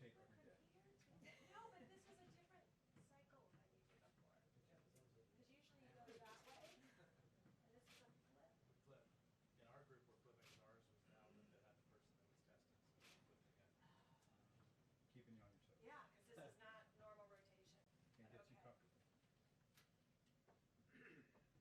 rotate every day. No, but this was a different cycle than you did before. Because usually you go that way, and this is a flip. Flip. In our group, we're flipping because ours was now that they had the person that was tested, so we flipped again. Keeping you on your toes. Yeah, because this is not normal rotation. And gets you Okay. comfortable. Watch this carefully.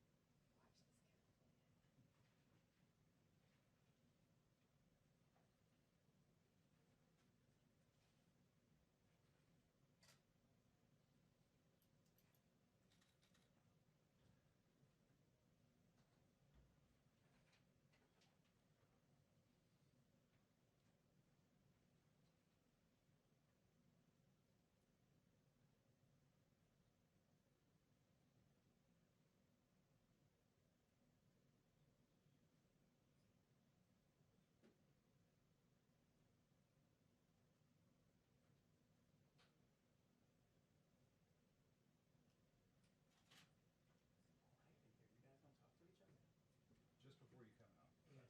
Just before you come out. Yes.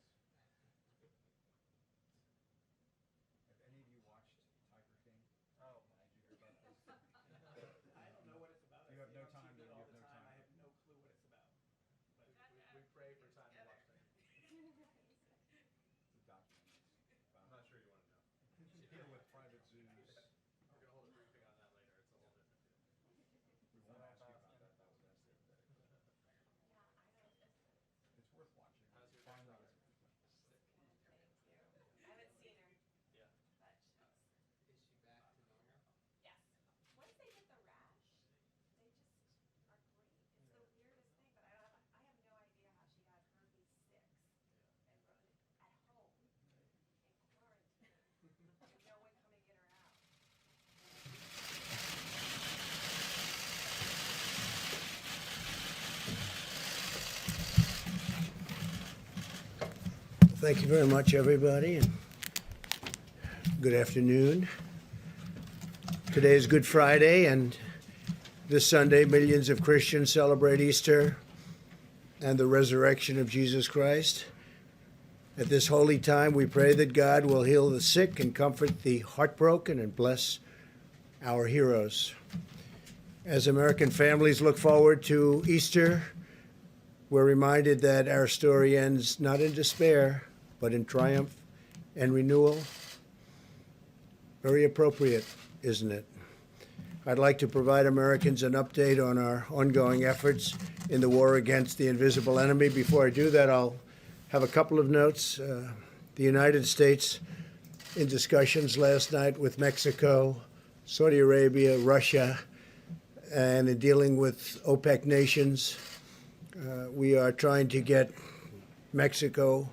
Have any of you watched Tiger King? Oh. Did you hear about this? I don't know what it's about. You I have see no it on time TV to- you all have the no time. time. I have no clue what it's about. But we pray for time to watch Tiger King. It's a documentary. I'm not sure you want to know. Here with private zoos. We're going to hold a briefing on that later. It's a whole different deal. We won't ask you about that. That was asked the other day. Yeah, I don't miss it. It's worth watching. How's your Finally granddaughter? gets around. Sick. Thank you. I haven't seen her, Yeah. but she's, Is she back to normal? yes. Once they get the rash, they just are great. It's the weirdest thing, but I have no idea how she got herpes 6 and run at home in quarantine with no one coming in or out. Thank you very much, everybody, and good afternoon. Today is Good Friday, and this Sunday, millions of Christians celebrate Easter and the resurrection of Jesus Christ. At this holy time, we pray that God will heal the sick and comfort the heartbroken and bless our heroes. As American families look forward to Easter, we're reminded that our story ends not in despair, but in triumph and renewal. Very appropriate, isn't it? I'd like to provide Americans an update on our ongoing efforts in the war against the invisible enemy. Before I do that, I'll have a couple of notes. The United States, in discussions last night with Mexico, Saudi Arabia, Russia, and in dealing with OPEC nations, we are trying to get Mexico,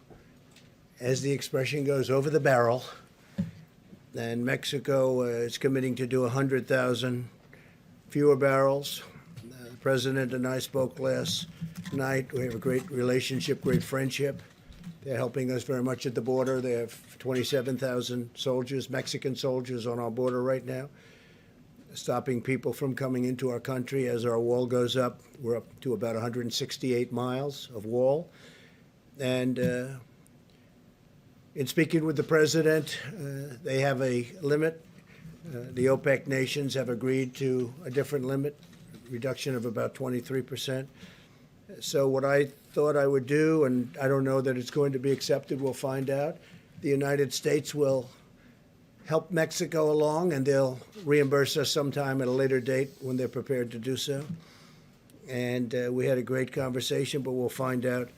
as the expression goes, over the barrel. And Mexico is committing to do 100,000 fewer barrels. The president and I spoke last night. We have a great relationship, great friendship. They're helping us very much at the border. They have 27,000 soldiers, Mexican soldiers, on our border right now, stopping people from coming into our country as our wall goes up. We're up to about 168 miles of wall. And in speaking with the president, they have a limit. The OPEC nations have agreed to a different limit, reduction of about 23%. So what I thought I would do, and I don't know that it's going to be accepted, we'll find out. The United States will help Mexico along, and they'll reimburse us sometime at a later date when they're prepared to do so. And we had a great conversation, but we'll find out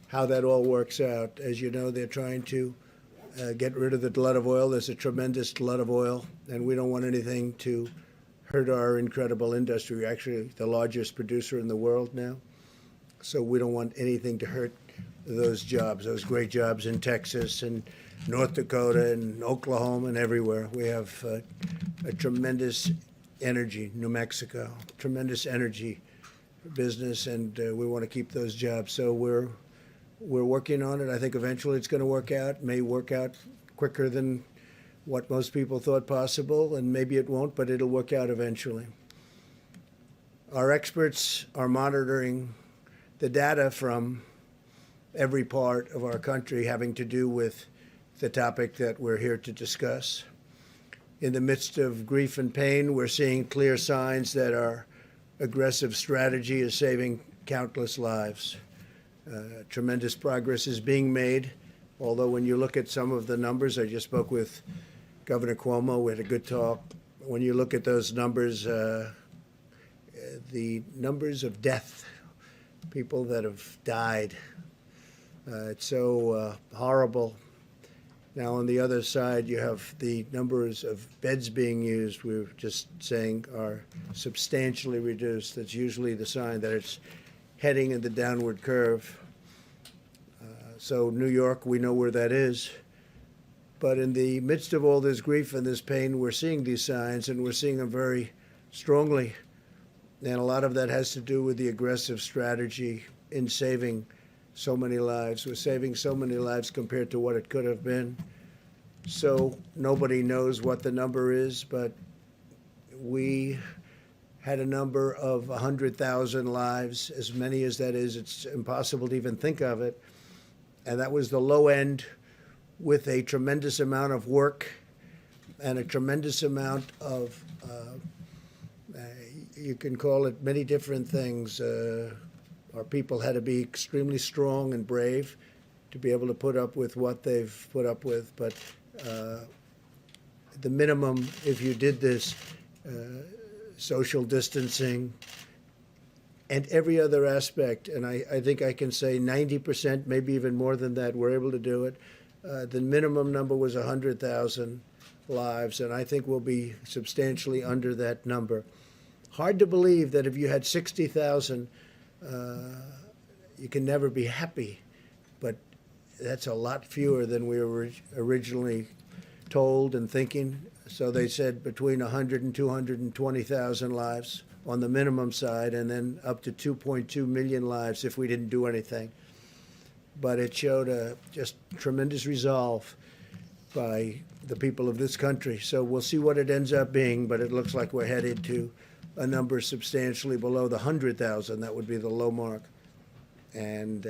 how that all works out. As you know, they're trying to get rid of the glut of oil. There's a tremendous glut of oil, and we don't want anything to hurt our incredible industry. We're actually the largest producer in the world now, so we don't want anything to hurt those jobs, those great jobs in Texas and North Dakota and Oklahoma and everywhere. We have a tremendous energy, New Mexico, tremendous energy business, and we want to keep those jobs. So we're working on it. I think eventually it's going to work out. It may work out quicker than what most people thought possible, and maybe it won't, but it'll work out eventually. Our experts are monitoring the data from every part of our country having to do with the topic that we're here to discuss. in the midst of grief and pain, we're seeing clear signs that our aggressive strategy is saving countless lives. Tremendous progress is being made, although when you look at some of the numbers, I just spoke with Governor Cuomo, we had a good talk. When you look at those numbers, the numbers of death, people that have died, it's so horrible. Now, on the other side, you have the numbers of beds being used, we were just saying, are substantially reduced. That's usually the sign that it's heading in the downward curve. So New York, we know where that is. But in the midst of all this grief and this pain, we're seeing these signs, and we're seeing them very strongly. And a lot of that has to do with the aggressive strategy in saving so many lives. We're saving so many lives compared to what it could have been. So nobody knows what the number is, but we had a number of 100,000 lives. As many as that is, it's impossible to even think of it. And that was the low end, with a tremendous amount of work and a tremendous amount of, you can call it many different things. Our people had to be extremely strong and brave to be able to put up with what they've put up with. But the minimum, if you did this, social distancing, and every other aspect, and I think I can say 90%, maybe even more than that, we're able to do it. The minimum number was 100,000 lives, and I think we'll be substantially under that number. Hard to believe that if you had 60,000, you can never be happy, but that's a lot fewer than we were originally told and thinking. So they said between 100 and 220,000 lives on the minimum side, and then up to 2.2 million lives if we didn't do anything. But it showed a just tremendous resolve by the people of this country. So we'll see what it ends up being, but it looks like we're headed to a number substantially below the 100,000. That would be the low mark. And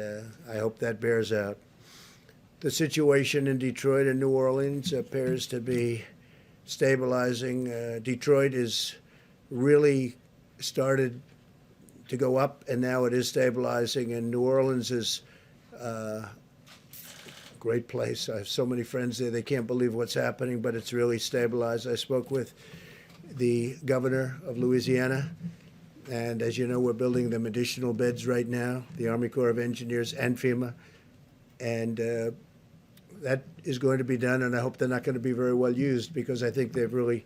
I hope that bears out. The situation in Detroit and New Orleans appears to be stabilizing. Detroit is really started to go up, and now it is stabilizing. And New Orleans is a great place. I have so many friends there. They can't believe what's happening, but it's really stabilized. I spoke with the governor of Louisiana, and as you know, we're building them additional beds right now, the Army Corps of Engineers and FEMA, and that is going to be done, and I hope they're not going to be very well used, because I think they've really,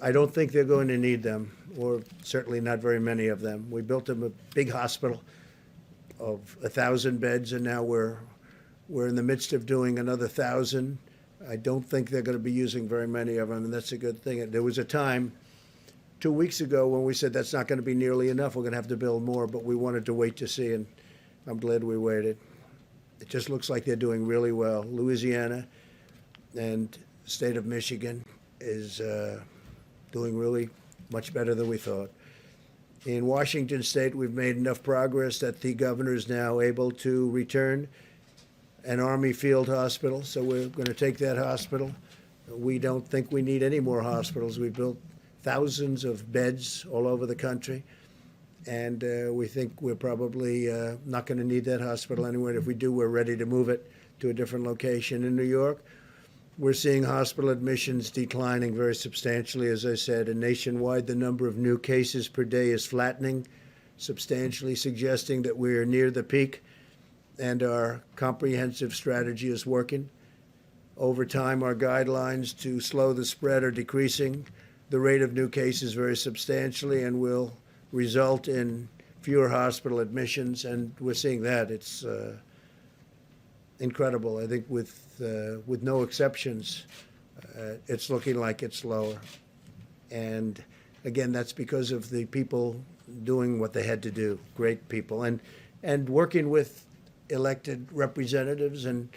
I don't think they're going to need them, or certainly not very many of them. We built them a big hospital of 1,000 beds, and now we're in the midst of doing another 1,000. I don't think they're going to be using very many of them, and that's a good thing. There was a time 2 weeks ago when we said that's not going to be nearly enough. We're going to have to build more, but we wanted to wait to see, and I'm glad we waited. It just looks like they're doing really well. Louisiana and the state of Michigan is doing really much better than we thought. In Washington State, we've made enough progress that the governor is now able to return an Army field hospital, so we're going to take that hospital. We don't think we need any more hospitals. We've built thousands of beds all over the country, and we think we're probably not going to need that hospital anyway. If we do, we're ready to move it to a different location. In New York, we're seeing hospital admissions declining very substantially, as I said, and nationwide the number of new cases per day is flattening substantially, suggesting that we're near the peak and our comprehensive strategy is working. Over time, our guidelines to slow the spread are decreasing the rate of new cases very substantially, and will result in fewer hospital admissions, and we're seeing that. It's incredible. I think with no exceptions, it's looking like it's lower. And again, that's because of the people doing what they had to do, great people, and working with elected representatives and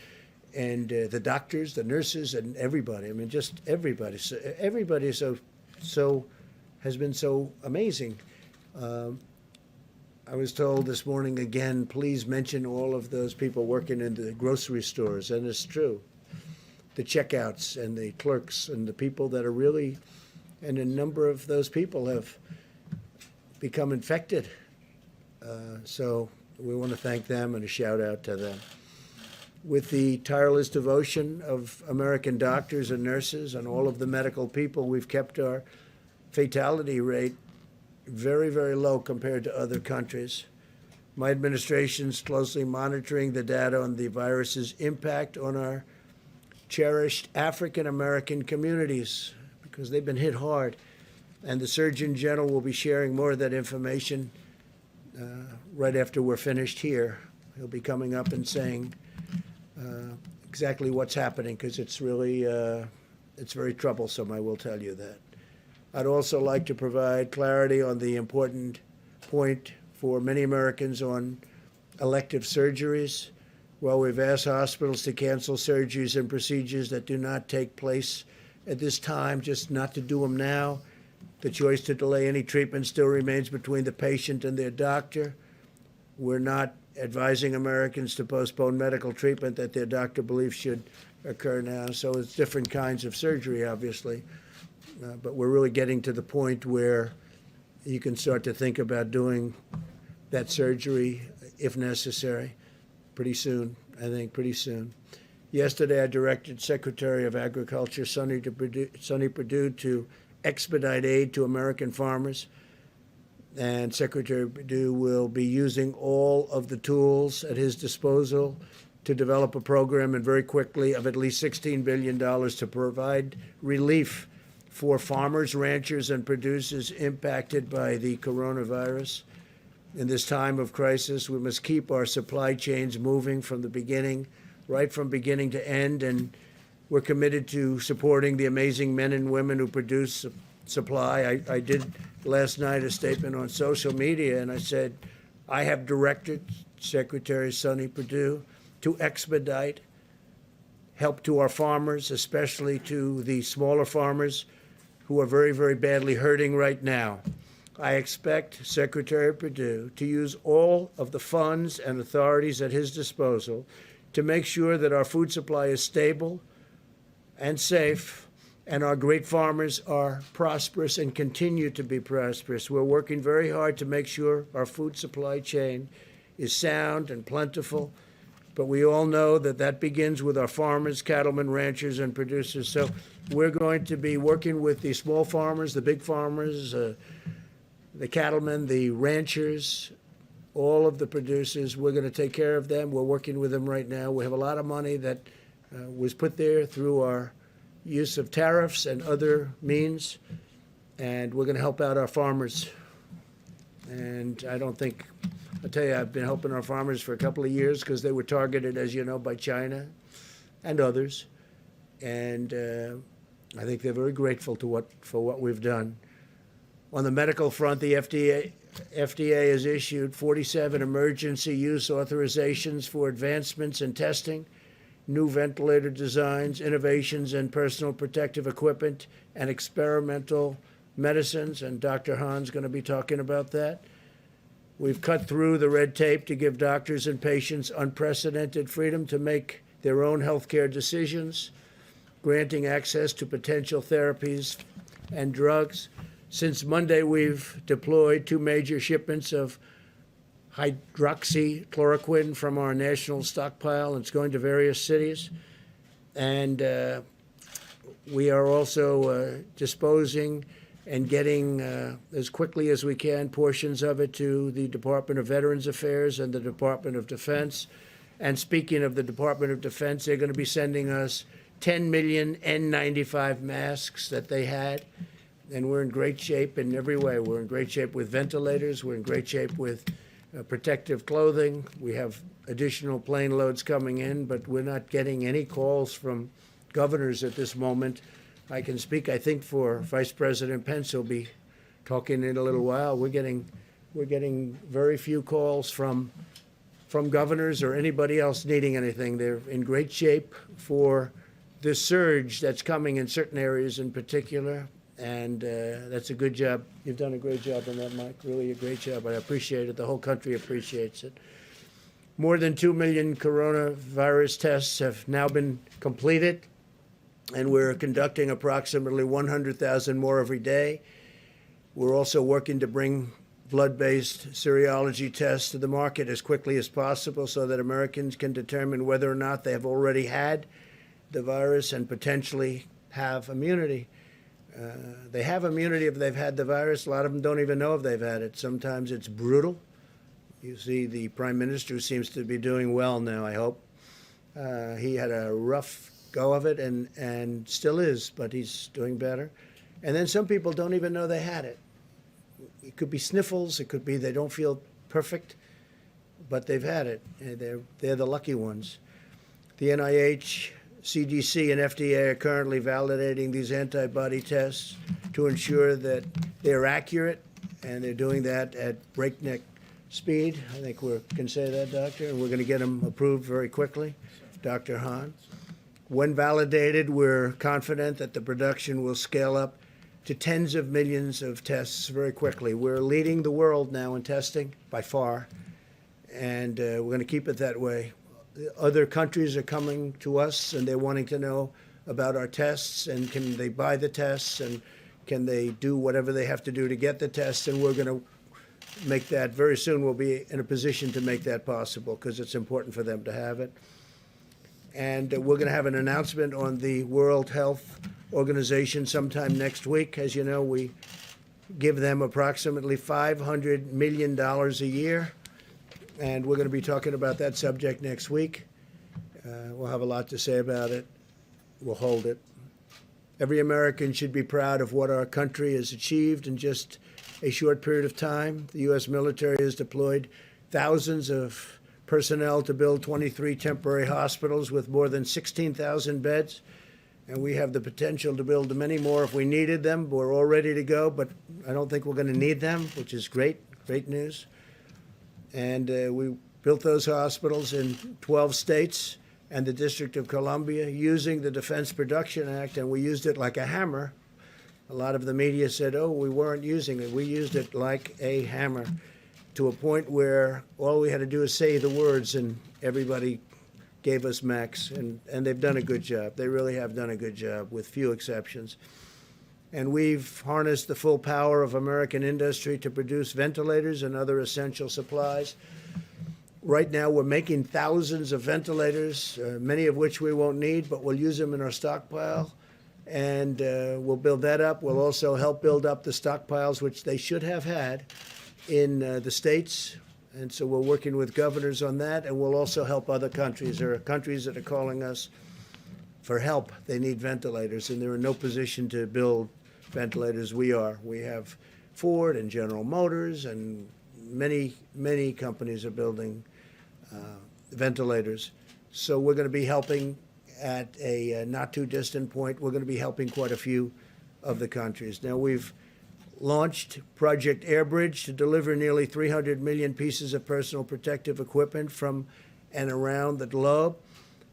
the doctors, the nurses, and everybody. I mean, just everybody. So everybody so has been so amazing. I was told this morning again, please mention all of those people working in the grocery stores, and it's true. the checkouts and the clerks and the people that are really, and a number of those people have become infected. So we want to thank them and a shout out to them. With the tireless devotion of American doctors and nurses and all of the medical people, we've kept our fatality rate very, very low compared to other countries. My administration's closely monitoring the data on the virus's impact on our cherished African American communities because they've been hit hard. And the Surgeon General will be sharing more of that information right after we're finished here. He'll be coming up and saying exactly what's happening because it's really, it's very troublesome, I will tell you that. I'd also like to provide clarity on the important point for many Americans on elective surgeries. Well, we've asked hospitals to cancel surgeries and procedures that do not take place at this time, just not to do them now. The choice to delay any treatment still remains between the patient and their doctor. We're not advising Americans to postpone medical treatment that their doctor believes should occur now. So it's different kinds of surgery, obviously. But we're really getting to the point where you can start to think about doing that surgery if necessary pretty soon, I think, pretty soon. Yesterday, I directed Secretary of Agriculture Sonny Perdue to expedite aid to American farmers. And Secretary Perdue will be using all of the tools at his disposal to develop a program, and very quickly, of at least $16 billion to provide relief for farmers, ranchers, and producers impacted by the coronavirus. In this time of crisis, we must keep our supply chains moving from the beginning, right from beginning to end, and we're committed to supporting the amazing men and women who produce supply. I did last night a statement on social media, and I said, I have directed Secretary Sonny Perdue to expedite help to our farmers, especially to the smaller farmers who are very, very badly hurting right now. I expect Secretary Perdue to use all of the funds and authorities at his disposal to make sure that our food supply is stable and safe, and our great farmers are prosperous and continue to be prosperous. We're working very hard to make sure our food supply chain is sound and plentiful, but we all know that that begins with our farmers, cattlemen, ranchers, and producers. So we're going to be working with the small farmers, the big farmers, the cattlemen, the ranchers, all of the producers. We're going to take care of them. We're working with them right now. We have a lot of money that was put there through our use of tariffs and other means, and we're going to help out our farmers. And I don't think, I'll tell you, I've been helping our farmers for a couple of years because they were targeted, as you know, by China and others. And I think they're very grateful for what we've done. On the medical front, the FDA has issued 47 emergency use authorizations for advancements in testing, new ventilator designs, innovations in personal protective equipment, and experimental medicines, and Dr. Hahn's going to be talking about that. We've cut through the red tape to give doctors and patients unprecedented freedom to make their own healthcare decisions, granting access to potential therapies and drugs. Since Monday, we've deployed 2 major shipments of hydroxychloroquine from our national stockpile. It's going to various cities. And we are also disposing and getting, as quickly as we can, portions of it to the Department of Veterans Affairs and the Department of Defense. And speaking of the Department of Defense, they're going to be sending us 10 million N95 masks that they had. And we're in great shape in every way. We're in great shape with ventilators. We're in great shape with protective clothing. We have additional plane loads coming in, but we're not getting any calls from governors at this moment. I can speak, I think, for Vice President Pence, who'll be talking in a little while. We're getting very few calls from governors or anybody else needing anything. They're in great shape for the surge that's coming in certain areas in particular. And that's a good job. You've done a great job on that, Mike. Really a great job. I appreciate it. The whole country appreciates it. More than 2 million coronavirus tests have now been completed. and we're conducting approximately 100,000 more every day. We're also working to bring blood-based serology tests to the market as quickly as possible so that Americans can determine whether or not they have already had the virus and potentially have immunity. They have immunity if they've had the virus. A lot of them don't even know if they've had it. Sometimes it's brutal. You see the Prime Minister, who seems to be doing well now, I hope. He had a rough go of it and still is, but he's doing better. And then some people don't even know they had it. It could be sniffles. It could be they don't feel perfect, but they've had it. They're the lucky ones. The NIH, CDC, and FDA are currently validating these antibody tests to ensure that they're accurate, and they're doing that at breakneck speed. I think we can say that, Doctor, and we're going to get them approved very quickly. Dr. Hahn. When validated, we're confident that the production will scale up to tens of millions of tests very quickly. We're leading the world now in testing by far, and we're going to keep it that way. Other countries are coming to us, and they're wanting to know about our tests, and can they buy the tests, and can they do whatever they have to do to get the tests, and we're going to make that very soon. We'll be in a position to make that possible because it's important for them to have it. And we're going to have an announcement on the World Health Organization sometime next week. As you know, we give them approximately $500 million a year, and we're going to be talking about that subject next week. We'll have a lot to say about it. We'll hold it. Every American should be proud of what our country has achieved in just a short period of time. The U.S. military has deployed thousands of personnel to build 23 temporary hospitals with more than 16,000 beds. And we have the potential to build many more if we needed them. We're all ready to go, but I don't think we're going to need them, which is great news. And we built those hospitals in 12 states and the District of Columbia using the Defense Production Act, and we used it like a hammer. A lot of the media said, oh, we weren't using it. We used it like a hammer, to a point where all we had to do is say the words and everybody gave us max, and they've done a good job. They really have done a good job with few exceptions. And we've harnessed the full power of American industry to produce ventilators and other essential supplies. Right now we're making thousands of ventilators, many of which we won't need, but we'll use them in our stockpile. And we'll build that up. We'll also help build up the stockpiles, which they should have had in the states, and so we're working with governors on that, and we'll also help other countries. There are countries that are calling us for help. They need ventilators, and they're in no position to build ventilators. We are. We have Ford and General Motors, and many companies are building ventilators. So we're going to be helping at a not too distant point. We're going to be helping quite a few of the countries. Now, we've launched Project Airbridge to deliver nearly 300 million pieces of personal protective equipment from and around the globe.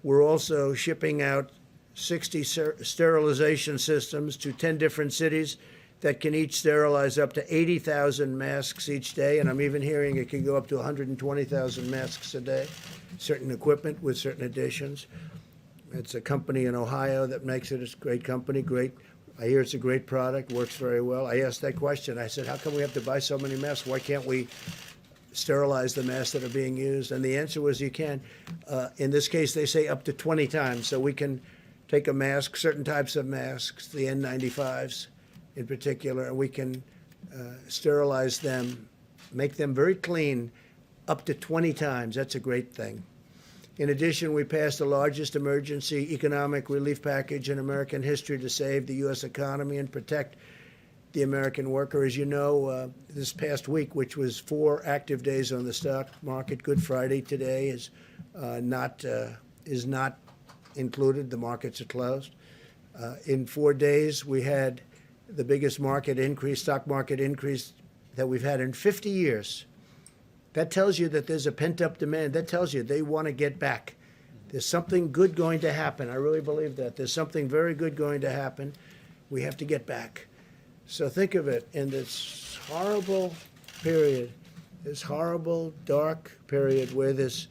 We're also shipping out 60 sterilization systems to 10 different cities that can each sterilize up to 80,000 masks each day, and I'm even hearing it can go up to 120,000 masks a day, certain equipment with certain additions. It's a company in Ohio that makes it. It's a great company, great. I hear it's a great product, works very well. I asked that question. I said, how come we have to buy so many masks? Why can't we sterilize the masks that are being used? And the answer was you can. In this case, they say up to 20 times. So we can take a mask, certain types of masks, the N95s in particular, and we can sterilize them, make them very clean up to 20 times. That's a great thing. In addition, we passed the largest emergency economic relief package in American history to save the U.S. economy and protect the American worker. As you know, this past week, which was 4 active days on the stock market, Good Friday today is not included. The markets are closed. In 4 days, we had the biggest market increase, stock market increase that we've had in 50 years. That tells you that there's a pent-up demand. That tells you they want to get back. There's something good going to happen. I really believe that. There's something very good going to happen. We have to get back. So think of it in this horrible period, this horrible, dark period where this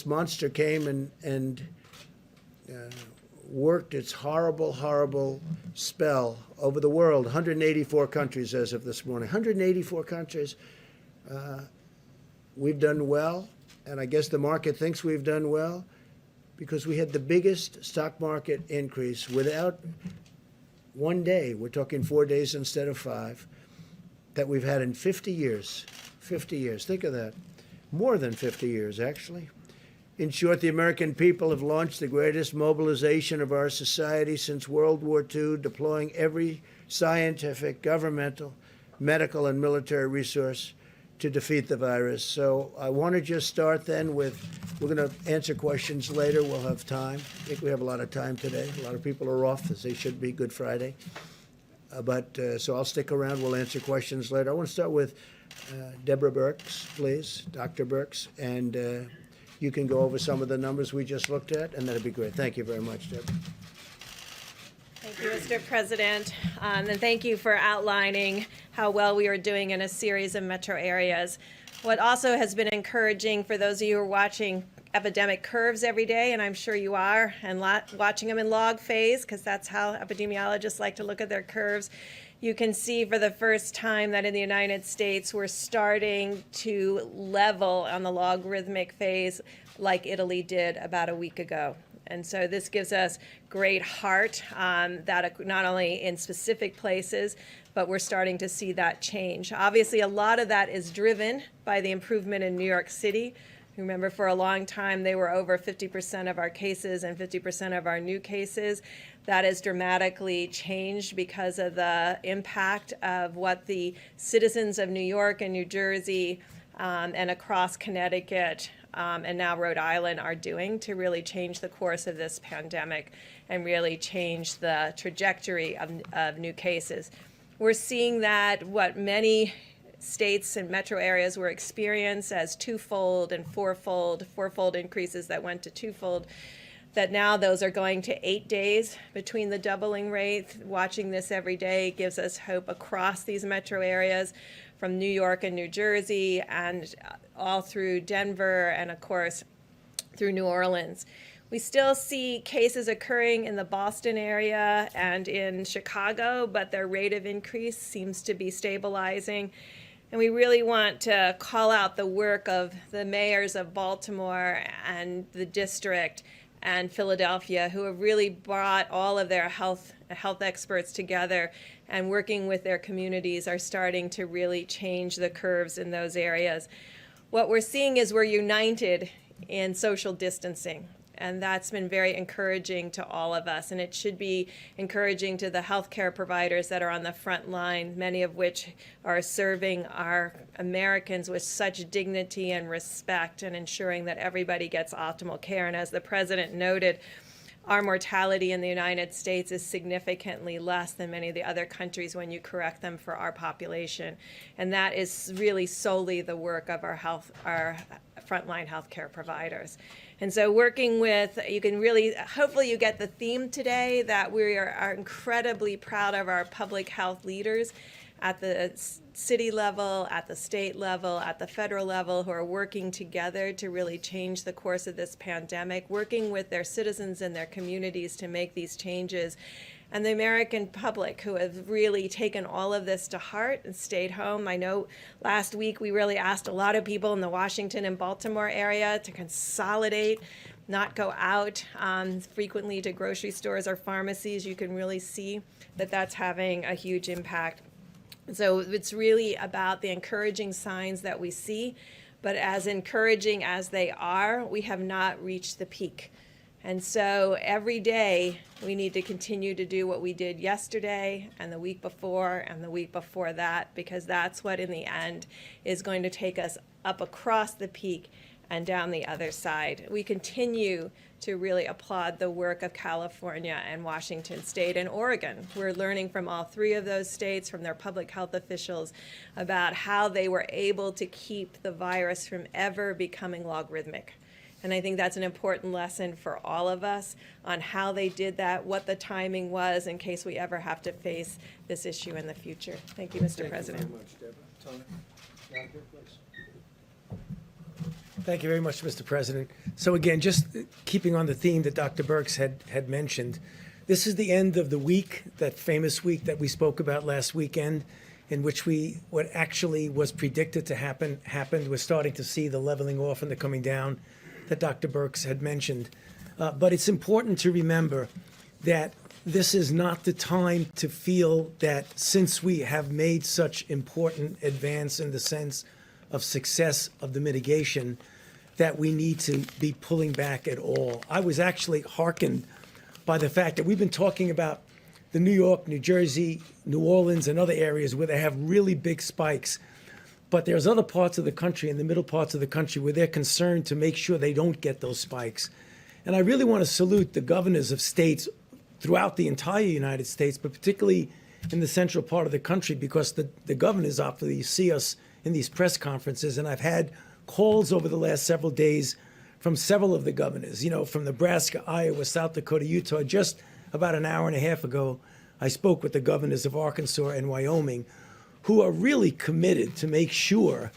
monster came and worked its horrible, horrible spell over the world. 184 countries as of this morning. 184 countries. We've done well, and I guess the market thinks we've done well because we had the biggest stock market increase without one day. We're talking 4 days instead of 5 that we've had in 50 years. 50 years. Think of that. More than 50 years, actually. In short, the American people have launched the greatest mobilization of our society since World War II, deploying every scientific, governmental, medical, and military resource to defeat the virus. So I want to just start then with, we're going to answer questions later. We'll have time. I think we have a lot of time today. A lot of people are off, as they should be, Good Friday. So I'll stick around. We'll answer questions later. I want to start with Deborah Birx, please, Dr. Birx, and you can go over some of the numbers we just looked at, and that'd be great. Thank you very much, Deborah. Thank you, Mr. President, and thank you for outlining how well we are doing in a series of metro areas. What also has been encouraging for those of you who are watching epidemic curves every day, and I'm sure you are, and watching them in log phase, because that's how epidemiologists like to look at their curves, you can see for the first time that in the United States we're starting to level on the logarithmic phase like Italy did about a week ago. And so this gives us great heart that not only in specific places, but we're starting to see that change. Obviously, a lot of that is driven by the improvement in New York City. Remember, for a long time, they were over 50% of our cases and 50% of our new cases. That has dramatically changed because of the impact of what the citizens of New York and New Jersey and across Connecticut and now Rhode Island are doing to really change the course of this pandemic and really change the trajectory of new cases. We're seeing that what many states and metro areas were experienced as twofold and fourfold increases that went to twofold, that now those are going to 8 days between the doubling rate. Watching this every day gives us hope across these metro areas from New York and New Jersey and all through Denver and, of course, through New Orleans. We still see cases occurring in the Boston area and in Chicago, but their rate of increase seems to be stabilizing. And we really want to call out the work of the mayors of Baltimore and the district and Philadelphia, who have really brought all of their health experts together and working with their communities are starting to really change the curves in those areas. What we're seeing is we're united in social distancing. And that's been very encouraging to all of us. And it should be encouraging to the healthcare providers that are on the front line, many of which are serving our Americans with such dignity and respect and ensuring that everybody gets optimal care. And as the president noted, our mortality in the United States is significantly less than many of the other countries when you correct them for our population. And that is really solely the work of our frontline healthcare providers. And so working with, you can really, hopefully you get the theme today that we are incredibly proud of our public health leaders at the city level, at the state level, at the federal level, who are working together to really change the course of this pandemic, working with their citizens and their communities to make these changes. And the American public, who have really taken all of this to heart and stayed home. I know last week we really asked a lot of people in the Washington and Baltimore area to consolidate, not go out frequently to grocery stores or pharmacies. You can really see that that's having a huge impact. So it's really about the encouraging signs that we see, but as encouraging as they are, we have not reached the peak. And so every day we need to continue to do what we did yesterday and the week before and the week before that, because that's what in the end is going to take us up across the peak and down the other side. We continue to really applaud the work of California and Washington State and Oregon. We're learning from all three of those states, from their public health officials, about how they were able to keep the virus from ever becoming logarithmic. And I think that's an important lesson for all of us on how they did that, what the timing was in case we ever have to face this issue in the future. Thank you, Mr. President. Thank you very much, Deborah. Tony, Doctor, please. Thank you very much, Mr. President. So again, just keeping on the theme that Dr. Birx had mentioned, this is the end of the week, that famous week that we spoke about last weekend, in which what actually was predicted to happen happened. We're starting to see the leveling off and the coming down that Dr. Birx had mentioned. But it's important to remember that this is not the time to feel that since we have made such important advance in the sense of success of the mitigation, that we need to be pulling back at all. I was actually hearkened by the fact that we've been talking about the New York, New Jersey, New Orleans, and other areas where they have really big spikes. But there's other parts of the country, in the middle parts of the country, where they're concerned to make sure they don't get those spikes. And I really want to salute the governors of states throughout the entire United States, but particularly in the central part of the country, because the governors obviously see us in these press conferences. And I've had calls over the last several days from several of the governors, from Nebraska, Iowa, South Dakota, Utah. Just about an hour and a half ago, I spoke with the governors of Arkansas and Wyoming, who are really committed to make sure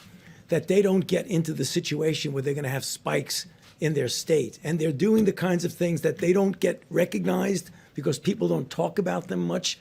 that they don't get into the situation where they're going to have spikes in their state. And they're doing the kinds of things that they don't get recognized because people don't talk about them much.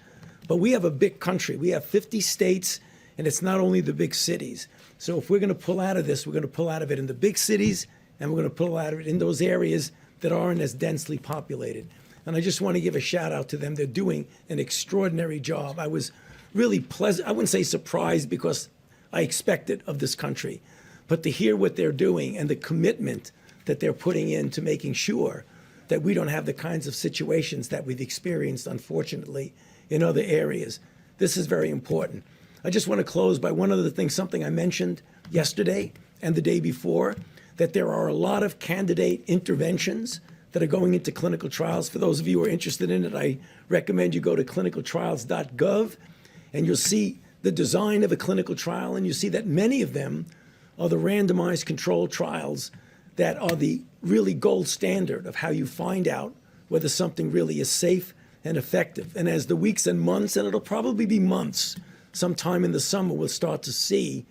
But we have a big country. We have 50 states, and it's not only the big cities. So if we're going to pull out of this, we're going to pull out of it in the big cities, and we're going to pull out of it in those areas that aren't as densely populated. And I just want to give a shout out to them. They're doing an extraordinary job. I was really pleasant. I wouldn't say surprised because I expect it of this country, but to hear what they're doing and the commitment that they're putting into making sure that we don't have the kinds of situations that we've experienced, unfortunately, in other areas. This is very important. I just want to close by one other thing, something I mentioned yesterday and the day before, that there are a lot of candidate interventions that are going into clinical trials. For those of you who are interested in it, I recommend you go to clinicaltrials.gov, and you'll see the design of a clinical trial, and you see that many of them are the randomized controlled trials that are the really gold standard of how you find out whether something really is safe and effective. And as the weeks and months, and it'll probably be months, sometime in the summer, we'll start to see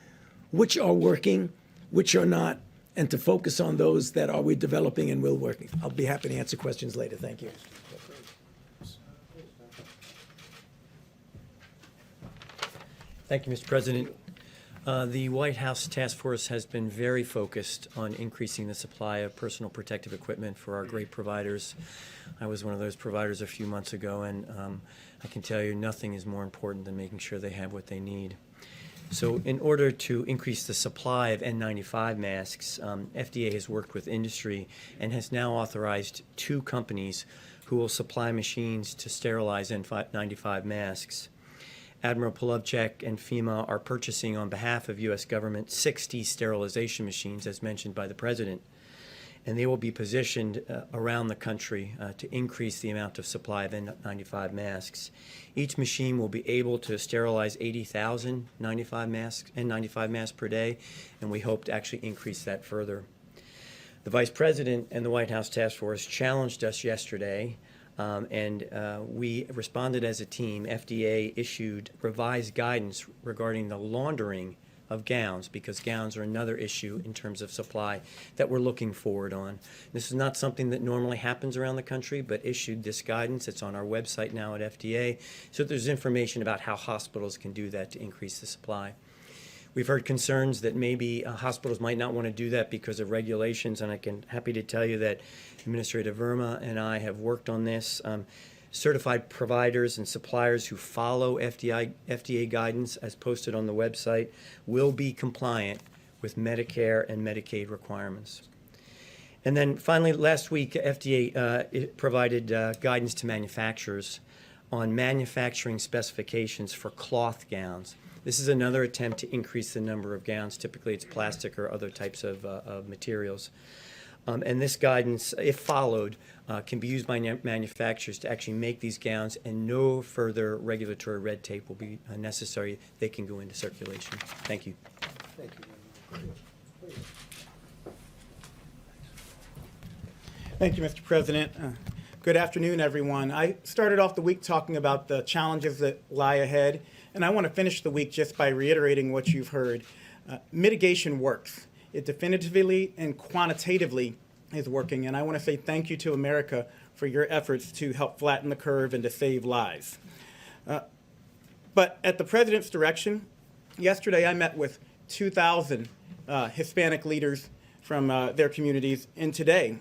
which are working, which are not, and to focus on those that are we developing and will working. I'll be happy to answer questions later. Thank you. Thank you, Mr. President. The White House Task Force has been very focused on increasing the supply of personal protective equipment for our great providers. I was one of those providers a few months ago, and I can tell you nothing is more important than making sure they have what they need. So in order to increase the supply of N95 masks, FDA has worked with industry and has now authorized 2 companies who will supply machines to sterilize N95 masks. Admiral Polovchek and FEMA are purchasing on behalf of U.S. government 60 sterilization machines, as mentioned by the President, and they will be positioned around the country to increase the amount of supply of N95 masks. Each machine will be able to sterilize 80,000 N95 masks per day, and we hope to actually increase that further. The Vice President and the White House Task Force challenged us yesterday, and we responded as a team. FDA issued revised guidance regarding the laundering of gowns, because gowns are another issue in terms of supply that we're looking forward on. This is not something that normally happens around the country, but issued this guidance. It's on our website now at FDA. So there's information about how hospitals can do that to increase the supply. We've heard concerns that maybe hospitals might not want to do that because of regulations, and I can happy to tell you that Administrator Verma and I have worked on this. Certified providers and suppliers who follow FDA guidance as posted on the website will be compliant with Medicare and Medicaid requirements. And then finally, last week, FDA provided guidance to manufacturers on manufacturing specifications for cloth gowns. This is another attempt to increase the number of gowns. Typically, it's plastic or other types of materials. And this guidance, if followed, can be used by manufacturers to actually make these gowns, and no further regulatory red tape will be necessary. They can go into circulation. Thank you. Thank you. Thank you, Mr. President. Good afternoon, everyone. I started off the week talking about the challenges that lie ahead, and I want to finish the week just by reiterating what you've heard. Mitigation works. It definitively and quantitatively is working, and I want to say thank you to America for your efforts to help flatten the curve and to save lives. But at the president's direction, yesterday I met with 2,000 Hispanic leaders from their communities, and today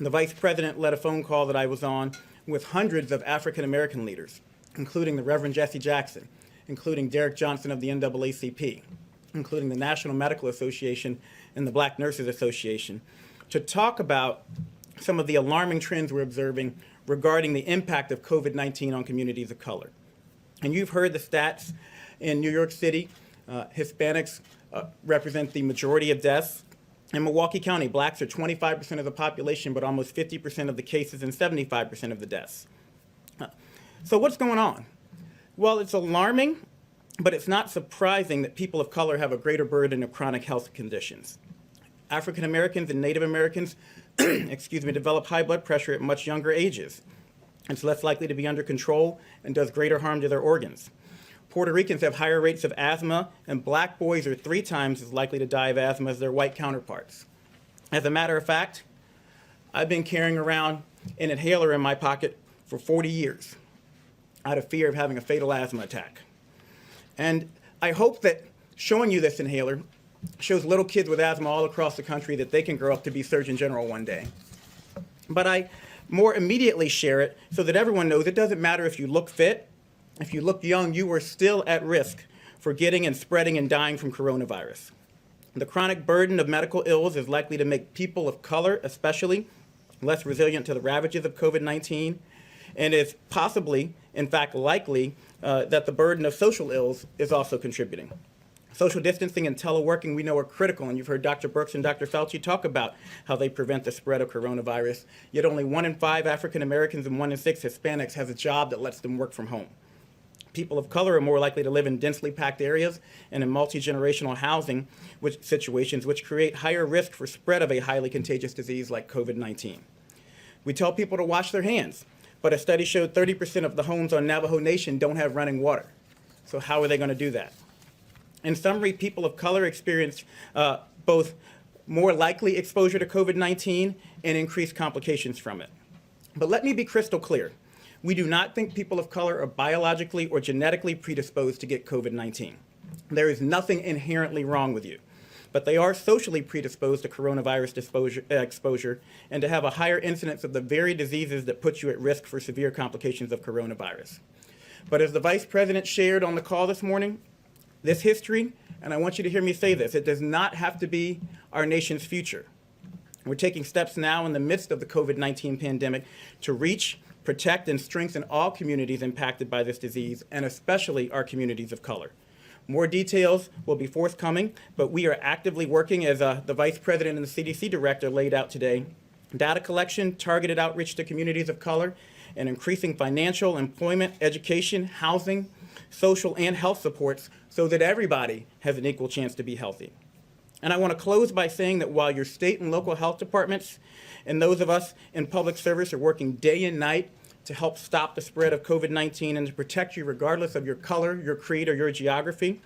the vice president led a phone call that I was on with hundreds of African American leaders, including the Reverend Jesse Jackson, including Derek Johnson of the NAACP, including the National Medical Association and the Black Nurses Association, to talk about some of the alarming trends we're observing regarding the impact of COVID-19 on communities of color. And you've heard the stats in New York City. Hispanics represent the majority of deaths. In Milwaukee County, blacks are 25% of the population, but almost 50% of the cases and 75% of the deaths. So what's going on? Well, it's alarming, but it's not surprising that people of color have a greater burden of chronic health conditions. African Americans and Native Americans develop high blood pressure at much younger ages. It's less likely to be under control and does greater harm to their organs. Puerto Ricans have higher rates of asthma, and black boys are 3 times as likely to die of asthma as their white counterparts. As a matter of fact, I've been carrying around an inhaler in my pocket for 40 years out of fear of having a fatal asthma attack. And I hope that showing you this inhaler shows little kids with asthma all across the country that they can grow up to be Surgeon General one day. But I more immediately share it so that everyone knows it doesn't matter if you look fit. If you look young, you are still at risk for getting and spreading and dying from coronavirus. The chronic burden of medical ills is likely to make people of color, especially, less resilient to the ravages of COVID-19, and is possibly, in fact, likely that the burden of social ills is also contributing. Social distancing and teleworking, we know, are critical, and you've heard Dr. Birx and Dr. Fauci talk about how they prevent the spread of coronavirus, yet only 1 in 5 African Americans and 1 in 6 Hispanics has a job that lets them work from home. People of color are more likely to live in densely packed areas and in multi-generational housing situations, which create higher risk for spread of a highly contagious disease like COVID-19. We tell people to wash their hands, but a study showed 30% of the homes on Navajo Nation don't have running water. So how are they going to do that? In summary, people of color experience both more likely exposure to COVID-19 and increased complications from it. But let me be crystal clear. We do not think people of color are biologically or genetically predisposed to get COVID-19. There is nothing inherently wrong with you, but they are socially predisposed to coronavirus exposure and to have a higher incidence of the very diseases that put you at risk for severe complications of coronavirus. But as the Vice President shared on the call this morning, this history, and I want you to hear me say this, it does not have to be our nation's future. We're taking steps now in the midst of the COVID-19 pandemic to reach, protect, and strengthen all communities impacted by this disease, and especially our communities of color. More details will be forthcoming, but we are actively working, as the Vice President and the CDC Director laid out today, data collection, targeted outreach to communities of color, and increasing financial, employment, education, housing, social, and health supports so that everybody has an equal chance to be healthy. And I want to close by saying that while your state and local health departments and those of us in public service are working day and night to help stop the spread of COVID-19 and to protect you regardless of your color, your creed, or your geography,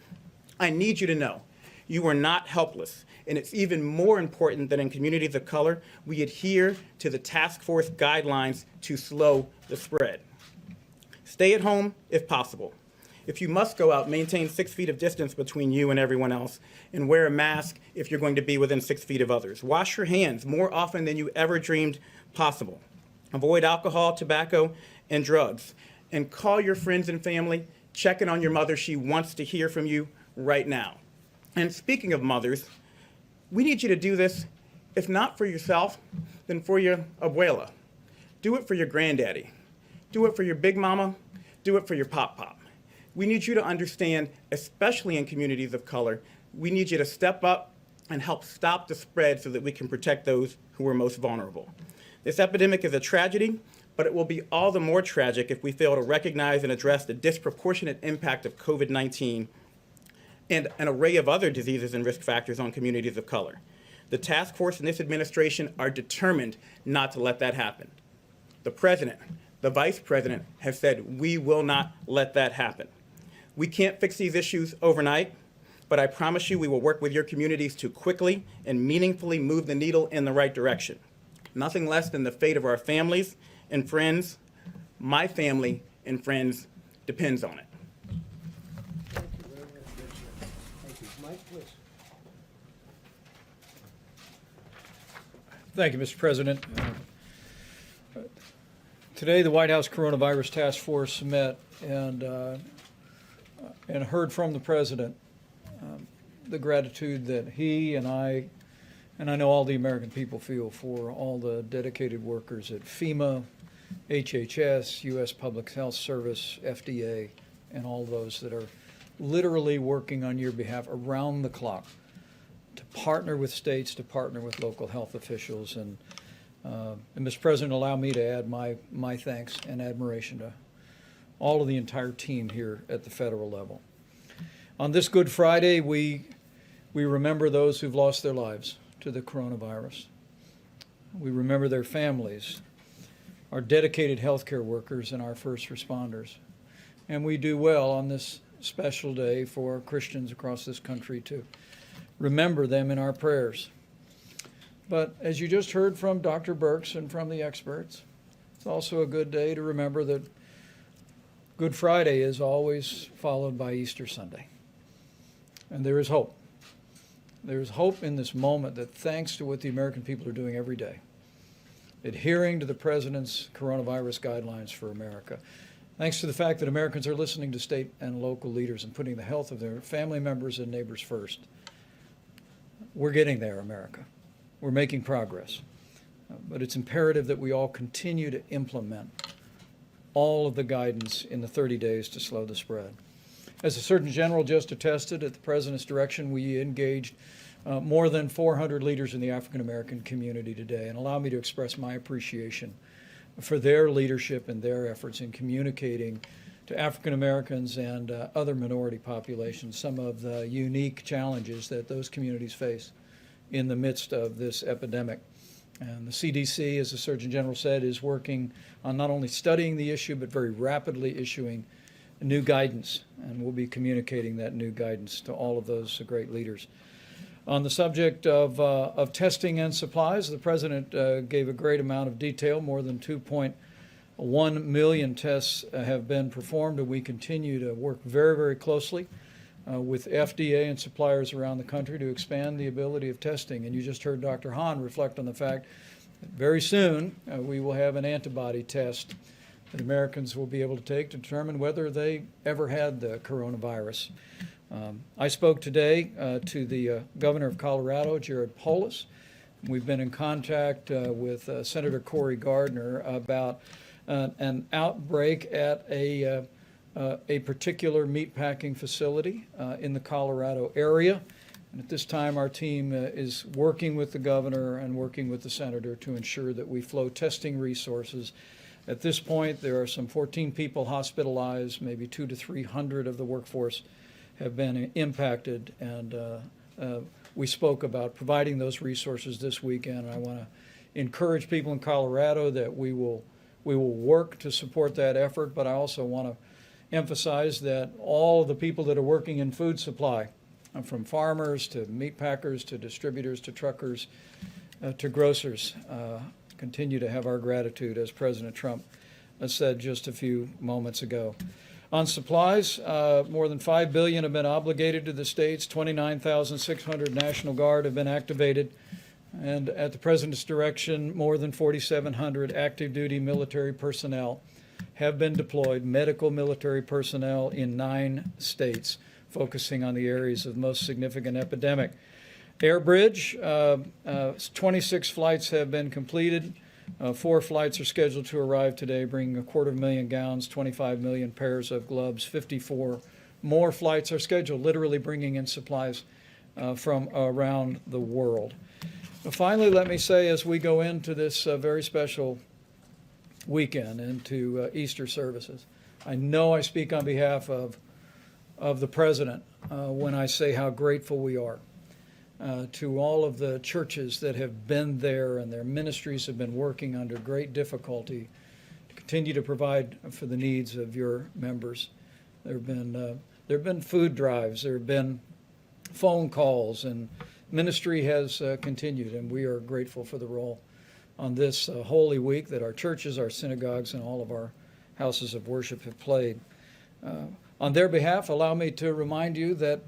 I need you to know you are not helpless. And it's even more important that in communities of color, we adhere to the task force guidelines to slow the spread. Stay at home if possible. If you must go out, maintain 6 feet of distance between you and everyone else, and wear a mask if you're going to be within 6 feet of others. Wash your hands more often than you ever dreamed possible. Avoid alcohol, tobacco, and drugs. And call your friends and family. Check in on your mother. She wants to hear from you right now. And speaking of mothers, we need you to do this, if not for yourself, then for your abuela. Do it for your granddaddy. Do it for your big mama. Do it for your pop-pop. We need you to understand, especially in communities of color, we need you to step up and help stop the spread so that we can protect those who are most vulnerable. This epidemic is a tragedy, but it will be all the more tragic if we fail to recognize and address the disproportionate impact of COVID-19 and an array of other diseases and risk factors on communities of color. The task force and this administration are determined not to let that happen. The president, the vice president have said we will not let that happen. We can't fix these issues overnight, but I promise you we will work with your communities to quickly and meaningfully move the needle in the right direction. Nothing less than the fate of our families and friends, my family and friends, depends on it. Thank you very much, Richard. Thank you. Mike, please. Thank you, Mr. President. Today, the White House Coronavirus Task Force met and heard from the President the gratitude that he and I know all the American people feel for all the dedicated workers at FEMA, HHS, U.S. Public Health Service, FDA, and all those that are literally working on your behalf around the clock to partner with states, to partner with local health officials. And Mr. President, allow me to add my thanks and admiration to all of the entire team here at the federal level. On this Good Friday, we remember those who've lost their lives to the coronavirus. We remember their families, our dedicated healthcare workers, and our first responders. And we do well on this special day for Christians across this country to remember them in our prayers. But as you just heard from Dr. Birx and from the experts, it's also a good day to remember that Good Friday is always followed by Easter Sunday. And there is hope. There is hope in this moment that thanks to what the American people are doing every day, adhering to the President's coronavirus guidelines for America, thanks to the fact that Americans are listening to state and local leaders and putting the health of their family members and neighbors first, we're getting there, America. We're making progress. But it's imperative that we all continue to implement all of the guidance in the 30 days to slow the spread. As the Surgeon General just attested, at the President's direction, we engaged more than 400 leaders in the African American community today. And allow me to express my appreciation for their leadership and their efforts in communicating to African Americans and other minority populations some of the unique challenges that those communities face in the midst of this epidemic. And the CDC, as the Surgeon General said, is working on not only studying the issue, but very rapidly issuing new guidance. And we'll be communicating that new guidance to all of those great leaders. On the subject of testing and supplies, the President gave a great amount of detail. More than 2.1 million tests have been performed, and we continue to work very, very closely with FDA and suppliers around the country to expand the ability of testing. And you just heard Dr. Hahn reflect on the fact that very soon we will have an antibody test that Americans will be able to take to determine whether they ever had the coronavirus. I spoke today to the governor of Colorado, Jared Polis. We've been in contact with Senator Cory Gardner about an outbreak at a particular meatpacking facility in the Colorado area. And at this time, our team is working with the governor and working with the senator to ensure that we flow testing resources. At this point, there are some 14 people hospitalized, maybe 200 to 300 of the workforce have been impacted, and we spoke about providing those resources this weekend. I want to encourage people in Colorado that we will work to support that effort, but I also want to emphasize that all of the people that are working in food supply, from farmers to meat packers to distributors to truckers to grocers, continue to have our gratitude, as President Trump said just a few moments ago. On supplies, more than $5 billion have been obligated to the states. 29,600 National Guard have been activated. And at the President's direction, more than 4,700 active duty military personnel have been deployed, medical military personnel in 9 states, focusing on the areas of most significant epidemic. Air Bridge, 26 flights have been completed. 4 flights are scheduled to arrive today, bringing 250,000 gowns, 25 million pairs of gloves. 54 more flights are scheduled, literally bringing in supplies from around the world. Finally, let me say, as we go into this very special weekend, into Easter services, I know I speak on behalf of the President when I say how grateful we are to all of the churches that have been there, and their ministries have been working under great difficulty to continue to provide for the needs of your members. There have been food drives. There have been phone calls, and ministry has continued, and we are grateful for the role on this Holy Week that our churches, our synagogues, and all of our houses of worship have played. On their behalf, allow me to remind you that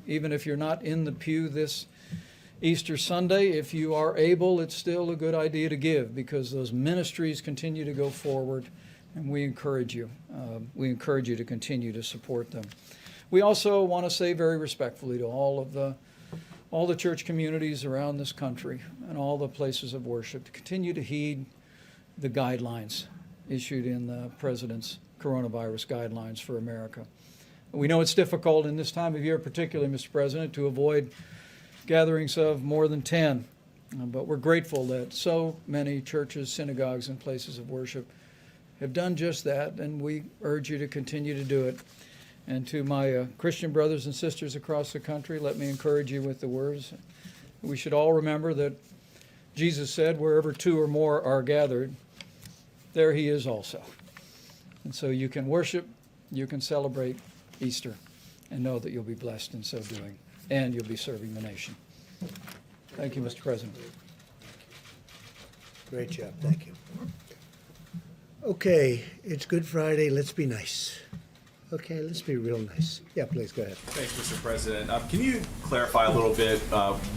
even if you're not in the pew this Easter Sunday, if you are able, it's still a good idea to give, because those ministries continue to go forward, and we encourage you. We encourage you to continue to support them. We also want to say very respectfully to all the church communities around this country and all the places of worship to continue to heed the guidelines issued in the President's coronavirus guidelines for America. We know it's difficult in this time of year, particularly, Mr. President, to avoid gatherings of more than 10, but we're grateful that so many churches, synagogues, and places of worship have done just that, and we urge you to continue to do it. And to my Christian brothers and sisters across the country, let me encourage you with the words. We should all remember that Jesus said, wherever two or more are gathered, there he is also. And so you can worship, you can celebrate Easter, and know that you'll be blessed in so doing, and you'll be serving the nation. Thank you, Mr. President. Great job, thank you. Okay, it's Good Friday, let's be nice. Okay, let's be real nice. Yeah, please, go ahead. Thanks, Mr. President. Can you clarify a little bit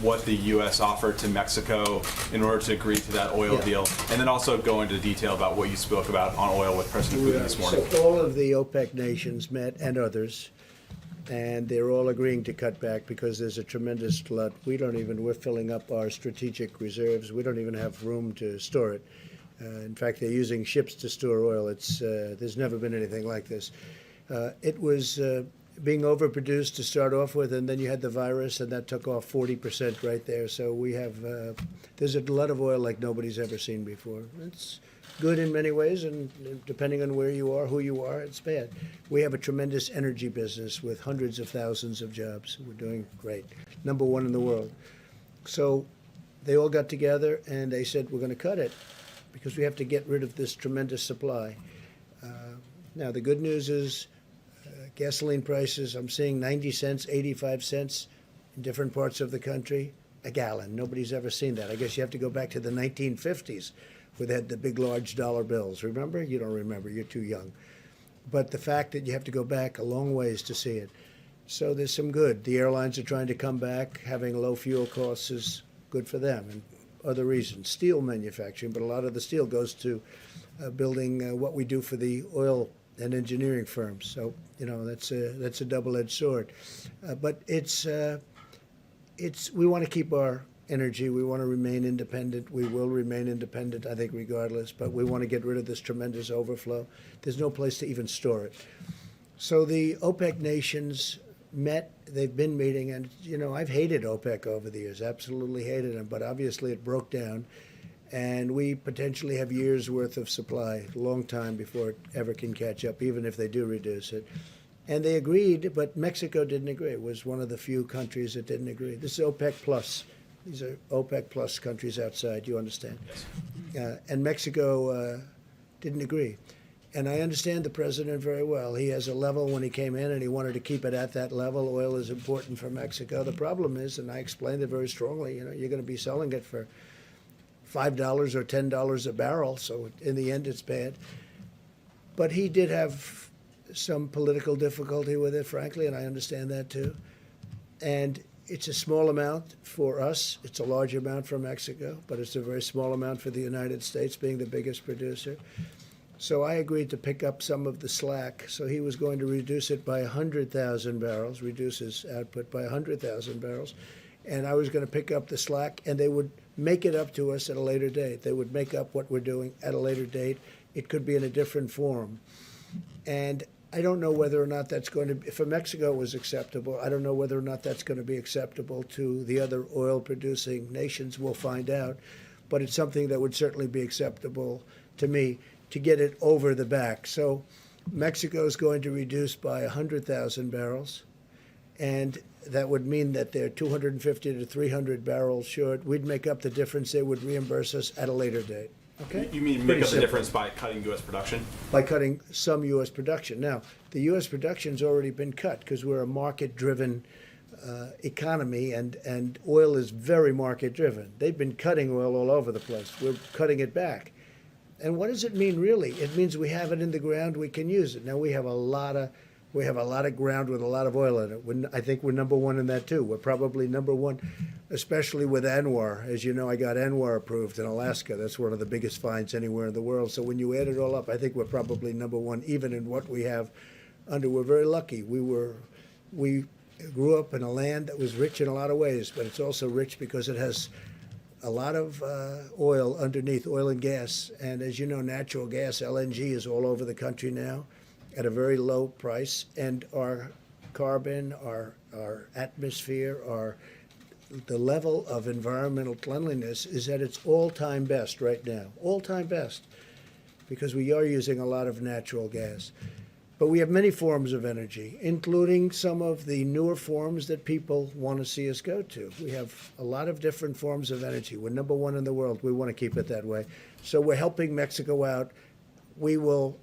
what the U.S. offered to Mexico in order to agree to that oil deal? And then also go into detail about what you spoke about on oil with President Putin this morning. So all of the OPEC nations met, and others, and they're all agreeing to cut back because there's a tremendous glut. We're filling up our strategic reserves. We don't even have room to store it. In fact, they're using ships to store oil. There's never been anything like this. It was being overproduced to start off with, and then you had the virus, and that took off 40% right there. So we have, there's a lot of oil like nobody's ever seen before. It's good in many ways, and depending on where you are, who you are, it's bad. We have a tremendous energy business with hundreds of thousands of jobs. We're doing great. Number one in the world. So they all got together, and they said, we're going to cut it because we have to get rid of this tremendous supply. Now, the good news is gasoline prices, I'm seeing 90 cents, 85 cents in different parts of the country a gallon. Nobody's ever seen that. I guess you have to go back to the 1950s where they had the big, large dollar bills. Remember? You don't remember. You're too young. But the fact that you have to go back a long ways to see it. So there's some good. The airlines are trying to come back. Having low fuel costs is good for them, and other reasons. Steel manufacturing, but a lot of the steel goes to building what we do for the oil and engineering firms. So, you know, that's a double-edged sword. But we want to keep our energy. We want to remain independent. We will remain independent, I think, regardless. But we want to get rid of this tremendous overflow. There's no place to even store it. So the OPEC nations met. They've been meeting. And, you know, I've hated OPEC over the years, absolutely hated them. But obviously it broke down. And we potentially have years' worth of supply, a long time before it ever can catch up, even if they do reduce it. And they agreed, but Mexico didn't agree. It was one of the few countries that didn't agree. This is OPEC Plus. These are OPEC Plus countries outside, you understand? Yes. And Mexico didn't agree. And I understand the president very well. He has a level when he came in, and he wanted to keep it at that level. Oil is important for Mexico. The problem is, and I explained it very strongly, you know, you're going to be selling it for $5 or $10 a barrel, so in the end it's bad. But he did have some political difficulty with it, frankly, and I understand that too. And it's a small amount for us. It's a large amount for Mexico, but it's a very small amount for the United States, being the biggest producer. So I agreed to pick up some of the slack. So he was going to reduce it by 100,000 barrels, reduce his output by 100,000 barrels. And I was going to pick up the slack, and they would make it up to us at a later date. They would make up what we're doing at a later date. It could be in a different form. And I don't know whether or not that's going to be, for Mexico it was acceptable. I don't know whether or not that's going to be acceptable to the other oil-producing nations. We'll find out. But it's something that would certainly be acceptable to me to get it over the back. So Mexico is going to reduce by 100,000 barrels. And that would mean that they're 250 to 300 barrels short. We'd make up the difference. They would reimburse us at a later date. Okay? You mean make up the difference by cutting U.S. production? By cutting some U.S. production. Now, the U.S. production's already been cut because we're a market-driven economy, and oil is very market driven. They've been cutting oil all over the place. We're cutting it back. And what does it mean really? It means we have it in the ground, we can use it. Now we have a lot of ground with a lot of oil in it. I think we're number one in that too. We're probably number one, especially with ANWR. As you know, I got ANWR approved in Alaska. That's one of the biggest finds anywhere in the world. So when you add it all up, I think we're probably number one, even in what we have under. We're very lucky. We grew up in a land that was rich in a lot of ways, but it's also rich because it has a lot of oil underneath, oil and gas. And as you know, natural gas, LNG, is all over the country now at a very low price. And our carbon, our atmosphere, the level of environmental cleanliness is at its all-time best right now, all-time best, because we are using a lot of natural gas. But we have many forms of energy, including some of the newer forms that people want to see us go to. We have a lot of different forms of energy. We're number one in the world. We want to keep it that way. So we're helping Mexico out. We will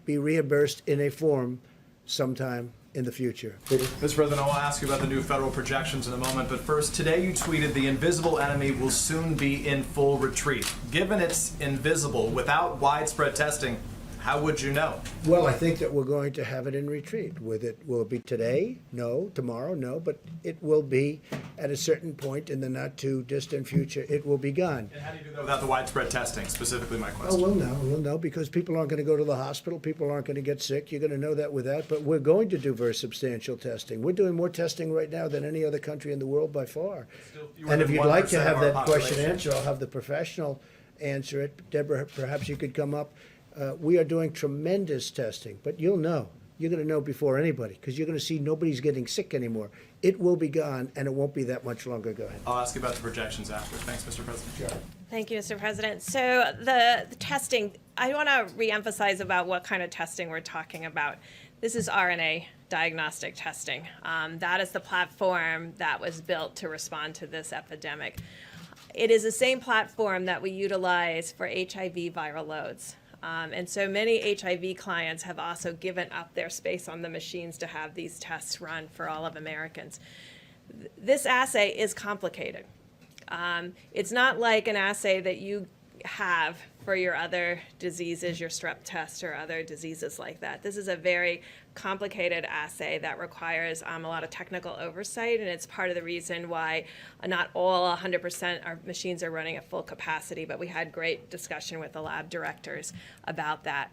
be reimbursed in a form sometime in the future. Mr. President, I want to ask you about the new federal projections in a moment, but first, today you tweeted the invisible enemy will soon be in full retreat. Given it's invisible, without widespread testing, how would you know? Well, I think that we're going to have it in retreat. Will it be today? No. Tomorrow? No. But it will be at a certain point in the not too distant future. It will be gone. And how do you do that without the widespread testing? Specifically, my Oh, question. we'll know because people aren't going to go to the hospital. People aren't going to get sick. You're going to know that with that. But we're going to do very substantial testing. We're doing more testing right now than any other country in the world by far. Still fewer And if than you'd like to 1% have of our that question population. answered, I'll have the professional answer it. Deborah, perhaps you could come up. We are doing tremendous testing, but you'll know. You're going to know before anybody because you're going to see nobody's getting sick anymore. It will be gone, and it won't be that much longer. Go ahead. I'll ask you about the projections after. Thanks, Mr. President. Sure. Thank you, Mr. President. So the testing, I want to reemphasize about what kind of testing we're talking about. This is RNA diagnostic testing. That is the platform that was built to respond to this epidemic. It is the same platform that we utilize for HIV viral loads. And so many HIV clients have also given up their space on the machines to have these tests run for all of Americans. This assay is complicated. It's not like an assay that you have for your other diseases, your strep test or other diseases like that. This is a very complicated assay that requires a lot of technical oversight, and it's part of the reason why not all 100% our machines are running at full capacity, but we had great discussion with the lab directors about that.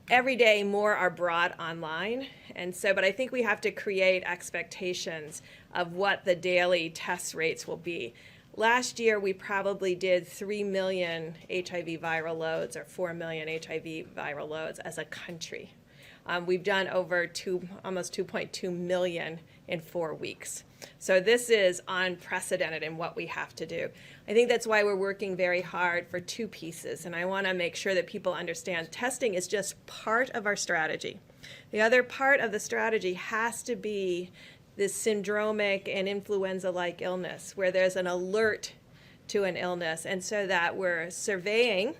Every day more are brought online, and so, but I think we have to create expectations of what the daily test rates will be. Last year, we probably did 3 million HIV viral loads or 4 million HIV viral loads as a country. We've done over almost 2.2 million in 4 weeks. So this is unprecedented in what we have to do. I think that's why we're working very hard for 2 pieces, and I want to make sure that people understand testing is just part of our strategy. The other part of the strategy has to be this syndromic and influenza-like illness where there's an alert to an illness, and so that we're surveying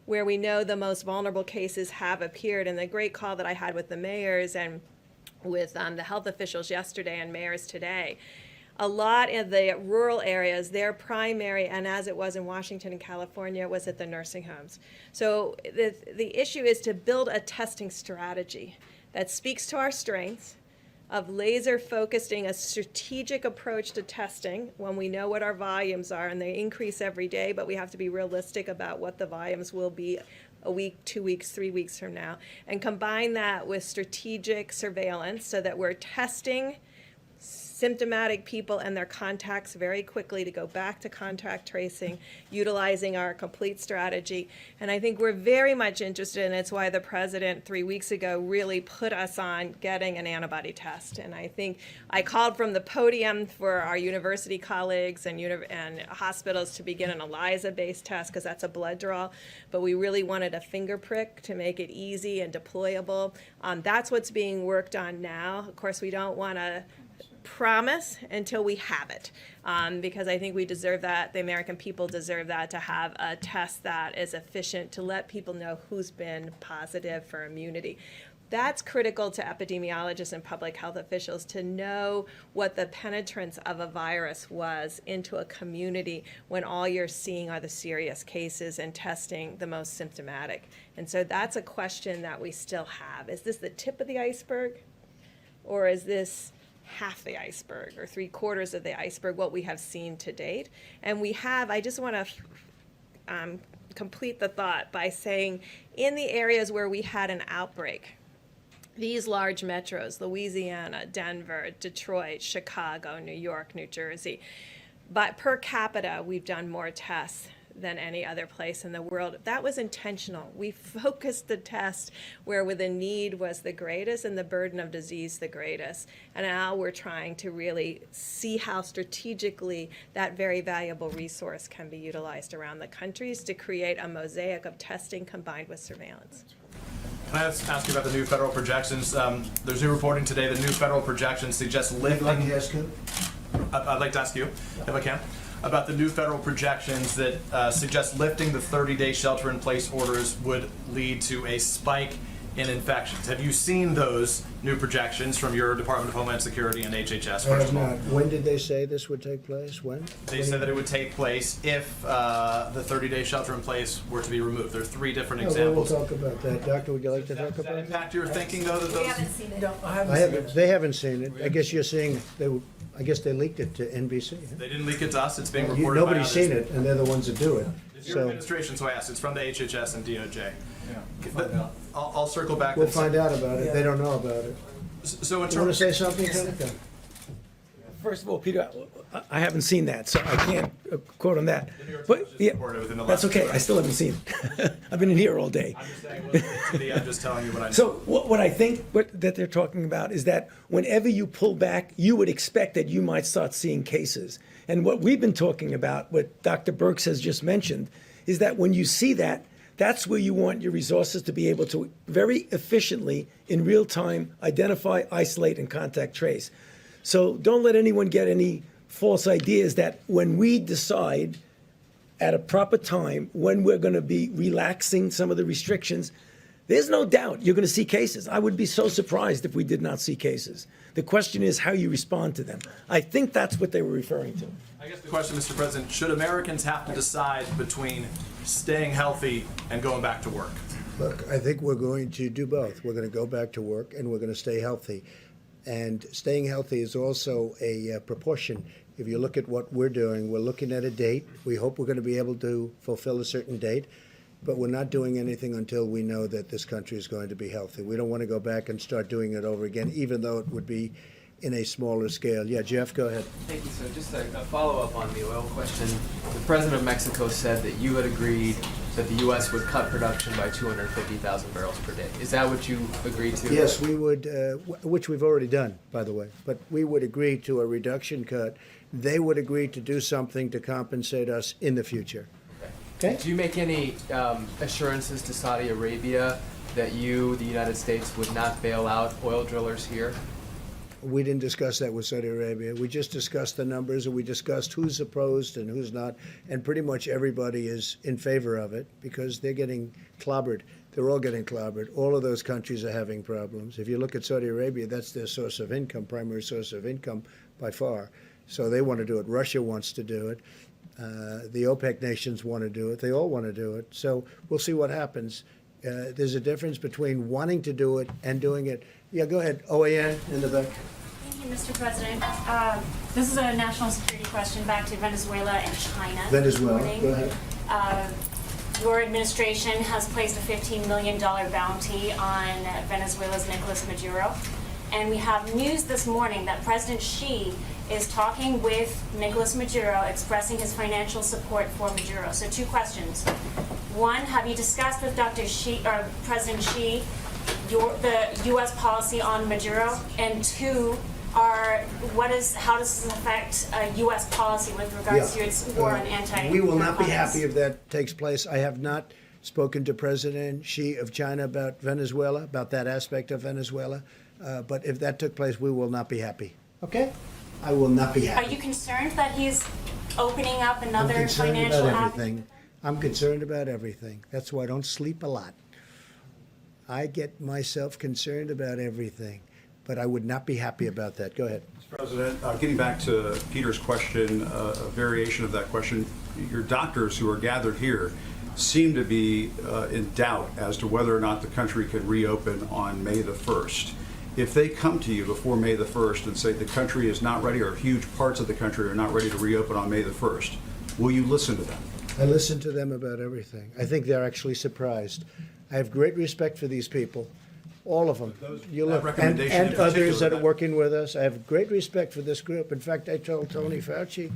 where we know the most vulnerable cases have appeared. And the great call that I had with the mayors and with the health officials yesterday and mayors today, a lot of the rural areas, their primary, and as it was in Washington and California, was at the nursing homes. So the issue is to build a testing strategy that speaks to our strengths, of laser focusing a strategic approach to testing when we know what our volumes are, and they increase every day, but we have to be realistic about what the volumes will be a week, 2 weeks, 3 weeks from now, and combine that with strategic surveillance so that we're testing symptomatic people and their contacts very quickly to go back to contact tracing, utilizing our complete strategy. And I think we're very much interested, and it's why the president 3 weeks ago really put us on getting an antibody test. And I think I called from the podium for our university colleagues and hospitals to begin an ELISA-based test because that's a blood draw, but we really wanted a finger prick to make it easy and deployable. That's what's being worked on now. Of course, we don't want to promise until we have it, because I think we deserve that. The American people deserve that, to have a test that is efficient to let people know who's been positive for immunity. That's critical to epidemiologists and public health officials to know what the penetrance of a virus was into a community when all you're seeing are the serious cases and testing the most symptomatic. And so that's a question that we still have. Is this the tip of the iceberg? Or is this half the iceberg or 3/4 of the iceberg, what we have seen to date? And we have, I just want to complete the thought by saying in the areas where we had an outbreak, these large metros, Louisiana, Denver, Detroit, Chicago, New York, New Jersey, but per capita, we've done more tests than any other place in the world. That was intentional. We focused the test where the need was the greatest and the burden of disease the greatest. And now we're trying to really see how strategically that very valuable resource can be utilized around the countries to create a mosaic of testing combined with surveillance. Can I ask you about the new federal projections? There's new reporting today. The new federal projections suggest lifting. I'd like to ask you, if I can, about the new federal projections that suggest lifting the 30-day shelter-in-place orders would lead to a spike in infections. Have you seen those new projections from your Department of Homeland Security and HHS? I First have of all, not. When did they say this would take place? When? they said that it would take place if the 30-day shelter-in-place were to be removed. There are 3 different No, we'll examples. talk about that. Doctor, would you like to talk Does that about that? impact your thinking, though, that those? We haven't seen it. I haven't, they haven't seen it. I guess you're saying, I guess they leaked it to NBC. huh? They didn't leak it to us. It's being reported by Nobody's others. seen it, and they're the ones that do it. It's your So administration, so I asked. It's from the HHS and DOJ. Yeah, But find out. I'll circle back. we'll and say- find out about it. They don't know about it. So in You want to terms, say something, Senator? First of all, Peter, I haven't seen that, so I can't quote on that. New York But Times just yeah, reported within the that's last okay. few I still haven't seen it. I've been in here all day. I'm just saying, I'm just telling you what I know. So what I think that they're talking about is that whenever you pull back, you would expect that you might start seeing cases. And what we've been talking about, what Dr. Birx has just mentioned, is that when you see that, that's where you want your resources to be able to very efficiently, in real time, identify, isolate, and contact trace. So don't let anyone get any false ideas that when we decide at a proper time when we're going to be relaxing some of the restrictions, there's no doubt you're going to see cases. I would be so surprised if we did not see cases. The question is how you respond to them. I think that's what they were referring to. I guess the question, Mr. President, should Americans have to decide between staying healthy and going back to work? Look, I think we're going to do both. We're going to go back to work, and we're going to stay healthy. And staying healthy is also a proportion. If you look at what we're doing, we're looking at a date. We hope we're going to be able to fulfill a certain date, but we're not doing anything until we know that this country is going to be healthy. We don't want to go back and start doing it over again, even though it would be in a smaller scale. Yeah, Jeff, go ahead. Thank you, sir. Just a follow-up on the oil question. The president of Mexico said that you had agreed that the U.S. would cut production by 250,000 barrels per day. Is that what you agreed to? Yes, we would, which we've already done, by the way, but we would agree to a reduction cut. They would agree to do something to compensate us in the future. Okay? Do you make any assurances to Saudi Arabia that you, the United States, would not bail out oil drillers here? We didn't discuss that with Saudi Arabia. We just discussed the numbers, and we discussed who's opposed and who's not. And pretty much everybody is in favor of it because they're getting clobbered. They're all getting clobbered. All of those countries are having problems. If you look at Saudi Arabia, that's their source of income, primary source of income by far. So they want to do it. Russia wants to do it. The OPEC nations want to do it. They all want to do it. So we'll see what happens. There's a difference between wanting to do it and doing it. Yeah, go ahead. OAN in the back. Thank you, Mr. President. This is a national security question back to Venezuela and China. Venezuela, This morning. go ahead. Your administration has placed a $15 million bounty on Venezuela's Nicolas Maduro. And we have news this morning that President Xi is talking with Nicolas Maduro, expressing his financial support for Maduro. So 2 questions. 1, have you discussed with Dr. Xi or President Xi the U.S. policy on Maduro? And 2, how does this affect U.S. policy with regards to its war on anti-narcotics? We will not be happy if that takes place. I have not spoken to President Xi of China about Venezuela, about that aspect of Venezuela. But if that took place, we will not be happy. Okay? I will not be happy. Are you concerned that he's opening up I'm another concerned financial about avenue? everything. I'm concerned about everything. That's why I don't sleep a lot. I get myself concerned about everything, but I would not be happy about that. Go ahead. Mr. President, getting back to Peter's question, a variation of that question, your doctors who are gathered here seem to be in doubt as to whether or not the country could reopen on May the 1st. If they come to you before May the 1st and say the country is not ready, or huge parts of the country are not ready to reopen on May the 1st, will you listen to them? I listen to them about everything. I think they're actually surprised. I have great respect for these people, all of them. You that look, recommendation in and others particular, that are that- working with us. I have great respect for this group. In fact, I told Tony Fauci,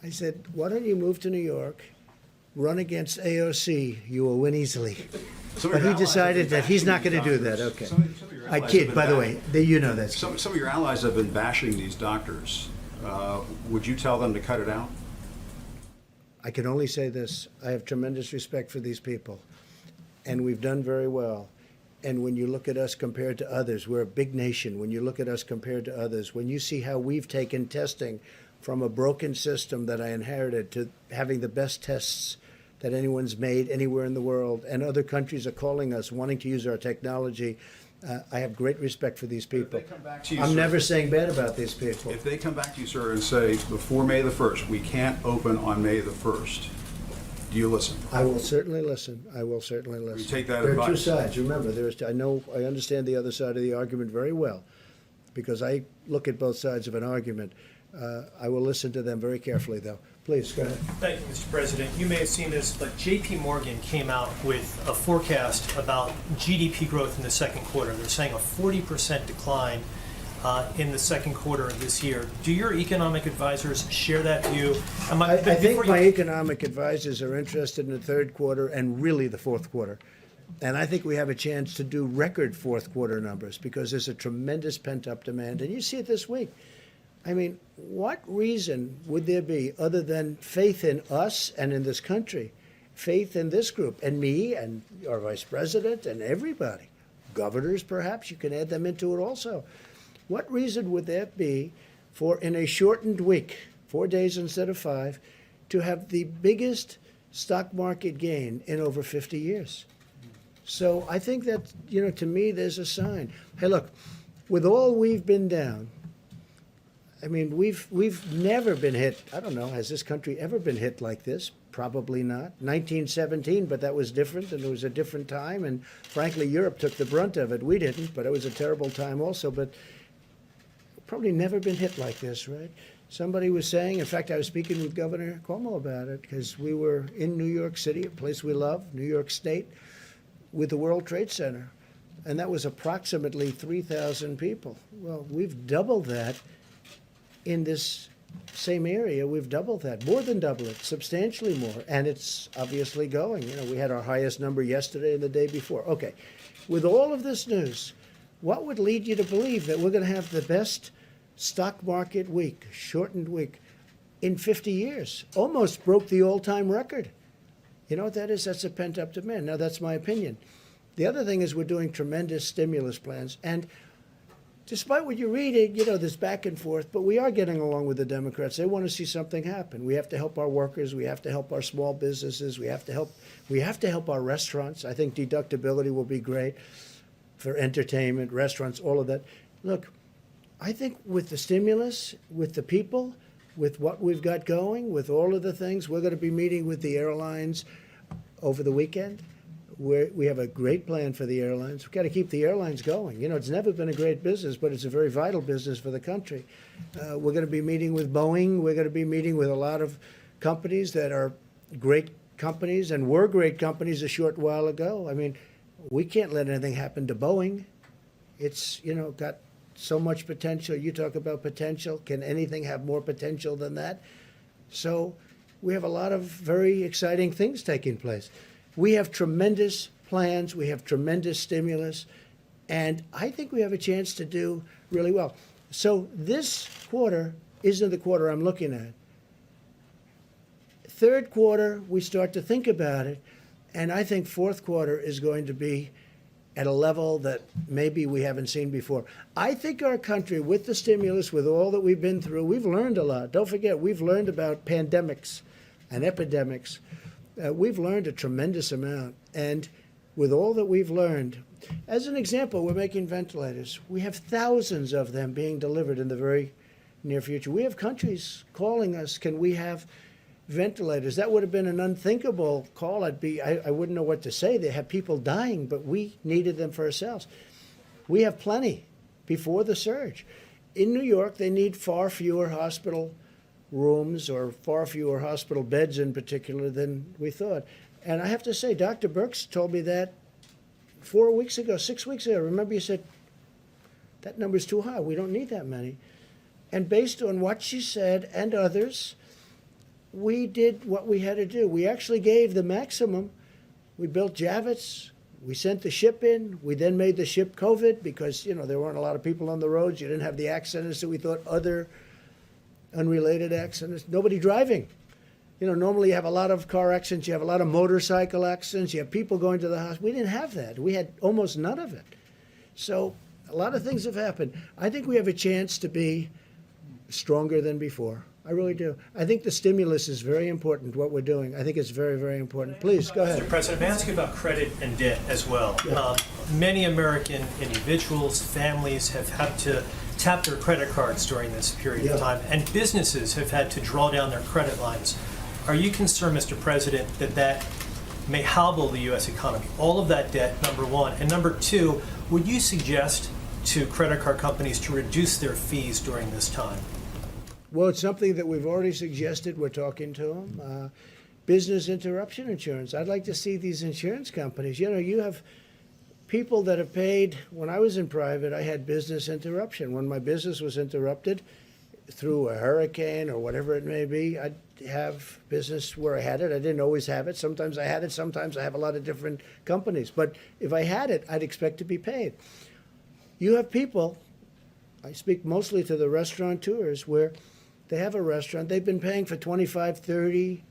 I said, why don't you move to New York, run against AOC, you will win easily. Some of But your he allies decided have been that he's not bashing going to do these that. doctors. Okay. Some of your I allies have kid, been by the bashing- way. You know that. Some of your allies have been bashing these doctors. Would you tell them to cut it out? I can only say this. I have tremendous respect for these people, and we've done very well. And when you look at us compared to others, we're a big nation. When you look at us compared to others, when you see how we've taken testing from a broken system that I inherited to having the best tests that anyone's made anywhere in the world, and other countries are calling us, wanting to use our technology, I have great respect for these people. If they come back to you, I'm sir- never saying bad about these people. If they come back to you, sir, and say, before May the 1st, we can't open on May the 1st, do you listen? I will certainly listen. I will certainly listen. take that There are two advice. sides. Remember, I understand the other side of the argument very well, because I look at both sides of an argument. I will listen to them very carefully, though. Please, go ahead. Thank you, Mr. President. You may have seen this, but JP Morgan came out with a forecast about GDP growth in the second quarter. They're saying a 40% decline in the second quarter of this year. Do your economic advisors share that view? I think my economic advisors are interested in the third quarter and really the fourth quarter. And I think we have a chance to do record fourth quarter numbers because there's a tremendous pent-up demand. And you see it this week. I mean, what reason would there be other than faith in us and in this country, faith in this group and me and our vice president and everybody, governors perhaps, you can add them into it also. What reason would that be for, in a shortened week, 4 days instead of 5, to have the biggest stock market gain in over 50 years? So I think that, to me, there's a sign. Hey, look, with all we've been down, I mean, we've never been hit. I don't know, has this country ever been hit like this? Probably not. 1917, but that was different, and it was a different time. And frankly, Europe took the brunt of it. We didn't, but it was a terrible time also. But probably never been hit like this, right? Somebody was saying, in fact, I was speaking with Governor Cuomo about it because we were in New York City, a place we love, New York State, with the World Trade Center. And that was approximately 3,000 people. Well, we've doubled that in this same area. We've doubled that, more than double it, substantially more. And it's obviously going. We had our highest number yesterday and the day before. Okay, with all of this news, what would lead you to believe that we're going to have the best stock market week, shortened week, in 50 years? Almost broke the all-time record. You know what that is? That's a pent-up demand. Now, that's my opinion. The other thing is we're doing tremendous stimulus plans. And despite what you're reading, there's back and forth, but we are getting along with the Democrats. They want to see something happen. We have to help our workers. We have to help our small businesses. We have to help our restaurants. I think deductibility will be great for entertainment, restaurants, all of that. Look, I think with the stimulus, with the people, with what we've got going, with all of the things, we're going to be meeting with the airlines over the weekend. We have a great plan for the airlines. We've got to keep the airlines going. It's never been a great business, but it's a very vital business for the country. We're going to be meeting with Boeing. We're going to be meeting with a lot of companies that are great companies and were great companies a short while ago. I mean, we can't let anything happen to Boeing. It's, got so much potential. You talk about potential. Can anything have more potential than that? So we have a lot of very exciting things taking place. We have tremendous plans. We have tremendous stimulus. And I think we have a chance to do really well. So this quarter isn't the quarter I'm looking at. Third quarter, we start to think about it. And I think fourth quarter is going to be at a level that maybe we haven't seen before. I think our country, with the stimulus, with all that we've been through, we've learned a lot. Don't forget, we've learned about pandemics and epidemics. We've learned a tremendous amount. And with all that we've learned. As an example, we're making ventilators. We have thousands of them being delivered in the very near future. We have countries calling us, can we have ventilators? That would have been an unthinkable call. I wouldn't know what to say. They have people dying, but we needed them for ourselves. We have plenty before the surge. In New York, they need far fewer hospital rooms, or far fewer hospital beds in particular, than we thought. And I have to say, Dr. Birx told me that 4 weeks ago, 6 weeks ago. Remember, you said, that number's too high. We don't need that many. And based on what she said and others, we did what we had to do. We actually gave the maximum. We built Javits. We sent the ship in. We then made the ship COVID because, there weren't a lot of people on the roads. You didn't have the accidents that we thought, other unrelated accidents. Nobody driving. Normally you have a lot of car accidents. You have a lot of motorcycle accidents. You have people going to the hospital. We didn't have that. We had almost none of it. So a lot of things have happened. I think we have a chance to be stronger than before. I really do. I think the stimulus is very important, what we're doing. I think it's very, very important. Please, go ahead. Mr. President, may I ask you about credit and debt as well? Yeah. Many American individuals, families have had to tap their credit cards during this period of time, and businesses have had to draw down their credit lines. Are you concerned, Mr. President, that may hobble the U.S. economy? All of that debt, number one. And number two, would you suggest to credit card companies to reduce their fees during this time? Well, it's something that we've already suggested. We're talking to them. Business interruption insurance. I'd like to see these insurance companies. You have people that have paid. When I was in private, I had business interruption. When my business was interrupted through a hurricane or whatever it may be, I'd have business where I had it. I didn't always have it. Sometimes I had it. Sometimes I have a lot of different companies. But if I had it, I'd expect to be paid. You have people, I speak mostly to the restaurateurs, where they have a restaurant. They've been paying for 25, 30,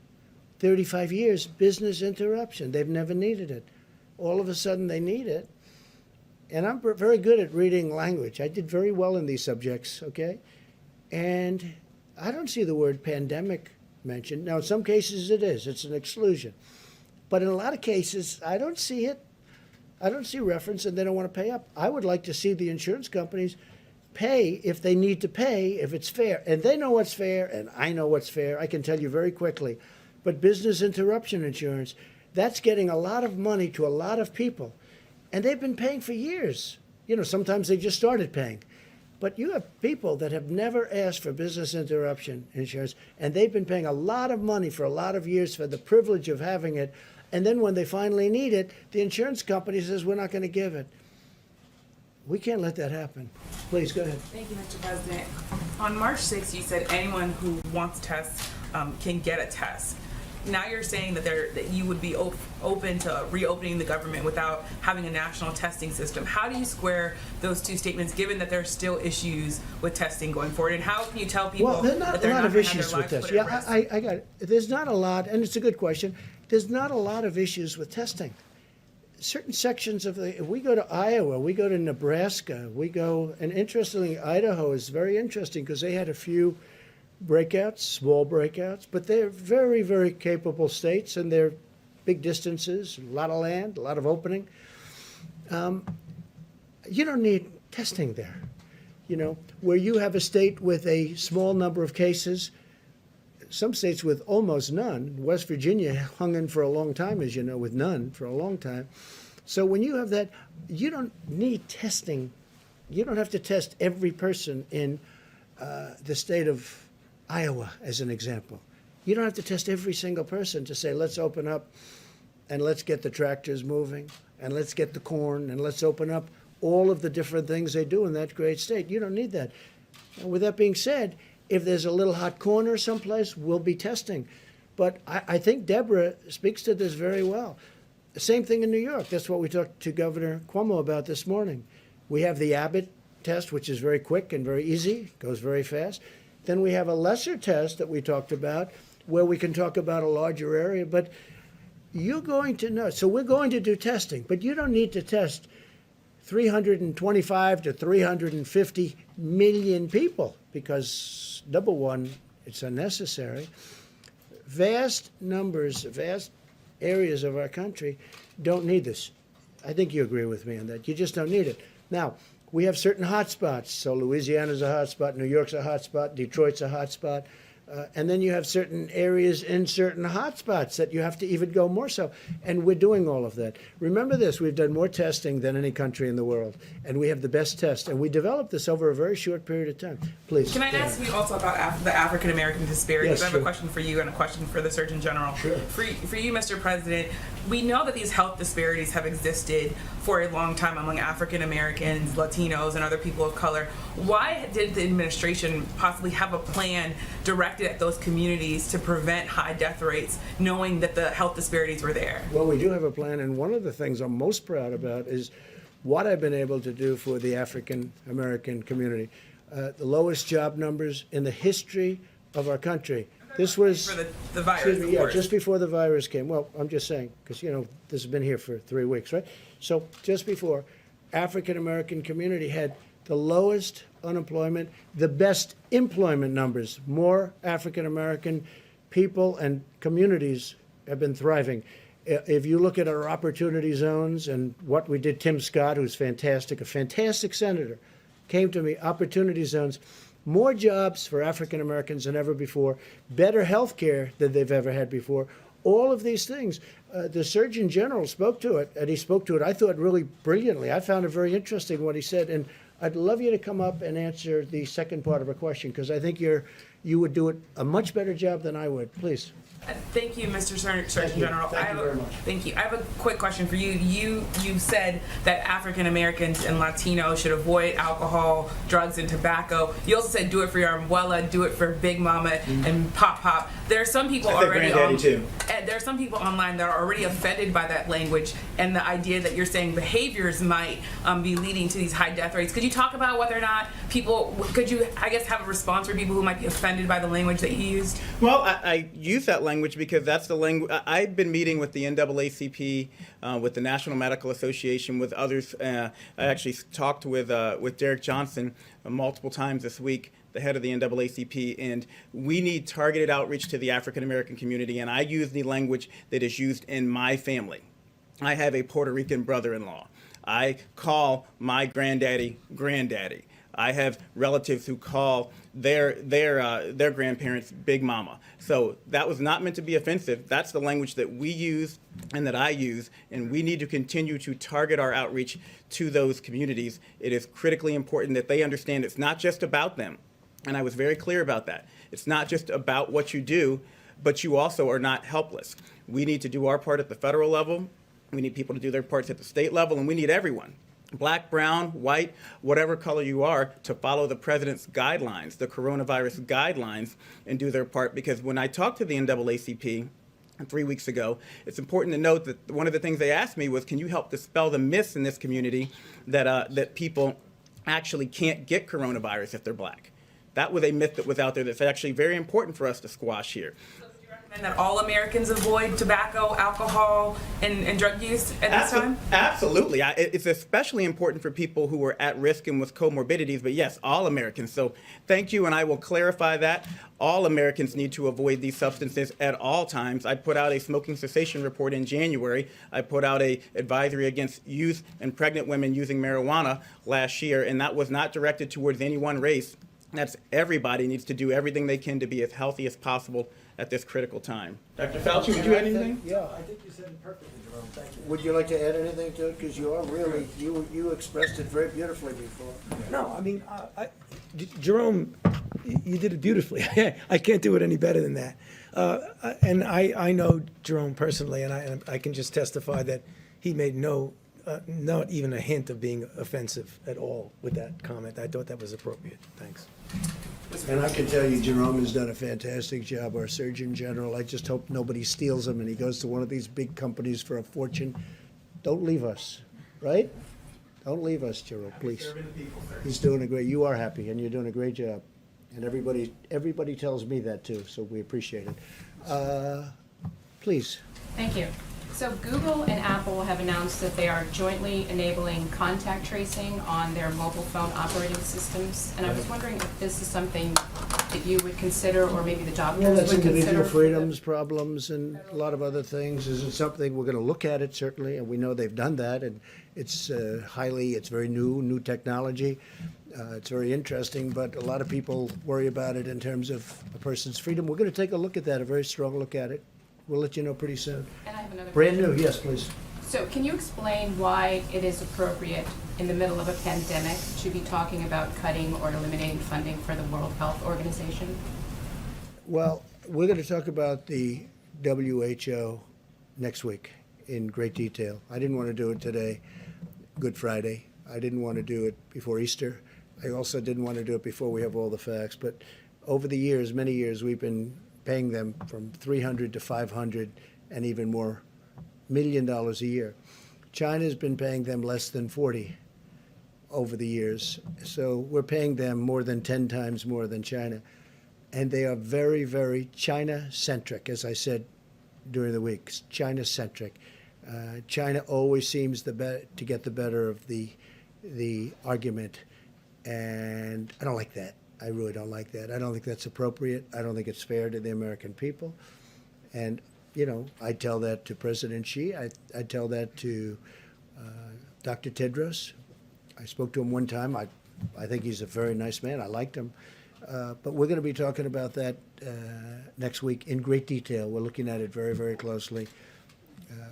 35 years, business interruption. They've never needed it. All of a sudden they need it. And I'm very good at reading language. I did very well in these subjects, okay? And I don't see the word pandemic mentioned. Now, in some cases it is. It's an exclusion. But in a lot of cases, I don't see it. I don't see reference, and they don't want to pay up. I would like to see the insurance companies pay if they need to pay, if it's fair. And they know what's fair, and I know what's fair. I can tell you very quickly. But business interruption insurance, that's getting a lot of money to a lot of people. And they've been paying for years. Sometimes they just started paying. But you have people that have never asked for business interruption insurance, and they've been paying a lot of money for a lot of years for the privilege of having it. And then when they finally need it, the insurance company says, we're not going to give it. We can't let that happen. Please, go ahead. Thank you, Mr. President. On March 6th, you said anyone who wants tests can get a test. Now you're saying that you would be open to reopening the government without having a national testing system. How do you square those two statements, given that there are still issues with testing going forward? And how can you tell people that they're not going to have their lives put at risk? I got it. There's not a lot, and it's a good question. There's not a lot of issues with testing. Certain sections of if we go to Iowa, we go to Nebraska, and interestingly, Idaho is very interesting because they had a few breakouts, small breakouts, but they're very, very capable states, and they're big distances, a lot of land, a lot of opening. You don't need testing there. Where you have a state with a small number of cases, some states with almost none. West Virginia hung in for a long time, as you know, with none for a long time. So when you have that, you don't need testing. You don't have to test every person in the state of Iowa, as an example. You don't have to test every single person to say, let's open up and let's get the tractors moving and let's get the corn and let's open up all of the different things they do in that great state. You don't need that. And with that being said, if there's a little hot corner someplace, we'll be testing. But I think Deborah speaks to this very well. The same thing in New York. That's what we talked to Governor Cuomo about this morning. We have the Abbott test, which is very quick and very easy, goes very fast. Then we have a lesser test that we talked about where we can talk about a larger area. But you're going to know. So we're going to do testing, but you don't need to test 325 to 350 million people because, number one, it's unnecessary. Vast numbers, vast areas of our country don't need this. I think you agree with me on that. You just don't need it. Now, we have certain hot spots. So Louisiana's a hot spot, New York's a hot spot, Detroit's a hot spot. And then you have certain areas in certain hot spots that you have to even go more so. And we're doing all of that. Remember this, we've done more testing than any country in the world. And we have the best test. And we developed this over a very short period of time. Please. Can I ask you also about the African American disparities? Yes, I have sure. a question for you and a question for the Surgeon General. Sure. For you, Mr. President, we know that these health disparities have existed for a long time among African Americans, Latinos, and other people of color. Why did the administration possibly have a plan directed at those communities to prevent high death rates, knowing that the health disparities were there? Well, we do have a plan, and one of the things I'm most proud about is what I've been able to do for the African American community. The lowest job numbers in the history of our country. This was For the virus, excuse me, of yeah, course. just before the virus came. Well, I'm just saying, because, this has been here for 3 weeks, right? So just before, African American community had the lowest unemployment, the best employment numbers. More African American people and communities have been thriving. If you look at our opportunity zones and what we did, Tim Scott, who's fantastic, a fantastic senator, came to me, opportunity zones, more jobs for African Americans than ever before, better health care than they've ever had before. All of these things. The Surgeon General spoke to it, and he spoke to it, I thought, really brilliantly. I found it very interesting what he said, and I'd love you to come up and answer the second part of a question, because I think you would do it a much better job than I would. Please. Thank you, Mr. Surgeon you. General. Thank you very much. Thank you. I have a quick question for you. You said that African Americans and Latinos should avoid alcohol, drugs, and tobacco. You also said do it for your abuela, do it for Big Mama and Pop Pop. There are some people I think already Granddaddy too. and there are some people online that are already offended by that language and the idea that you're saying behaviors might be leading to these high death rates. Could you talk about whether or not could you, I guess, have a response for people who might be offended by the language that you used? Well, I use that language because that's the language. I've been meeting with the NAACP, with the National Medical Association, with others. I actually talked with Derek Johnson multiple times this week, the head of the NAACP, and we need targeted outreach to the African American community, and I use the language that is used in my family. I have a Puerto Rican brother-in-law. I call my granddaddy granddaddy. I have relatives who call their grandparents Big Mama. So that was not meant to be offensive. That's the language that we use and that I use, and we need to continue to target our outreach to those communities. It is critically important that they understand it's not just about them, and I was very clear about that. It's not just about what you do, but you also are not helpless. We need to do our part at the federal level. We need people to do their parts at the state level, and we need everyone, black, brown, white, whatever color you are, to follow the president's guidelines, the coronavirus guidelines, and do their part. Because when I talked to the NAACP 3 weeks ago, it's important to note that one of the things they asked me was, can you help dispel the myths in this community that people actually can't get coronavirus if they're black? That was a myth that was out there that's actually very important for us to squash here. And that all Americans avoid tobacco, alcohol, and drug use at this time? Absolutely. It's especially important for people who are at risk and with comorbidities, but yes, all Americans. So thank you, and I will clarify that. All Americans need to avoid these substances at all times. I put out a smoking cessation report in January. I put out an advisory against youth and pregnant women using marijuana last year, and that was not directed towards any one race. That's everybody needs to do everything they can to be as healthy as possible at this critical time. Dr. Fauci, would you add anything? Yeah, I think you said it perfectly, Jerome. Thank you. Would you like to add anything to it? Because you are really, you expressed it very beautifully before. No, I mean, Jerome, you did it beautifully. I can't do it any better than that. And I know Jerome personally, and I can just testify that he made not even a hint of being offensive at all with that comment. I thought that was appropriate. Thanks. And I can tell you, Jerome has done a fantastic job, our Surgeon General. I just hope nobody steals him and he goes to one of these big companies for a fortune. Don't leave us, right? Don't leave us, Jerome, please. He's doing a great, you are happy and you're doing a great job. And everybody tells me that too, so we appreciate it. Please. Thank you. So Google and Apple have announced that they are jointly enabling contact tracing on their mobile phone operating systems. And I was wondering if this is something that you would consider, or maybe the doctors Well, that's would consider. individual freedoms, problems, and a lot of other things. Is it something we're going to look at it, certainly, and we know they've done that, and it's it's very new technology. It's very interesting, but a lot of people worry about it in terms of a person's freedom. We're going to take a look at that, a very strong look at it. We'll let you know pretty soon. And I have another Brand question. new, yes, please. So can you explain why it is appropriate in the middle of a pandemic to be talking about cutting or eliminating funding for the World Health Organization? Well, we're going to talk about the WHO next week in great detail. I didn't want to do it today, Good Friday. I didn't want to do it before Easter. I also didn't want to do it before we have all the facts. But over the years, many years, we've been paying them from $300 to $500 and even more $1 million a year. China's been paying them less than 40 over the years. So we're paying them more than 10 times more than China. And they are very, very China-centric, as I said during the week, China-centric. China always seems to get the better of the argument. And I don't like that. I really don't like that. I don't think that's appropriate. I don't think it's fair to the American people. And, you know, I tell that to President Xi. I tell that to Dr. Tedros. I spoke to him one time. I think he's a very nice man. I liked him. But we're going to be talking about that next week in great detail. We're looking at it very, very closely.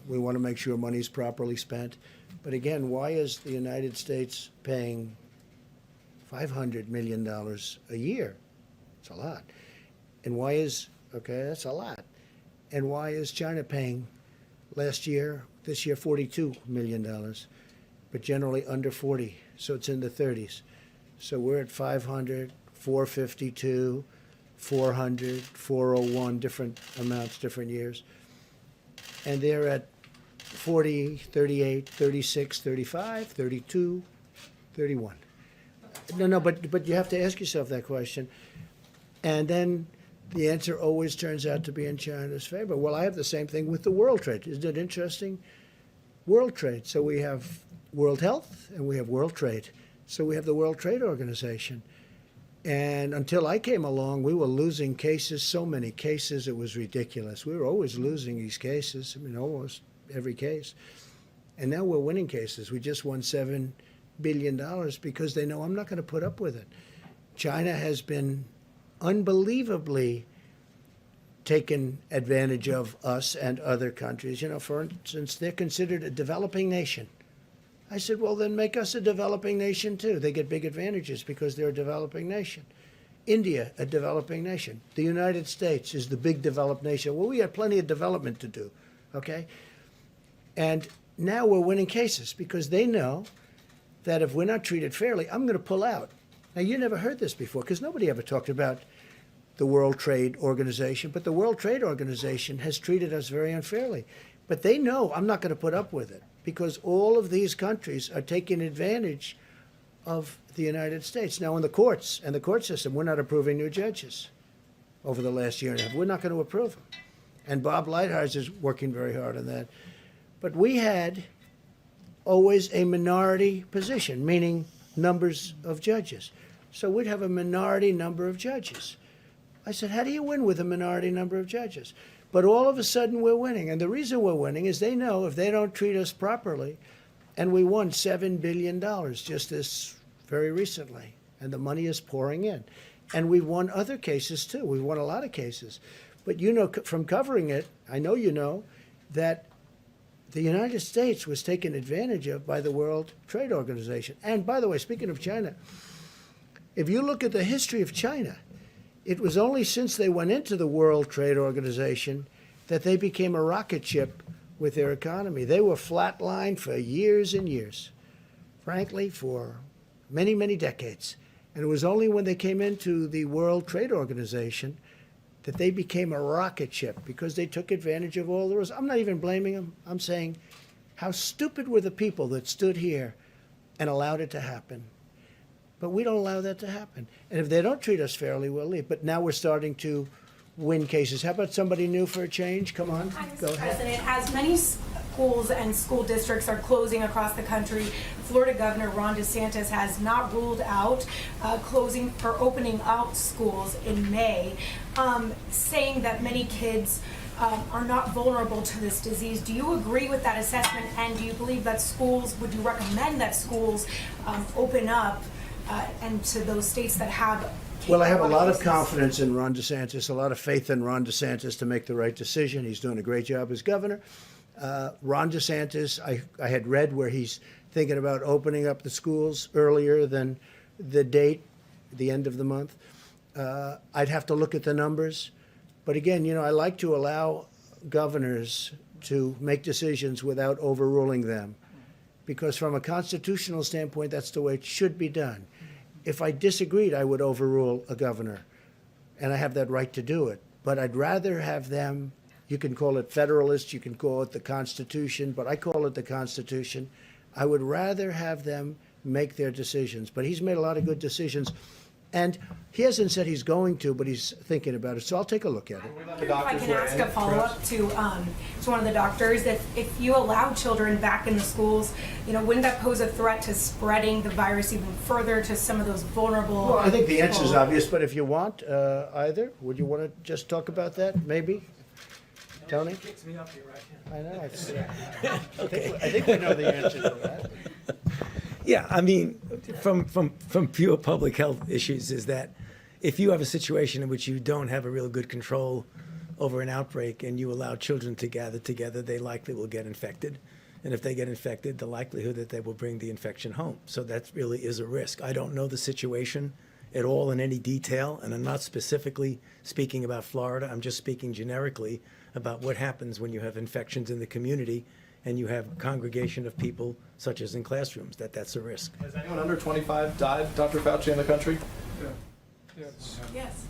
We want to make sure money's properly spent. But again, why is the United States paying $500 million a year? It's a lot. And why is, okay, that's a lot. And why is China paying this year, $42 million, but generally under 40, so it's in the 30s. So we're at 500, 452, 400, 401, different amounts, different years. And they're at 40, 38, 36, 35, 32, 31. No, but you have to ask yourself that question. And then the answer always turns out to be in China's favor. Well, I have the same thing with the world trade. Isn't it interesting? World trade. So we have World Health and we have World Trade. So we have the World Trade Organization. And until I came along, we were losing cases, so many cases, it was ridiculous. We were always losing these cases, I mean, almost every case. And now we're winning cases. We just won $7 billion because they know I'm not going to put up with it. China has been unbelievably taken advantage of us and other countries. You know, for instance, they're considered a developing nation. I said, well, then make us a developing nation, too. They get big advantages because they're a developing nation. India, a developing nation. The United States is the big developed nation. Well, we have plenty of development to do, okay? And now we're winning cases because they know that if we're not treated fairly, I'm going to pull out. Now, you never heard this before because nobody ever talked about the World Trade Organization, but the World Trade Organization has treated us very unfairly. But they know I'm not going to put up with it because all of these countries are taking advantage of the United States. Now, in the courts and the court system, we're not approving new judges over the last year and a half. We're not going to approve them. And Bob Lighthizer is working very hard on that. But we had always a minority position, meaning numbers of judges. So we'd have a minority number of judges. I said, how do you win with a minority number of judges? But all of a sudden we're winning. And the reason we're winning is they know if they don't treat us properly, and we won $7 billion just this very recently, and the money is pouring in. And we won other cases too. We won a lot of cases. But you know from covering it, I know you know, that the United States was taken advantage of by the World Trade Organization. And by the way, speaking of China, if you look at the history of China, it was only since they went into the World Trade Organization that they became a rocket ship with their economy. They were flatlined for years and years, frankly, for many, many decades. And it was only when they came into the World Trade Organization that they became a rocket ship because they took advantage of all the rules. I'm not even blaming them. I'm saying how stupid were the people that stood here and allowed it to happen. But we don't allow that to happen. And if they don't treat us fairly, we'll leave. But now we're starting to win cases. How about somebody new for a change? Come on, Hi, Mr. go ahead. President. As many schools and school districts are closing across the country, Florida Governor Ron DeSantis has not ruled out closing or opening out schools in May, saying that many kids are not vulnerable to this disease. Do you agree with that assessment, and do you believe that would you recommend that schools open up and to those states that have Well, I have a lot of confidence in Ron DeSantis, a lot of faith in Ron DeSantis to make the right decision. He's doing a great job as governor. Ron DeSantis, I had read where he's thinking about opening up the schools earlier than the date, the end of the month. I'd have to look at the numbers. But again, you know, I like to allow governors to make decisions without overruling them. Because from a constitutional standpoint, that's the way it should be done. If I disagreed, I would overrule a governor, and I have that right to do it. But I'd rather have them, you can call it federalist, you can call it the Constitution, but I call it the Constitution. I would rather have them make their decisions. But he's made a lot of good decisions. And he hasn't said he's going to, but he's thinking about it. So I'll take a look at it. If I can ask a follow-up to one of the doctors, if you allow children back in the schools, you know, wouldn't that pose a threat to spreading the virus even further to some of those vulnerable Well, I think the answer is people? obvious, but if you want, either, would you want to just talk about that, maybe? Tony? Kicks me up here, right? I know. I think we know the answer to that. Yeah, I mean, from pure public health issues is that if you have a situation in which you don't have a real good control over an outbreak and you allow children to gather together, they likely will get infected. And if they get infected, the likelihood that they will bring the infection home. So that really is a risk. I don't know the situation at all in any detail, and I'm not specifically speaking about Florida. I'm just speaking generically about what happens when you have infections in the community and you have a congregation of people, such as in classrooms, that's a risk. Has anyone under 25 died, Dr. Fauci, in the country? Yes.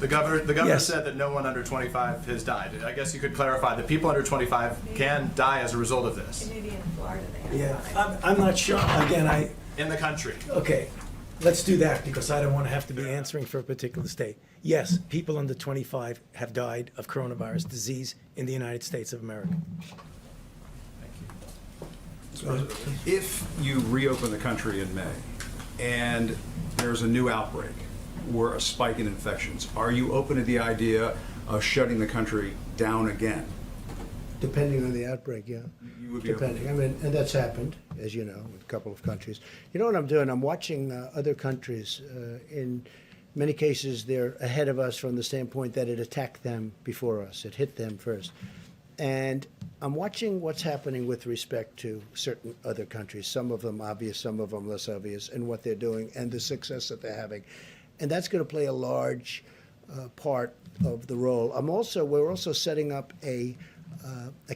The governor Yes. said that no one under 25 has died. I guess you could clarify that people under 25 can die as a result of this Maybe in Florida they have. Yeah, I'm not sure. Again, in the country. okay, let's do that because I don't want to have to be answering for a particular state. Yes, people under 25 have died of coronavirus disease in the United States of America. If you reopen the country in May and there's a new outbreak or a spike in infections, are you open to the idea of shutting the country down again? Depending on the outbreak, yeah. You would be open Depending, I mean, and that's happened, as you know, with a couple of countries. You know what I'm doing? I'm watching other countries. In many cases, they're ahead of us from the standpoint that it attacked them before us. It hit them first. And I'm watching what's happening with respect to certain other countries, some of them obvious, some of them less obvious, and what they're doing and the success that they're having. And that's going to play a large part of the role. We're also setting up a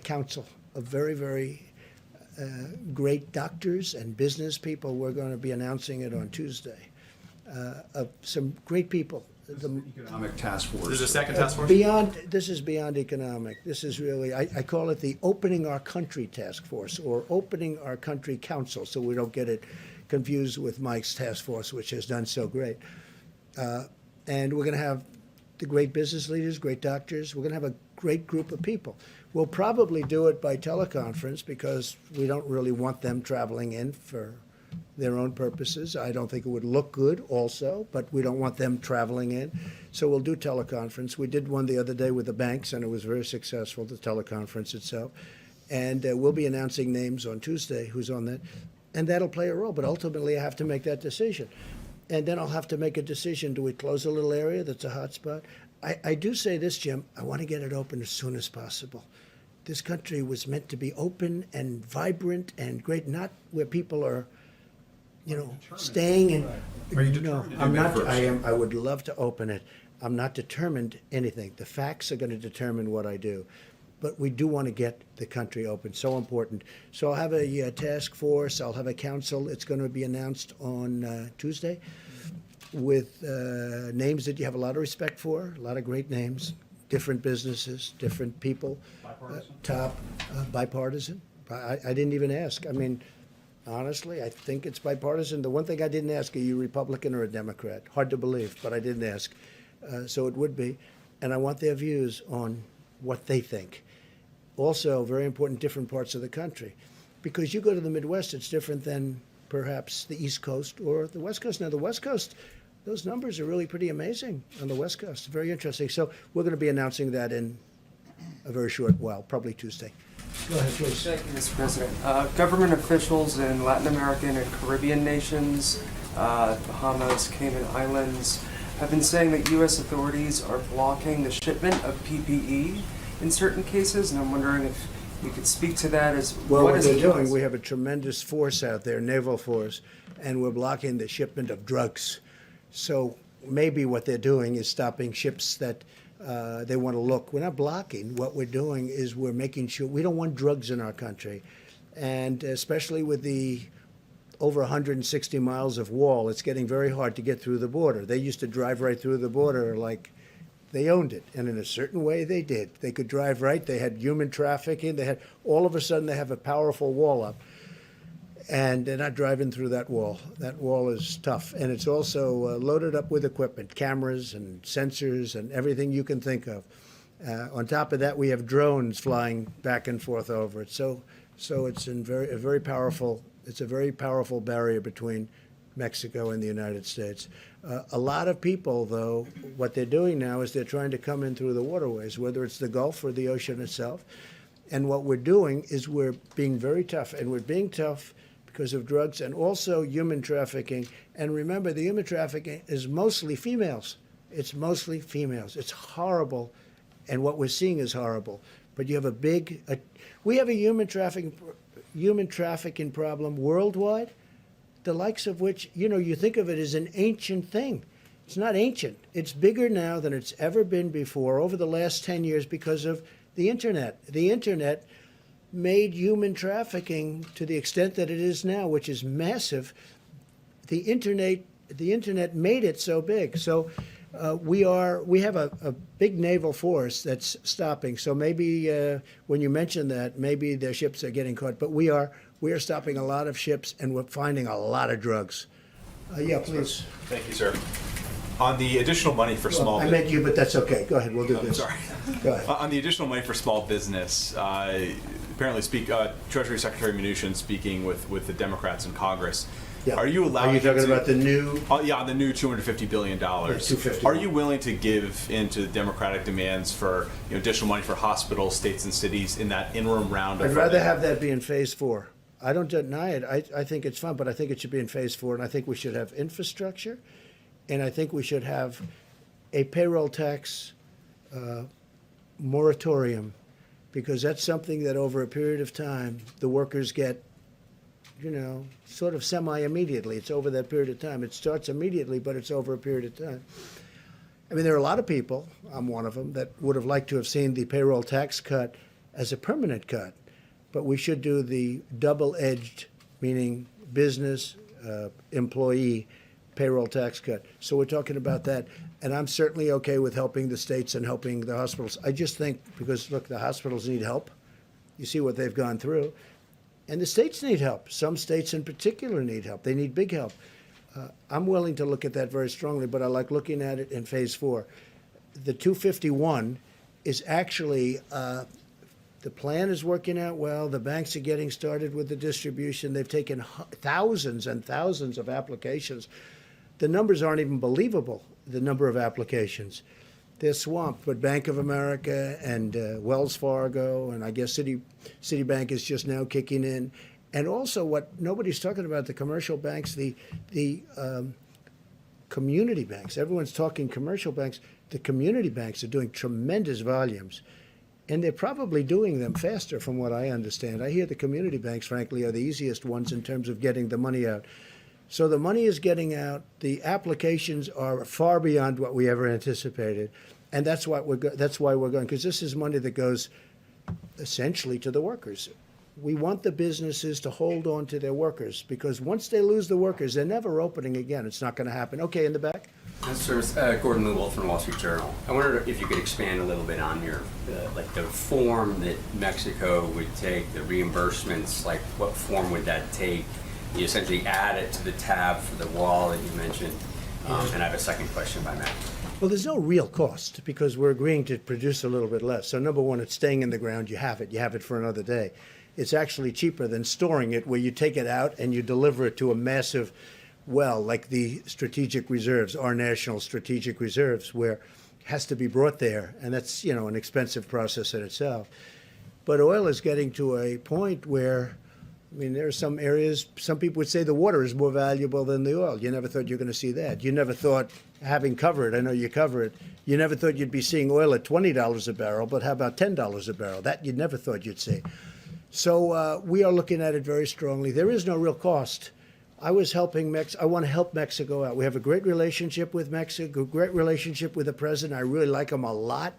council of very, very great doctors and business people. We're going to be announcing it on Tuesday. Of some great people. The Economic task force. There's a second task force? This is beyond economic. This is really, I call it the Opening Our Country Task Force or Opening Our Country Council, so we don't get it confused with Mike's task force, which has done so great. And we're going to have the great business leaders, great doctors. We're going to have a great group of people. We'll probably do it by teleconference because we don't really want them traveling in for their own purposes. I don't think it would look good also, but we don't want them traveling in. So we'll do teleconference. We did one the other day with the banks, and it was very successful, the teleconference itself. And we'll be announcing names on Tuesday, who's on that. And that'll play a role, but ultimately I have to make that decision. And then I'll have to make a decision. Do we close a little area that's a hot spot? I do say this, Jim, I want to get it open as soon as possible. This country was meant to be open and vibrant and great, not where people are staying and. Are you determined to do I'm that not. first? I would love to open it. I'm not determined anything. The facts are going to determine what I do, but we do want to get the country open. So important. So I'll have a task force. I'll have a council. It's going to be announced on Tuesday, with names that you have a lot of respect for. A lot of great names, different businesses, different people. Bipartisan. Bipartisan. I didn't even ask. I mean. Honestly, I think it's bipartisan. The one thing I didn't ask, are you Republican or a Democrat? Hard to believe, but I didn't ask. So it would be. and I want their views on what they think. Also, very important, different parts of the country. Because you go to the Midwest, it's different than perhaps the East Coast or the West Coast. Now, the West Coast, those numbers are really pretty amazing on the West Coast. Very interesting. So we're going to be announcing that in a very short while, probably Tuesday. Go ahead, please. Thank you, Mr. President. Government officials in Latin American and Caribbean nations, Bahamas, Cayman Islands, have been saying that U.S. authorities are blocking the shipment of PPE in certain cases, and I'm wondering if you could speak to that as Well, what is they're the doing, policy? we have a tremendous force out there, naval force, and we're blocking the shipment of drugs. So maybe what they're doing is stopping ships that they want to look. We're not blocking. What we're doing is we're making sure we don't want drugs in our country. And especially with the over 160 miles of wall, it's getting very hard to get through the border. They used to drive right through the border like they owned it. And in a certain way, they did. They could drive right. They had human trafficking. They had, all of a sudden, they have a powerful wall up. And they're not driving through that wall. That wall is tough. And it's also loaded up with equipment, cameras and sensors and everything you can think of. On top of that, we have drones flying back and forth over it. So it's a very powerful barrier between Mexico and the United States. A lot of people, though, what they're doing now is they're trying to come in through the waterways, whether it's the Gulf or the ocean itself. And what we're doing is we're being very tough, and we're being tough because of drugs and also human trafficking. And remember, the human trafficking is mostly females. It's mostly females. It's horrible, and what we're seeing is horrible. But you have we have a human trafficking problem worldwide, the likes of which, you think of it as an ancient thing. It's not ancient. It's bigger now than it's ever been before over the last 10 years because of the Internet. The Internet made human trafficking to the extent that it is now, which is massive. The Internet made it so big. So we have a big naval force that's stopping. So maybe when you mention that, maybe their ships are getting caught. But we are stopping a lot of ships, and we're finding a lot of drugs. Yeah, please. Thank you, sir. On the additional money for small I business. meant you, but that's okay. Go ahead. We'll do this. Sorry. Go ahead. On the additional money for small business, apparently Treasury Secretary Mnuchin speaking with the Democrats in Congress. Yeah. Are you allowing? Are you talking about the new? The new $250 billion. $250. Are you willing to give into the Democratic demands for additional money for hospitals, states, and cities in that interim round of? I'd rather have that be in phase 4. I don't deny it. I think it's fun, but I think it should be in phase 4, and I think we should have infrastructure, and I think we should have a payroll tax moratorium, because that's something that over a period of time the workers get, sort of semi-immediately. It's over that period of time. It starts immediately, but it's over a period of time. I mean, there are a lot of people, I'm one of them, that would have liked to have seen the payroll tax cut as a permanent cut. But we should do the double-edged, meaning business, employee, payroll tax cut. So we're talking about that. And I'm certainly okay with helping the states and helping the hospitals. I just think, because, look, the hospitals need help. You see what they've gone through. And the states need help. Some states in particular need help. They need big help. I'm willing to look at that very strongly, but I like looking at it in phase 4. The 251 is actually, the plan is working out well. The banks are getting started with the distribution. They've taken thousands and thousands of applications. The numbers aren't even believable, the number of applications. They're swamped, but Bank of America and Wells Fargo, and I guess Citibank is just now kicking in. And also what nobody's talking about, the commercial banks, the community banks. Everyone's talking commercial banks. The community banks are doing tremendous volumes. And they're probably doing them faster from what I understand. I hear the community banks, frankly, are the easiest ones in terms of getting the money out. So the money is getting out. The applications are far beyond what we ever anticipated. And that's why we're going, because this is money that goes essentially to the workers. We want the businesses to hold on to their workers, because once they lose the workers, they're never opening again. It's not going to happen. Okay, in the back. Gordon Lewald from Wall Street Journal. I wondered if you could expand a little bit on your, the form that Mexico would take, the reimbursements, like what form would that take? You essentially add it to the tab for the wall that you mentioned. And I have a second question by Matt. Well, there's no real cost because we're agreeing to produce a little bit less. So number one, it's staying in the ground. You have it for another day. It's actually cheaper than storing it where you take it out and you deliver it to a massive well, like the strategic reserves, our national strategic reserves, where it has to be brought there. And that's, an expensive process in itself. But oil is getting to a point where, there are some areas, some people would say the water is more valuable than the oil. You never thought you were going to see that. You never thought, having covered, I know you cover it, you never thought you'd be seeing oil at $20 a barrel, but how about $10 a barrel? That you never thought you'd see. So we are looking at it very strongly. There is no real cost. I was helping I want to help Mexico out. We have a great relationship with Mexico, great relationship with the president. I really like him a lot.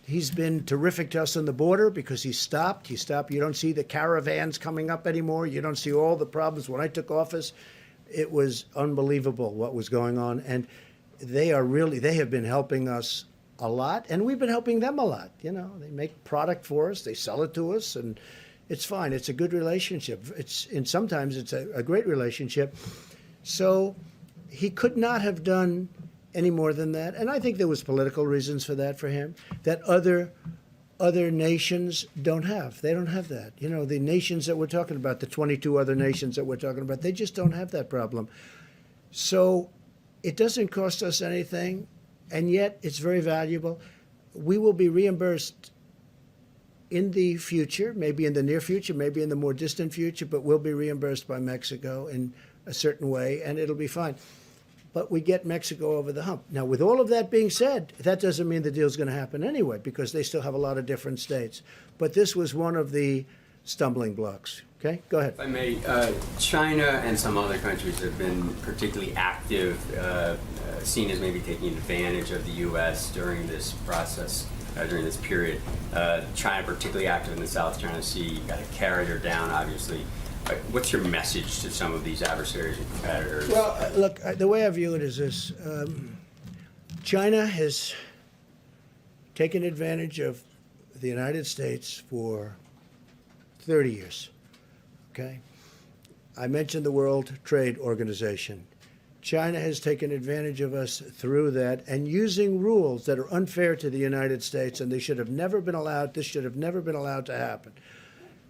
He's been terrific to us on the border because he stopped. You don't see the caravans coming up anymore. You don't see all the problems. When I took office, it was unbelievable what was going on. And they have been helping us a lot. And we've been helping them a lot. They make product for us. They sell it to us. And it's fine. It's a good relationship. And sometimes it's a great relationship. So he could not have done any more than that. And I think there was political reasons for that for him that other nations don't have. They don't have that. The nations that we're talking about, the 22 other nations that we're talking about, they just don't have that problem. So it doesn't cost us anything, and yet it's very valuable. We will be reimbursed in the future, maybe in the near future, maybe in the more distant future, but we'll be reimbursed by Mexico in a certain way, and it'll be fine. But we get Mexico over the hump. Now, with all of that being said, that doesn't mean the deal's going to happen anyway, because they still have a lot of different states. But this was one of the stumbling blocks. Okay, go ahead. If I may, China and some other countries have been particularly active, seen as maybe taking advantage of the U.S. during this process. During this period. China particularly active in the South China Sea, got a carrier down, obviously. What's your message to some of these adversaries and competitors? Well, look, the way I view it is this. China has taken advantage of the United States for 30 years, okay? I mentioned the World Trade Organization. China has taken advantage of us through that and using rules that are unfair to the United States, and they should have never been allowed. This should have never been allowed to happen.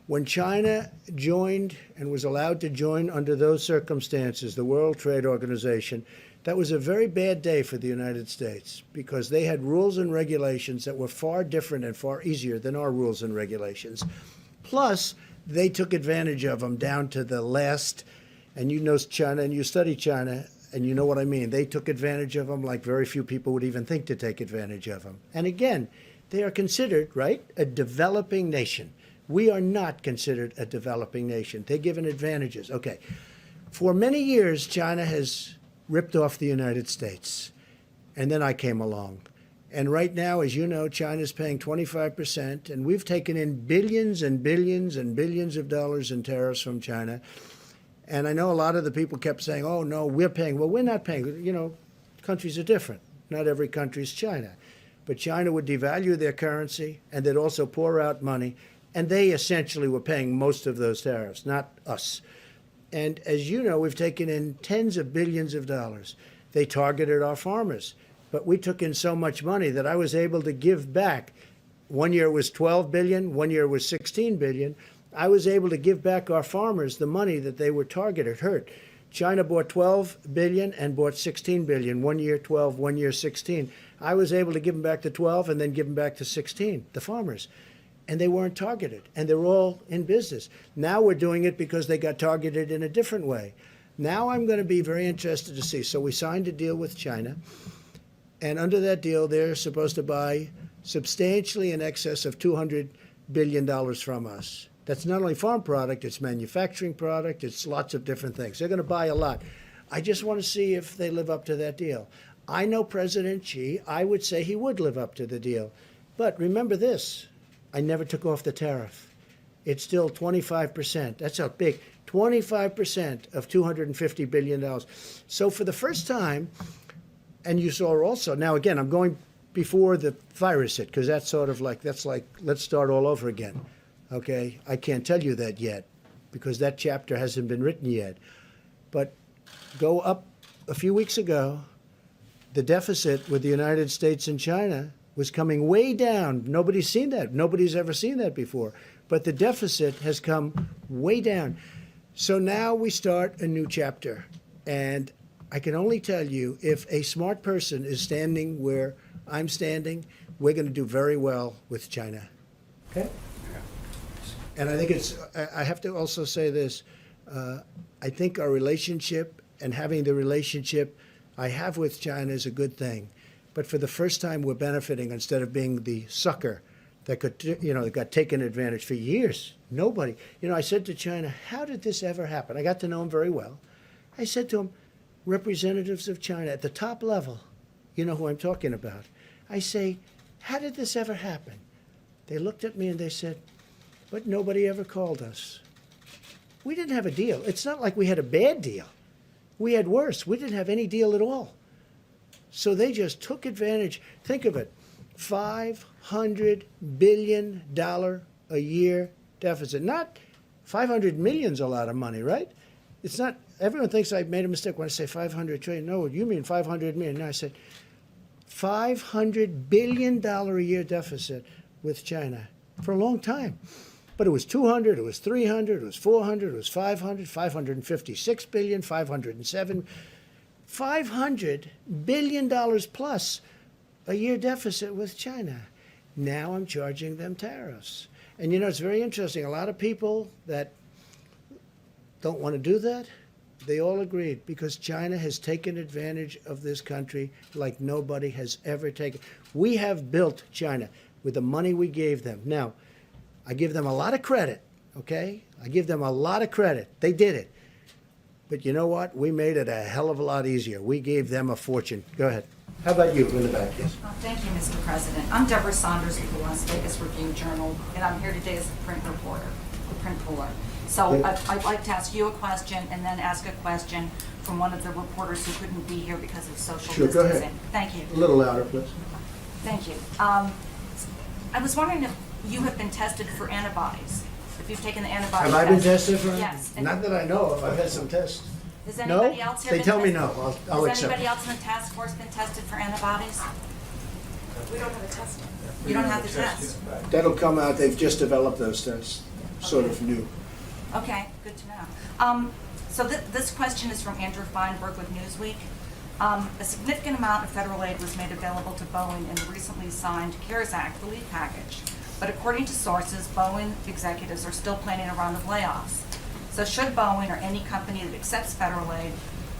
When China joined and was allowed to join under those circumstances, the World Trade Organization, that was a very bad day for the United States because they had rules and regulations that were far different and far easier than our rules and regulations. Plus, they took advantage of them down to the last, and you know China and you study China, and you know what I mean. They took advantage of them like very few people would even think to take advantage of them. And again, they are considered, right, a developing nation. We are not considered a developing nation. They're given advantages. Okay. For many years, China has ripped off the United States. And then I came along. And right now, as you know, China's paying 25%, and we've taken in billions and billions and billions of dollars in tariffs from China. And I know a lot of the people kept saying, oh, no, we're paying. Well, we're not paying. Countries are different. Not every country is China. But China would devalue their currency, and they'd also pour out money. And they essentially were paying most of those tariffs, not us. And as you know, we've taken in tens of billions of dollars. They targeted our farmers. But we took in so much money that I was able to give back. One year it was 12 billion, one year it was 16 billion. I was able to give back our farmers the money that they were targeted, hurt. China bought 12 billion and bought 16 billion. 1 year 12, 1 year 16. I was able to give them back the 12 and then give them back the 16, the farmers. And they weren't targeted. And they're all in business. Now we're doing it because they got targeted in a different way. Now I'm going to be very interested to see. So we signed a deal with China. And under that deal, they're supposed to buy substantially in excess of $200 billion from us. That's not only farm product, it's manufacturing product, it's lots of different things. They're going to buy a lot. I just want to see if they live up to that deal. I know President Xi, I would say he would live up to the deal. But remember this, I never took off the tariff. It's still 25%. That's how big. 25% of $250 billion. So for the first time, and you saw also, now again, I'm going before the virus hit, because that's sort of like, let's start all over again. Okay, I can't tell you that yet because that chapter hasn't been written yet. But go up a few weeks ago, the deficit with the United States and China was coming way down. Nobody's seen that. Nobody's ever seen that before. But the deficit has come way down. So now we start a new chapter. And I can only tell you, if a smart person is standing where I'm standing, we're going to do very well with China. Okay? And I think I have to also say this. I think our relationship and having the relationship I have with China is a good thing. But for the first time, we're benefiting instead of being the sucker that that got taken advantage for years. Nobody. I said to China, how did this ever happen? I got to know him very well. I said to him, representatives of China at the top level, you know who I'm talking about. I say, how did this ever happen? They looked at me and they said, but nobody ever called us. We didn't have a deal. It's not like we had a bad deal. We had worse. We didn't have any deal at all. So they just took advantage. Think of it, $500 billion a year deficit. Not 500 million's a lot of money, right? It's not. Everyone thinks I made a mistake when I say 500 trillion. No, you mean 500 million. No, I said $500 billion a year deficit with China for a long time. But it was 200, it was 300, it was 400, it was 500, 556 billion, 507, $500 billion plus a year deficit with China. Now I'm charging them tariffs. And it's very interesting. A lot of people that don't want to do that, they all agreed because China has taken advantage of this country like nobody has ever taken. We have built China with the money we gave them. Now, I give them a lot of credit, okay? I give them a lot of credit. They did it. But you know what? We made it a hell of a lot easier. We gave them a fortune. Go ahead. How about you in the back? Yes. Thank you, Mr. President. I'm Deborah Saunders with the Las Vegas Review-Journal, and I'm here today as a print reporter, a print puller. So I'd like to ask you a question and then ask a question from one of the reporters who couldn't be here because of social Sure, distancing. go ahead. Thank you. A little louder, please. Thank you. I was wondering if you have been tested for antibodies, if you've taken the antibody Have I been tested for? Yes. Not that I know of. I've had some tests. Has anybody No? else here They been tell me tested? no. I'll Has accept anybody it. else in the task force been tested for antibodies? We don't have a test. You don't have the test? That'll come out. They've just developed those tests. Sort of new. Okay, good to know. So this question is from Andrew Feinberg with Newsweek. A significant amount of federal aid was made available to Boeing in the recently signed CARES Act relief package. But according to sources, Boeing executives are still planning a round of layoffs. So should Boeing or any company that accepts federal aid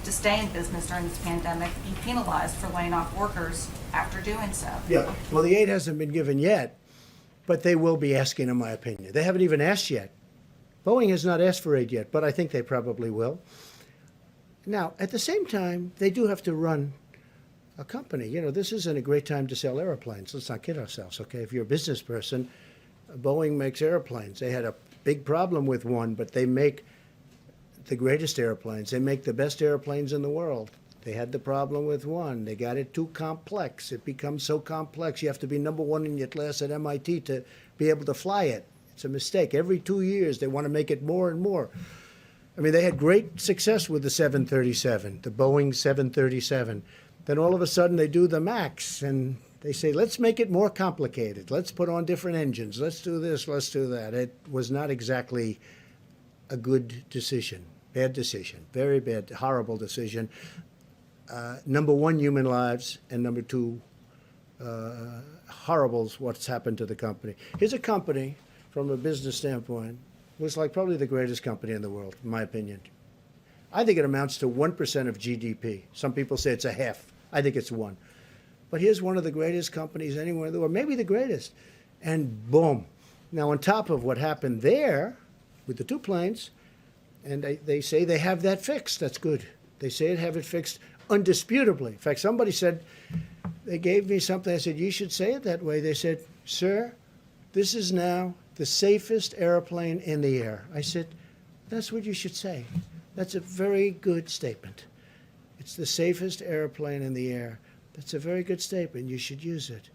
to stay in business during this pandemic be penalized for laying off workers after doing so? Yeah. Well, the aid hasn't been given yet, but they will be asking, in my opinion. They haven't even asked yet. Boeing has not asked for aid yet, but I think they probably will. Now, at the same time, they do have to run a company. This isn't a great time to sell airplanes. Let's not kid ourselves, okay? If you're a business person, Boeing makes airplanes. They had a big problem with one, but they make the greatest airplanes. They make the best airplanes in the world. They had the problem with one. They got it too complex. It becomes so complex, you have to be number one in your class at MIT to be able to fly it. It's a mistake. Every 2 years, they want to make it more and more. I mean, they had great success with the 737, the Boeing 737. Then all of a sudden, they do the MAX, and they say, let's make it more complicated. Let's put on different engines. Let's do this. Let's do that. It was not exactly a good decision. Bad decision. Very bad, horrible decision. Number one, human lives, and number two, horrible's what's happened to the company. Here's a company, from a business standpoint, was like probably the greatest company in the world, in my opinion. I think it amounts to 1% of GDP. Some people say it's a half. I think it's 1. But here's one of the greatest companies anywhere in the world, maybe the greatest. And boom. Now, on top of what happened there with the 2 planes, and they say they have that fixed. That's good. They say they have it fixed undisputably. In fact, somebody said, they gave me something. I said, you should say it that way. They said, sir, this is now the safest airplane in the air. I said, that's what you should say. That's a very good statement. It's the safest airplane in the air. That's a very good statement. You should use it.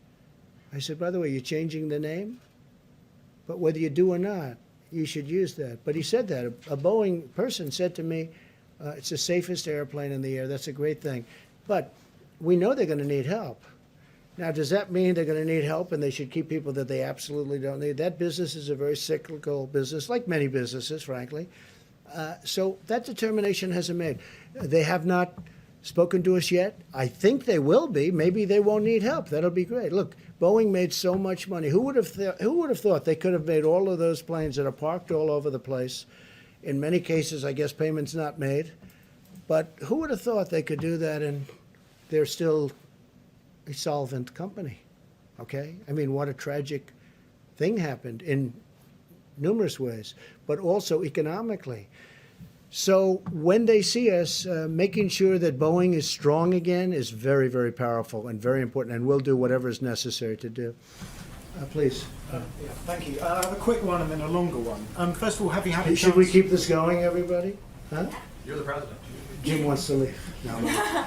I said, by the way, you're changing the name? But whether you do or not, you should use that. But he said that. A Boeing person said to me, it's the safest airplane in the air. That's a great thing. But we know they're going to need help. Now, does that mean they're going to need help and they should keep people that they absolutely don't need? That business is a very cyclical business, like many businesses, frankly. So that determination hasn't made. They have not spoken to us yet. I think they will be. Maybe they won't need help. That'll be great. Look, Boeing made so much money. Who would have thought they could have made all of those planes that are parked all over the place? In many cases, I guess payments not made. But who would have thought they could do that and they're still a solvent company? Okay? I mean, what a tragic thing happened in numerous ways, but also economically. So when they see us, making sure that Boeing is strong again is very, very powerful and very important, and we'll do whatever is necessary to do. Please. Thank you. I have a quick one and then a longer one. First of all, have you had a chance... Should we keep this going, everybody? Huh? You're the president. Jim wants to leave. No.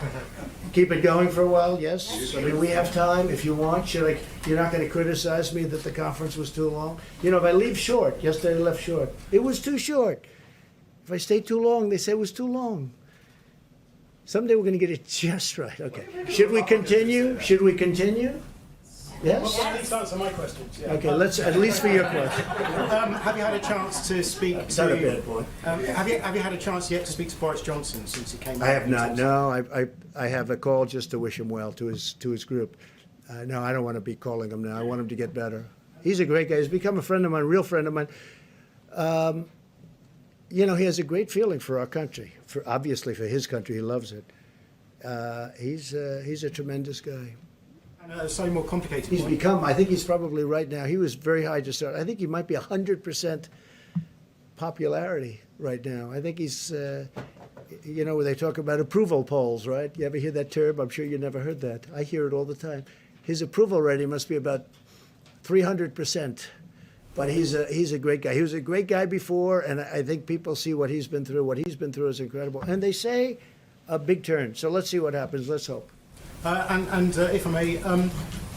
Keep it going for a while, yes? I mean, we have time if you want. You're not going to criticize me that the conference was too long? You know, if I leave short, yesterday I left short. It was too short. If I stay too long, they say it was too long. Someday we're going to get it just right. Okay. Should we continue? Should we continue? Yes? Well, at least answer my questions. Yeah. Okay, let's, at least for your question. Have you had a chance to speak It's to... not a bad point. Have you had a chance yet to speak to Boris Johnson since he came I out? have not, no. I have a call just to wish him well to his group. No, I don't want to be calling him now. I want him to get better. He's a great guy. He's become a friend of mine, a real friend of mine. You know, he has a great feeling for our country. Obviously for his country, he loves it. He's a tremendous guy. And a slightly more complicated He's one. become, I think he's probably right now, he was very high to start. I think he might be 100% popularity right now. I think he's, you know, they talk about approval polls, right? You ever hear that term? I'm sure you never heard that. I hear it all the time. His approval rating must be about 300%. But he's a great guy. He was a great guy before, and I think people see what he's been through. What he's been through is incredible. And they say a big turn. So let's see what happens. Let's hope. And if I may,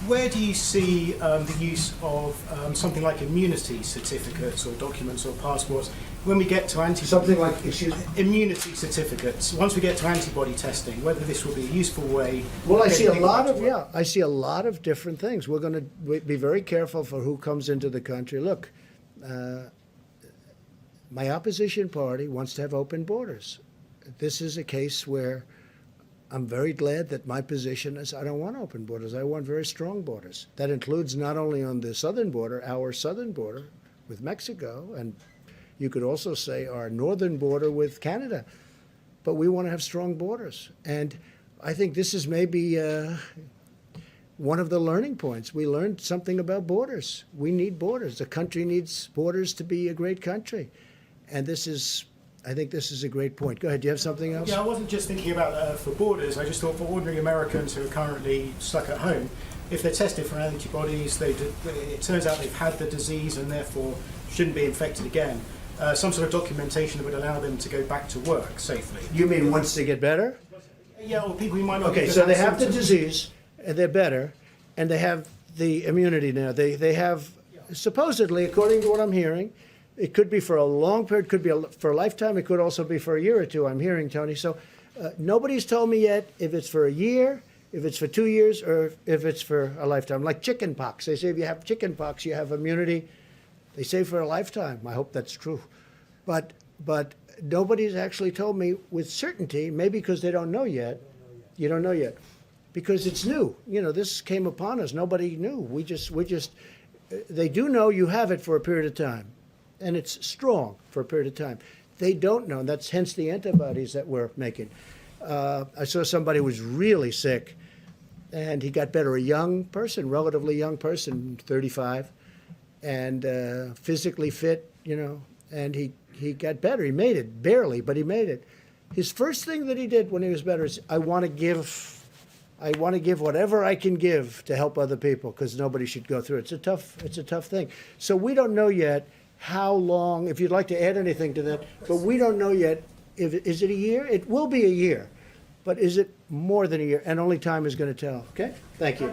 where do you see the use of something like immunity certificates or documents or passports when we get to antibody... Something like, excuse me? Immunity certificates. Once we get to antibody testing, whether this will be a useful way... Well, I see a lot of, I see a lot of different things. We're going to be very careful for who comes into the country. Look, my opposition party wants to have open borders. This is a case where I'm very glad that my position is I don't want open borders. I want very strong borders. That includes not only on the southern border, our southern border with Mexico, and you could also say our northern border with Canada. But we want to have strong borders. And I think this is maybe one of the learning points. We learned something about borders. We need borders. The country needs borders to be a great country. And this is... I think this is a great point. Go ahead. Do you have something else? Yeah, I wasn't just thinking about for borders. I just thought for ordinary Americans who are currently stuck at home, if they're tested for antibodies, it turns out they've had the disease and therefore shouldn't be infected again. Some sort of documentation that would allow them to go back to work safely. You mean once they get better? Yeah, or people who might not... Okay, so they have the disease, and they're better, and they have the immunity now. They have, supposedly, according to what I'm hearing, it could be for a long period, could be for a lifetime, it could also be for a year or two, I'm hearing, Tony. So nobody's told me yet if it's for a year, if it's for 2 years, or if it's for a lifetime. Like chicken pox. They say if you have chicken pox, you have immunity. They say for a lifetime. I hope that's true. But nobody's actually told me with certainty, maybe because they don't know yet. You don't know yet. Because it's new. You know, this came upon us. Nobody knew. They do know you have it for a period of time. And it's strong for a period of time. They don't know, and that's hence the antibodies that we're making. I saw somebody who was really sick, and he got better, a young person, relatively young person, 35, and physically fit, you know, and he got better. He made it, barely, but he made it. His first thing that he did when he was better is, I want to give whatever I can give to help other people, because nobody should go through it. It's a tough thing. So we don't know yet how long, if you'd like to add anything to that, but we don't know yet, is it a year? It will be a year, but is it more than a year? And only time is going to tell, okay? Thank you.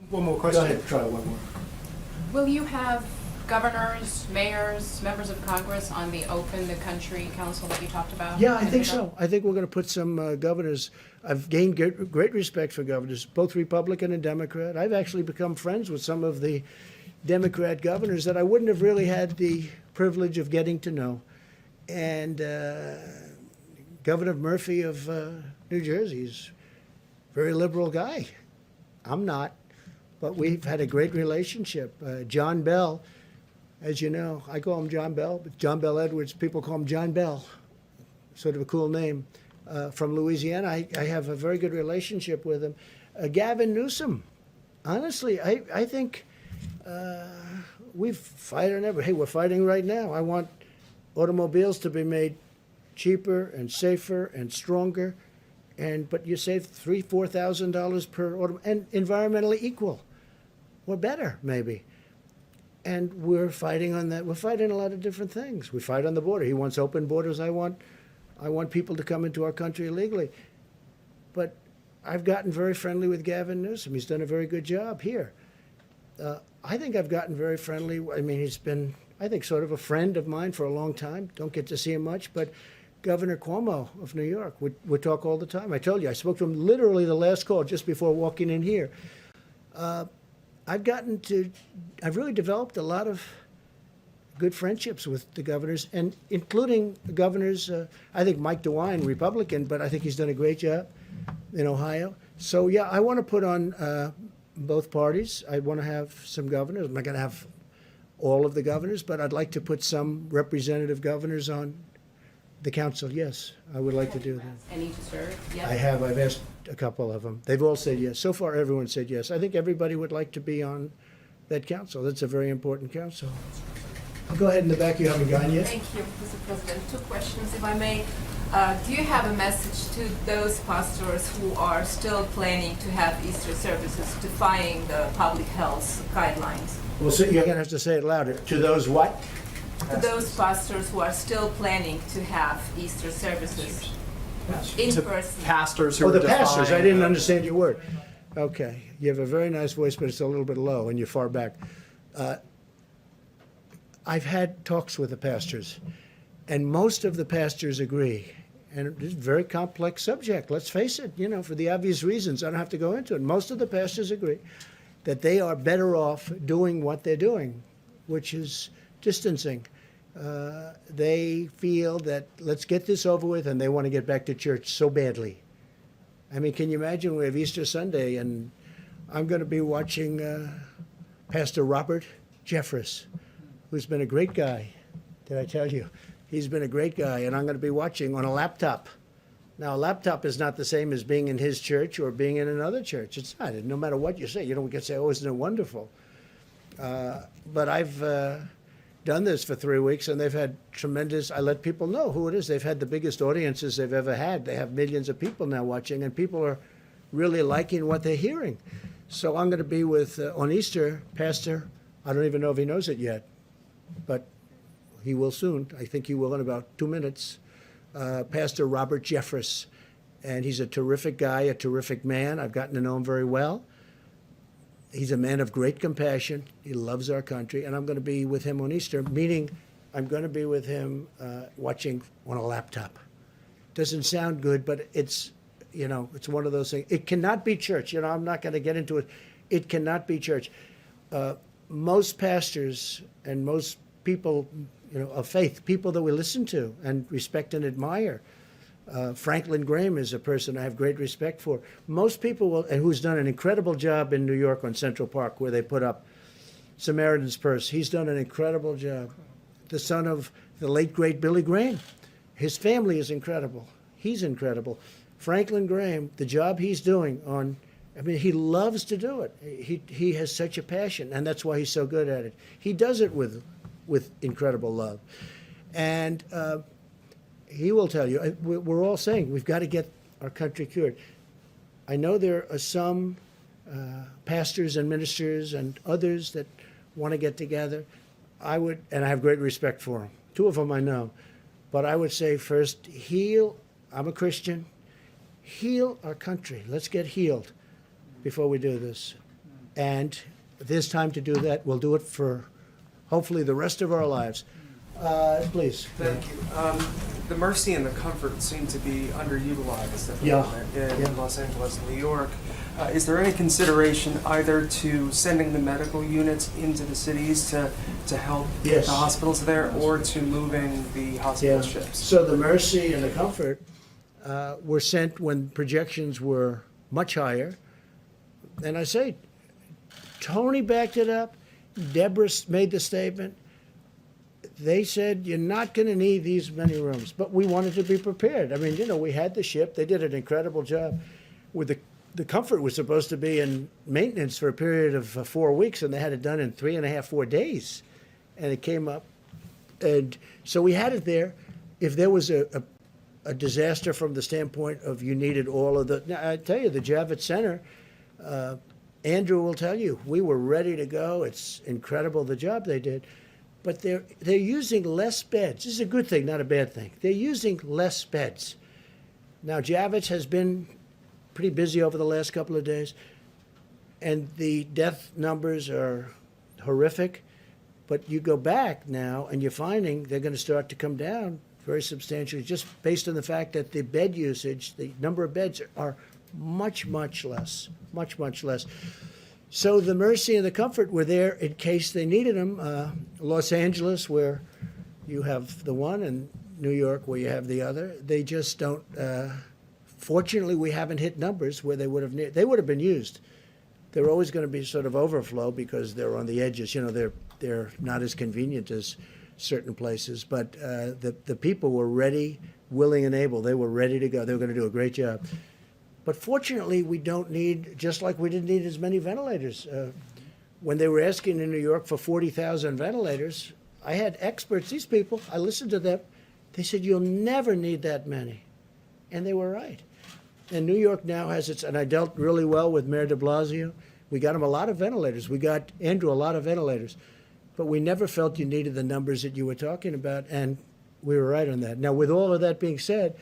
One more question. Go ahead, try one more. Will you have governors, mayors, members of Congress on the Open the Country Council that you talked about? Yeah, I think so. I think we're going to put some governors. I've gained great respect for governors, both Republican and Democrat. I've actually become friends with some of the Democrat governors that I wouldn't have really had the privilege of getting to know. And Governor Murphy of New Jersey is a very liberal guy. I'm not, but we've had a great relationship. John Bell, as you know, I call him John Bell, but John Bell Edwards, people call him John Bell, sort of a cool name, from Louisiana. I have a very good relationship with him. Gavin Newsom, honestly, I think we've fight on every. Hey, we're fighting right now. I want automobiles to be made cheaper and safer and stronger, but you save $3,000-4,000 per auto, and environmentally equal, or better maybe. And we're fighting on that. We're fighting a lot of different things. We fight on the border. He wants open borders. I want people to come into our country illegally. But I've gotten very friendly with Gavin Newsom. He's done a very good job here. I think I've gotten very friendly. I mean, he's been, I think, sort of a friend of mine for a long time. Don't get to see him much, but Governor Cuomo of New York, we talk all the time. I told you, I spoke to him literally the last call just before walking in here. I've really developed a lot of good friendships with the governors, and including the governors. I think Mike DeWine, Republican, but I think he's done a great job in Ohio. So yeah, I want to put on both parties. I want to have some governors. I'm not going to have all of the governors, but I'd like to put some representative governors on the council. Yes, I would like to do that. Any to serve? Yes. I have. I've asked a couple of them. They've all said yes. So far, everyone said yes. I think everybody would like to be on that council. That's a very important council. I'll go ahead in the back. You haven't gone yet? Thank you, Mr. President. 2 questions, if I may. Do you have a message to those pastors who are still planning to have Easter services, defying the public health guidelines? Well, so you're going to have to say it louder. To those what? To those pastors who are still planning to have Easter services in person. Pastors who Oh, are the pastors. I defying didn't the- understand your word. Okay. You have a very nice voice, but it's a little bit low, and you're far back. I've had talks with the pastors, and most of the pastors agree. And it's a very complex subject, let's face it, for the obvious reasons. I don't have to go into it. Most of the pastors agree that they are better off doing what they're doing, which is distancing. They feel that let's get this over with, and they want to get back to church so badly. I mean, can you imagine we have Easter Sunday, and I'm going to be watching Pastor Robert Jeffress, who's been a great guy. Did I tell you? He's been a great guy, and I'm going to be watching on a laptop. Now, a laptop is not the same as being in his church or being in another church. It's not. No matter what you say, you don't get to say, oh, isn't it wonderful? But I've done this for 3 weeks, and they've had tremendous, I let people know who it is. They've had the biggest audiences they've ever had. They have millions of people now watching, and people are really liking what they're hearing. So I'm going to be with, on Easter, Pastor, I don't even know if he knows it yet, but he will soon. I think he will in about 2 minutes. Pastor Robert Jeffress. And he's a terrific guy, a terrific man. I've gotten to know him very well. He's a man of great compassion. He loves our country. And I'm going to be with him on Easter, meaning I'm going to be with him watching on a laptop. Doesn't sound good, but it's one of those things. It cannot be church. I'm not going to get into it. It cannot be church. Most pastors and most people of faith, people that we listen to and respect and admire. Franklin Graham is a person I have great respect for. Most people will, and who's done an incredible job in New York on Central Park, where they put up Samaritan's Purse. He's done an incredible job. The son of the late, great Billy Graham. His family is incredible. He's incredible. Franklin Graham, the job he's doing he loves to do it. He has such a passion, and that's why he's so good at it. He does it with incredible love. And he will tell you, we're all saying we've got to get our country cured. I know there are some pastors and ministers and others that want to get together. And I have great respect for them. 2 of them I know. But I would say first, I'm a Christian, heal our country. Let's get healed before we do this. And if there's time to do that, we'll do it for hopefully the rest of our lives. Please. Thank you. The Mercy and the Comfort seem to be underutilized at the Yeah. moment in Yeah. Los Angeles and New York. Is there any consideration either to sending the medical units into the cities to help Yes. the hospitals there, or to moving the hospital ships? So the Mercy and the Comfort were sent when projections were much higher. And I say, Tony backed it up. Deborah made the statement. They said, you're not going to need these many rooms. But we wanted to be prepared. I mean, you know, we had the ship. They did an incredible job. With the Comfort was supposed to be in maintenance for a period of 4 weeks, and they had it done in 3.5, 4 days. And it came up. And so we had it there. If there was a disaster from the standpoint of you needed all of the, now, I tell you, the Javits Center, Andrew will tell you, we were ready to go. It's incredible the job they did. But they're using less beds. This is a good thing, not a bad thing. They're using less beds. Now, Javits has been pretty busy over the last couple of days, and the death numbers are horrific. But you go back now, and you're finding they're going to start to come down very substantially, just based on the fact that the bed usage, the number of beds are much, much less, much, much less. So the Mercy and the Comfort were there in case they needed them. Los Angeles, where you have the one, and New York, where you have the other. They just don't. Fortunately, we haven't hit numbers where they would have been used. They're always going to be sort of overflow because they're on the edges. You know, they're not as convenient as certain places. But the people were ready, willing, and able. They were ready to go. They were going to do a great job. But fortunately, we don't need, just like we didn't need as many ventilators. When they were asking in New York for 40,000 ventilators, I had experts, these people, I listened to them. They said, you'll never need that many. And they were right. And New York now has its, and I dealt really well with Mayor de Blasio. We got him a lot of ventilators. We got Andrew a lot of ventilators. But we never felt you needed the numbers that you were talking about, and we were right on that. Now, with all of that being said,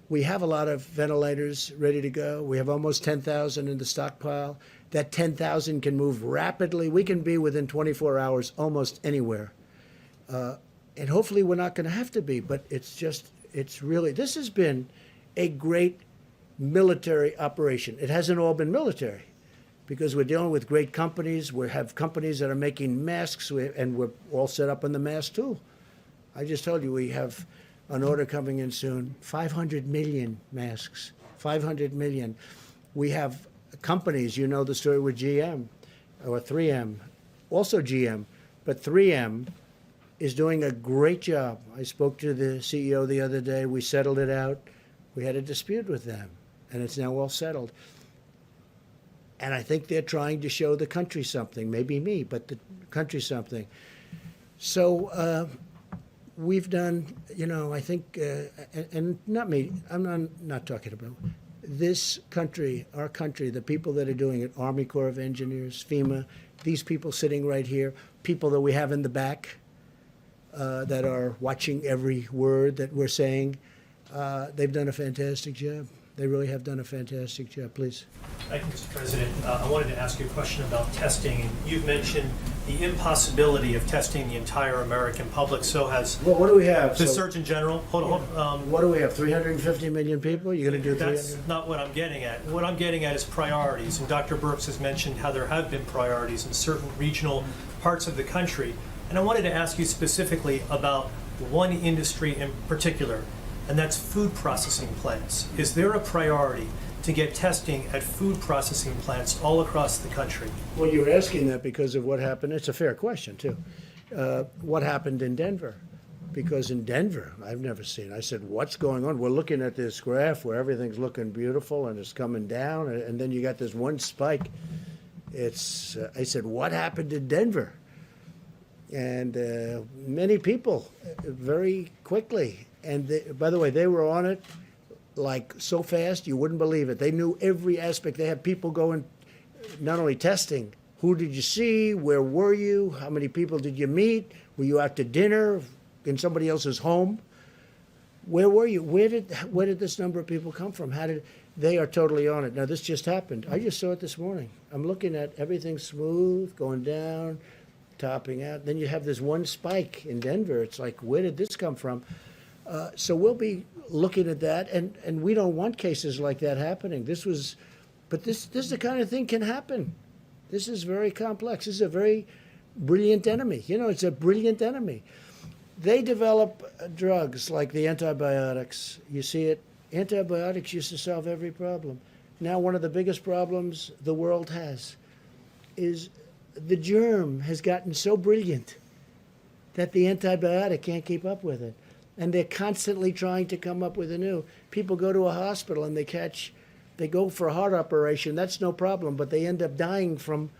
we have a lot of ventilators ready to go. We have almost 10,000 in the stockpile. That 10,000 can move rapidly. We can be within 24 hours almost anywhere. And hopefully we're not going to have to be, but it's really, this has been a great military operation. It hasn't all been military because we're dealing with great companies. We have companies that are making masks, and we're all set up on the mask too. I just told you we have an order coming in soon, 500 million masks, 500 million. We have companies, you know the story with GM or 3M, also GM, but 3M is doing a great job. I spoke to the CEO the other day. We settled it out. We had a dispute with them, and it's now all settled. And I think they're trying to show the country something, maybe me, but the country something. So we've done, you know, I think, and not me, I'm not talking about this country, our country, the people that are doing it, Army Corps of Engineers, FEMA, these people sitting right here, people that we have in the back that are watching every word that we're saying, they've done a fantastic job. They really have done a fantastic job. Please. Thank you, Mr. President. I wanted to ask you a question about testing. You've mentioned the impossibility of testing the entire American public. So has what do we have? The Surgeon General. Hold on. What do we have? 350 million people? You're going to do 300? That's not what I'm getting at. What I'm getting at is priorities. And Dr. Birx has mentioned how there have been priorities in certain regional parts of the country. And I wanted to ask you specifically about one industry in particular, and that's food processing plants. Is there a priority to get testing at food processing plants all across the country? Well, you're asking that because of what happened. It's a fair question, too. What happened in Denver? Because in Denver, I've never seen. I said, what's going on? We're looking at this graph where everything's looking beautiful and it's coming down, and then you got this one spike. I said, what happened in Denver? And many people, very quickly. And by the way, they were on it like so fast you wouldn't believe it. They knew every aspect. They had people going, not only testing, who did you see, where were you, how many people did you meet, were you out to dinner in somebody else's home, where were you, where did this number of people come from, they are totally on it. Now this just happened. I just saw it this morning. I'm looking at everything smooth, going down, topping out. Then you have this one spike in Denver. It's like, where did this come from? So we'll be looking at that, and we don't want cases like that happening. This is the kind of thing can happen. This is very complex. This is a very brilliant enemy. You know, it's a brilliant enemy. They develop drugs like the antibiotics. You see it. Antibiotics used to solve every problem. Now one of the biggest problems the world has is the germ has gotten so brilliant that the antibiotic can't keep up with it. And they're constantly trying to come up with a new. People go to a hospital and they go for a heart operation. That's no problem, but they end up dying from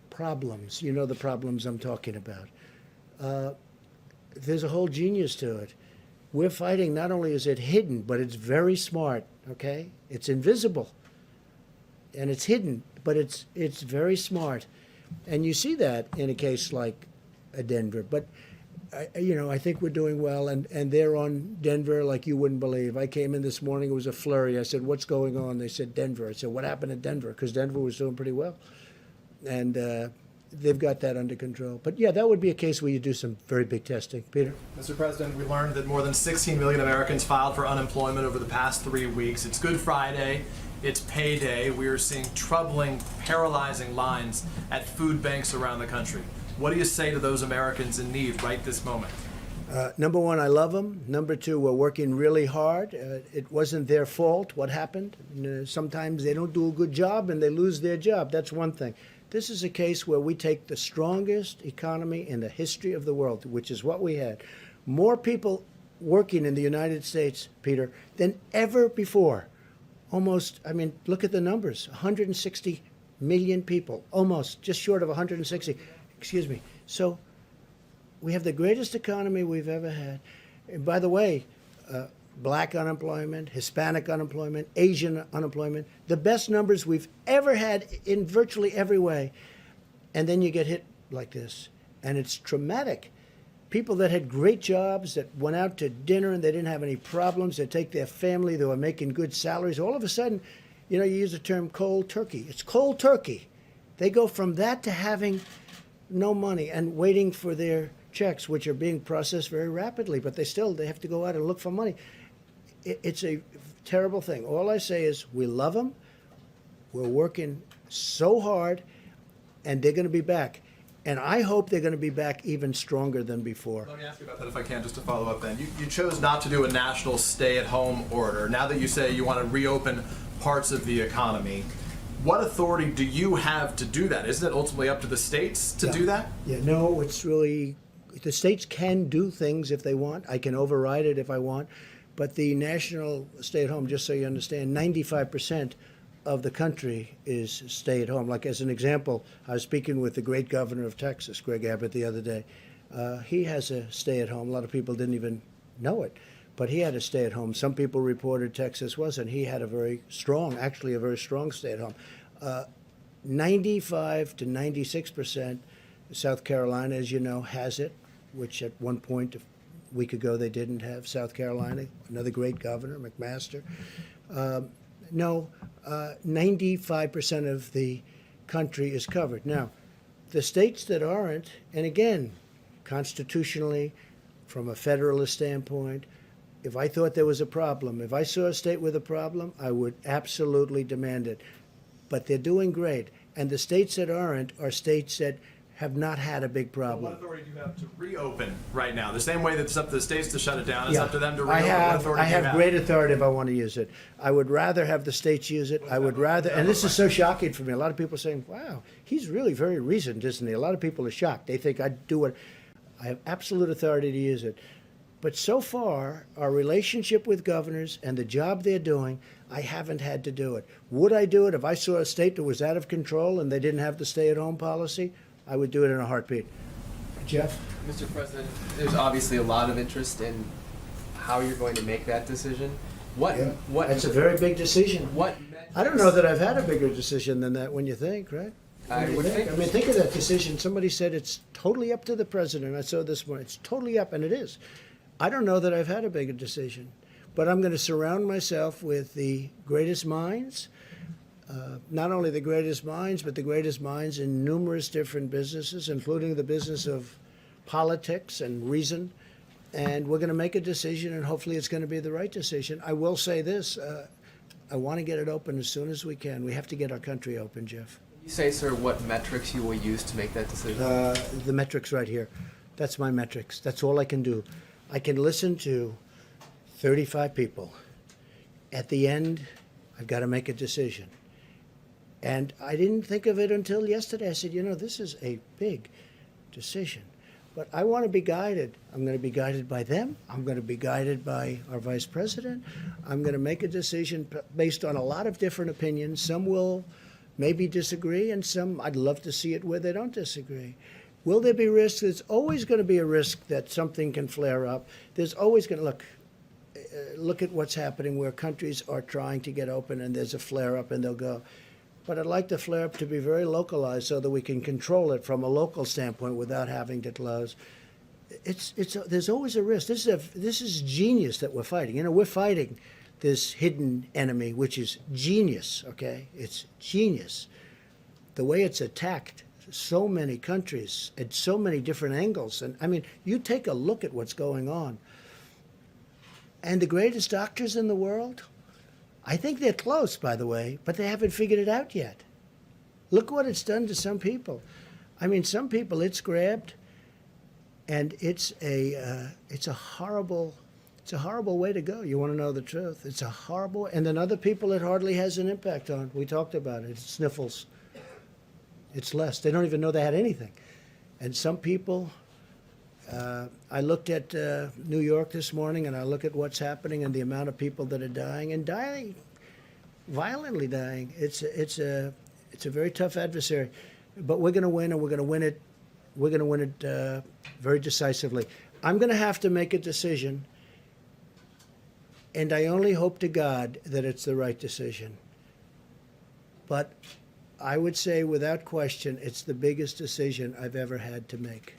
problems. You know the problems I'm talking about. There's a whole genius to it. We're fighting, not only is it hidden, but it's very smart, okay? It's invisible, and it's hidden, but it's very smart. And you see that in a case like Denver. But, I think we're doing well, and they're on Denver like you wouldn't believe. I came in this morning, it was a flurry. I said, what's going on? They said, Denver. I said, what happened at Denver? Because Denver was doing pretty well. And they've got that under control. But yeah, that would be a case where you do some very big testing. Peter? Mr. President, we learned that more than 16 million Americans filed for unemployment over the past 3 weeks. It's Good Friday. It's payday. We are seeing troubling, paralyzing lines at food banks around the country. What do you say to those Americans in need right this moment? Number one, I love them. Number two, we're working really hard. It wasn't their fault what happened. Sometimes they don't do a good job and they lose their job. That's one thing. This is a case where we take the strongest economy in the history of the world, which is what we had. More people working in the United States, Peter, than ever before. Almost, look at the numbers. 160 million people, almost, just short of 160. Excuse me. So we have the greatest economy we've ever had. And by the way, black unemployment, Hispanic unemployment, Asian unemployment, the best numbers we've ever had in virtually every way. And then you get hit like this. And it's traumatic. People that had great jobs, that went out to dinner and they didn't have any problems, they take their family, they were making good salaries. All of a sudden, you use the term cold turkey. It's cold turkey. They go from that to having no money and waiting for their checks, which are being processed very rapidly, but they have to go out and look for money. It's a terrible thing. All I say is we love them. We're working so hard, and they're going to be back. And I hope they're going to be back even stronger than before. Let me ask you about that if I can, just to follow up then. You chose not to do a national stay-at-home order. Now that you say you want to reopen parts of the economy, what authority do you have to do that? Isn't it ultimately up to the states to do that? Yeah, no, it's really, the states can do things if they want. I can override it if I want. But the national stay-at-home, just so you understand, 95% of the country is stay-at-home. Like as an example, I was speaking with the great governor of Texas, Greg Abbott, the other day. He has a stay-at-home. A lot of people didn't even know it. But he had a stay-at-home. Some people reported Texas wasn't. He had a very strong stay-at-home. 95 to 96%. South Carolina, as you know, has it, which at one point, a week ago, they didn't have. South Carolina, another great governor, McMaster. 95% of the country is covered. Now, the states that aren't, and again, constitutionally, from a federalist standpoint, if I thought there was a problem, if I saw a state with a problem, I would absolutely demand it. But they're doing great. And the states that aren't are states that have not had a big problem. What authority do you have to reopen right now? The same way that it's up to the states to shut it down, it's up to them to reopen. I have great authority if I want to use it. I would rather have the states use it. I would rather, and this is so shocking for me. A lot of people are saying, wow, he's really very reasoned, isn't he? A lot of people are shocked. They think I'd do it. I have absolute authority to use it. But so far, our relationship with governors and the job they're doing, I haven't had to do it. Would I do it if I saw a state that was out of control and they didn't have the stay-at-home policy? I would do it in a heartbeat. Jeff? Mr. President, there's obviously a lot of interest in how you're going to make that decision. What? It's a very big decision. I don't know that I've had a bigger decision than that when you think, right? I would think. I mean, think of that decision. Somebody said it's totally up to the president. I saw this morning. It's totally up, and it is. I don't know that I've had a bigger decision, but I'm going to surround myself with the greatest minds. not only the greatest minds, but the greatest minds in numerous different businesses, including the business of politics and reason. And we're going to make a decision, and hopefully it's going to be the right decision. I will say this. I want to get it open as soon as we can. We have to get our country open, Jeff. You say, sir, what metrics you will use to make that decision? The metrics right here. That's my metrics. That's all I can do. I can listen to 35 people. At the end, I've got to make a decision. And I didn't think of it until yesterday. I said, you know, this is a big decision. But I want to be guided. I'm going to be guided by them. I'm going to be guided by our vice president. I'm going to make a decision based on a lot of different opinions. Some will maybe disagree, and some I'd love to see it where they don't disagree. Will there be risks? There's always going to be a risk that something can flare up. There's always going to look at what's happening where countries are trying to get open and there's a flare up and they'll go. But I'd like the flare up to be very localized so that we can control it from a local standpoint without having to close. There's always a risk. This is genius that we're fighting. You know, we're fighting this hidden enemy, which is genius. Okay, it's genius. The way it's attacked so many countries at so many different angles, and I mean, you take a look at what's going on. And the greatest doctors in the world, I think they're close, by the way, but they haven't figured it out yet. Look what it's done to some people. I mean, some people it's grabbed, and it's a horrible way to go. You want to know the truth? It's a horrible. And then other people it hardly has an impact on. We talked about it. It's sniffles. It's less. They don't even know they had anything. And some people. I looked at New York this morning, and I look at what's happening and the amount of people that are dying and dying, violently dying. It's a very tough adversary, but we're going to win, and we're going to win it. We're going to win it very decisively. I'm going to have to make a decision, and I only hope to God that it's the right decision. But I would say, without question, it's the biggest decision I've ever had to make.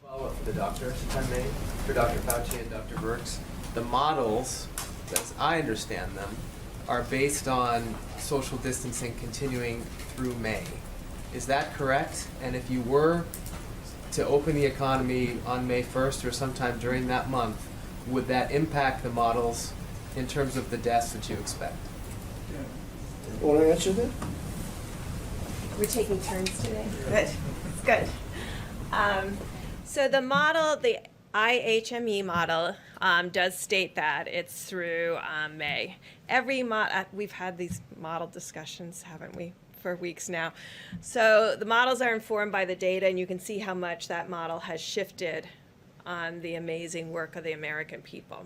Follow-up for the doctors, if I may, for Dr. Fauci and Dr. Birx. The models, as I understand them, are based on social distancing continuing through May. Is that correct? And if you were to open the economy on May 1st or sometime during that month, would that impact the models in terms of the deaths that you expect? Want to answer that? We're taking turns today. Good. It's good. So the model, the IHME model, does state that it's through May. We've had these model discussions, haven't we, for weeks now. So the models are informed by the data, and you can see how much that model has shifted on the amazing work of the American people.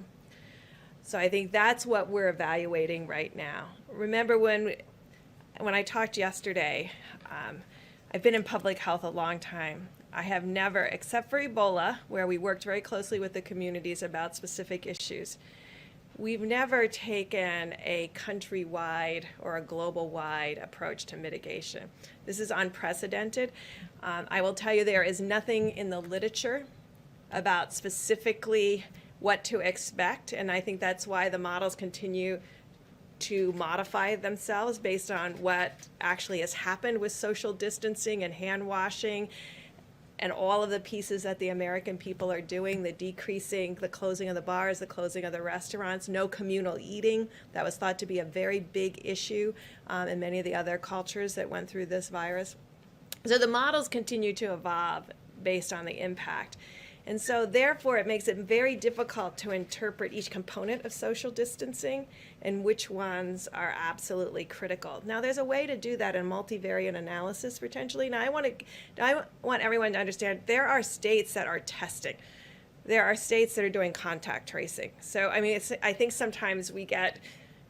So I think that's what we're evaluating right now. Remember when I talked yesterday, I've been in public health a long time. I have never, except for Ebola, where we worked very closely with the communities about specific issues, we've never taken a countrywide or a global-wide approach to mitigation. This is unprecedented. I will tell you there is nothing in the literature about specifically what to expect, and I think that's why the models continue to modify themselves based on what actually has happened with social distancing and hand washing and all of the pieces that the American people are doing, the decreasing, the closing of the bars, the closing of the restaurants, no communal eating. That was thought to be a very big issue in many of the other cultures that went through this virus. So the models continue to evolve based on the impact. And so therefore it makes it very difficult to interpret each component of social distancing and which ones are absolutely critical. Now there's a way to do that in multivariate analysis potentially. Now I want everyone to understand there are states that are testing. There are states that are doing contact tracing. So I mean, I think sometimes we get,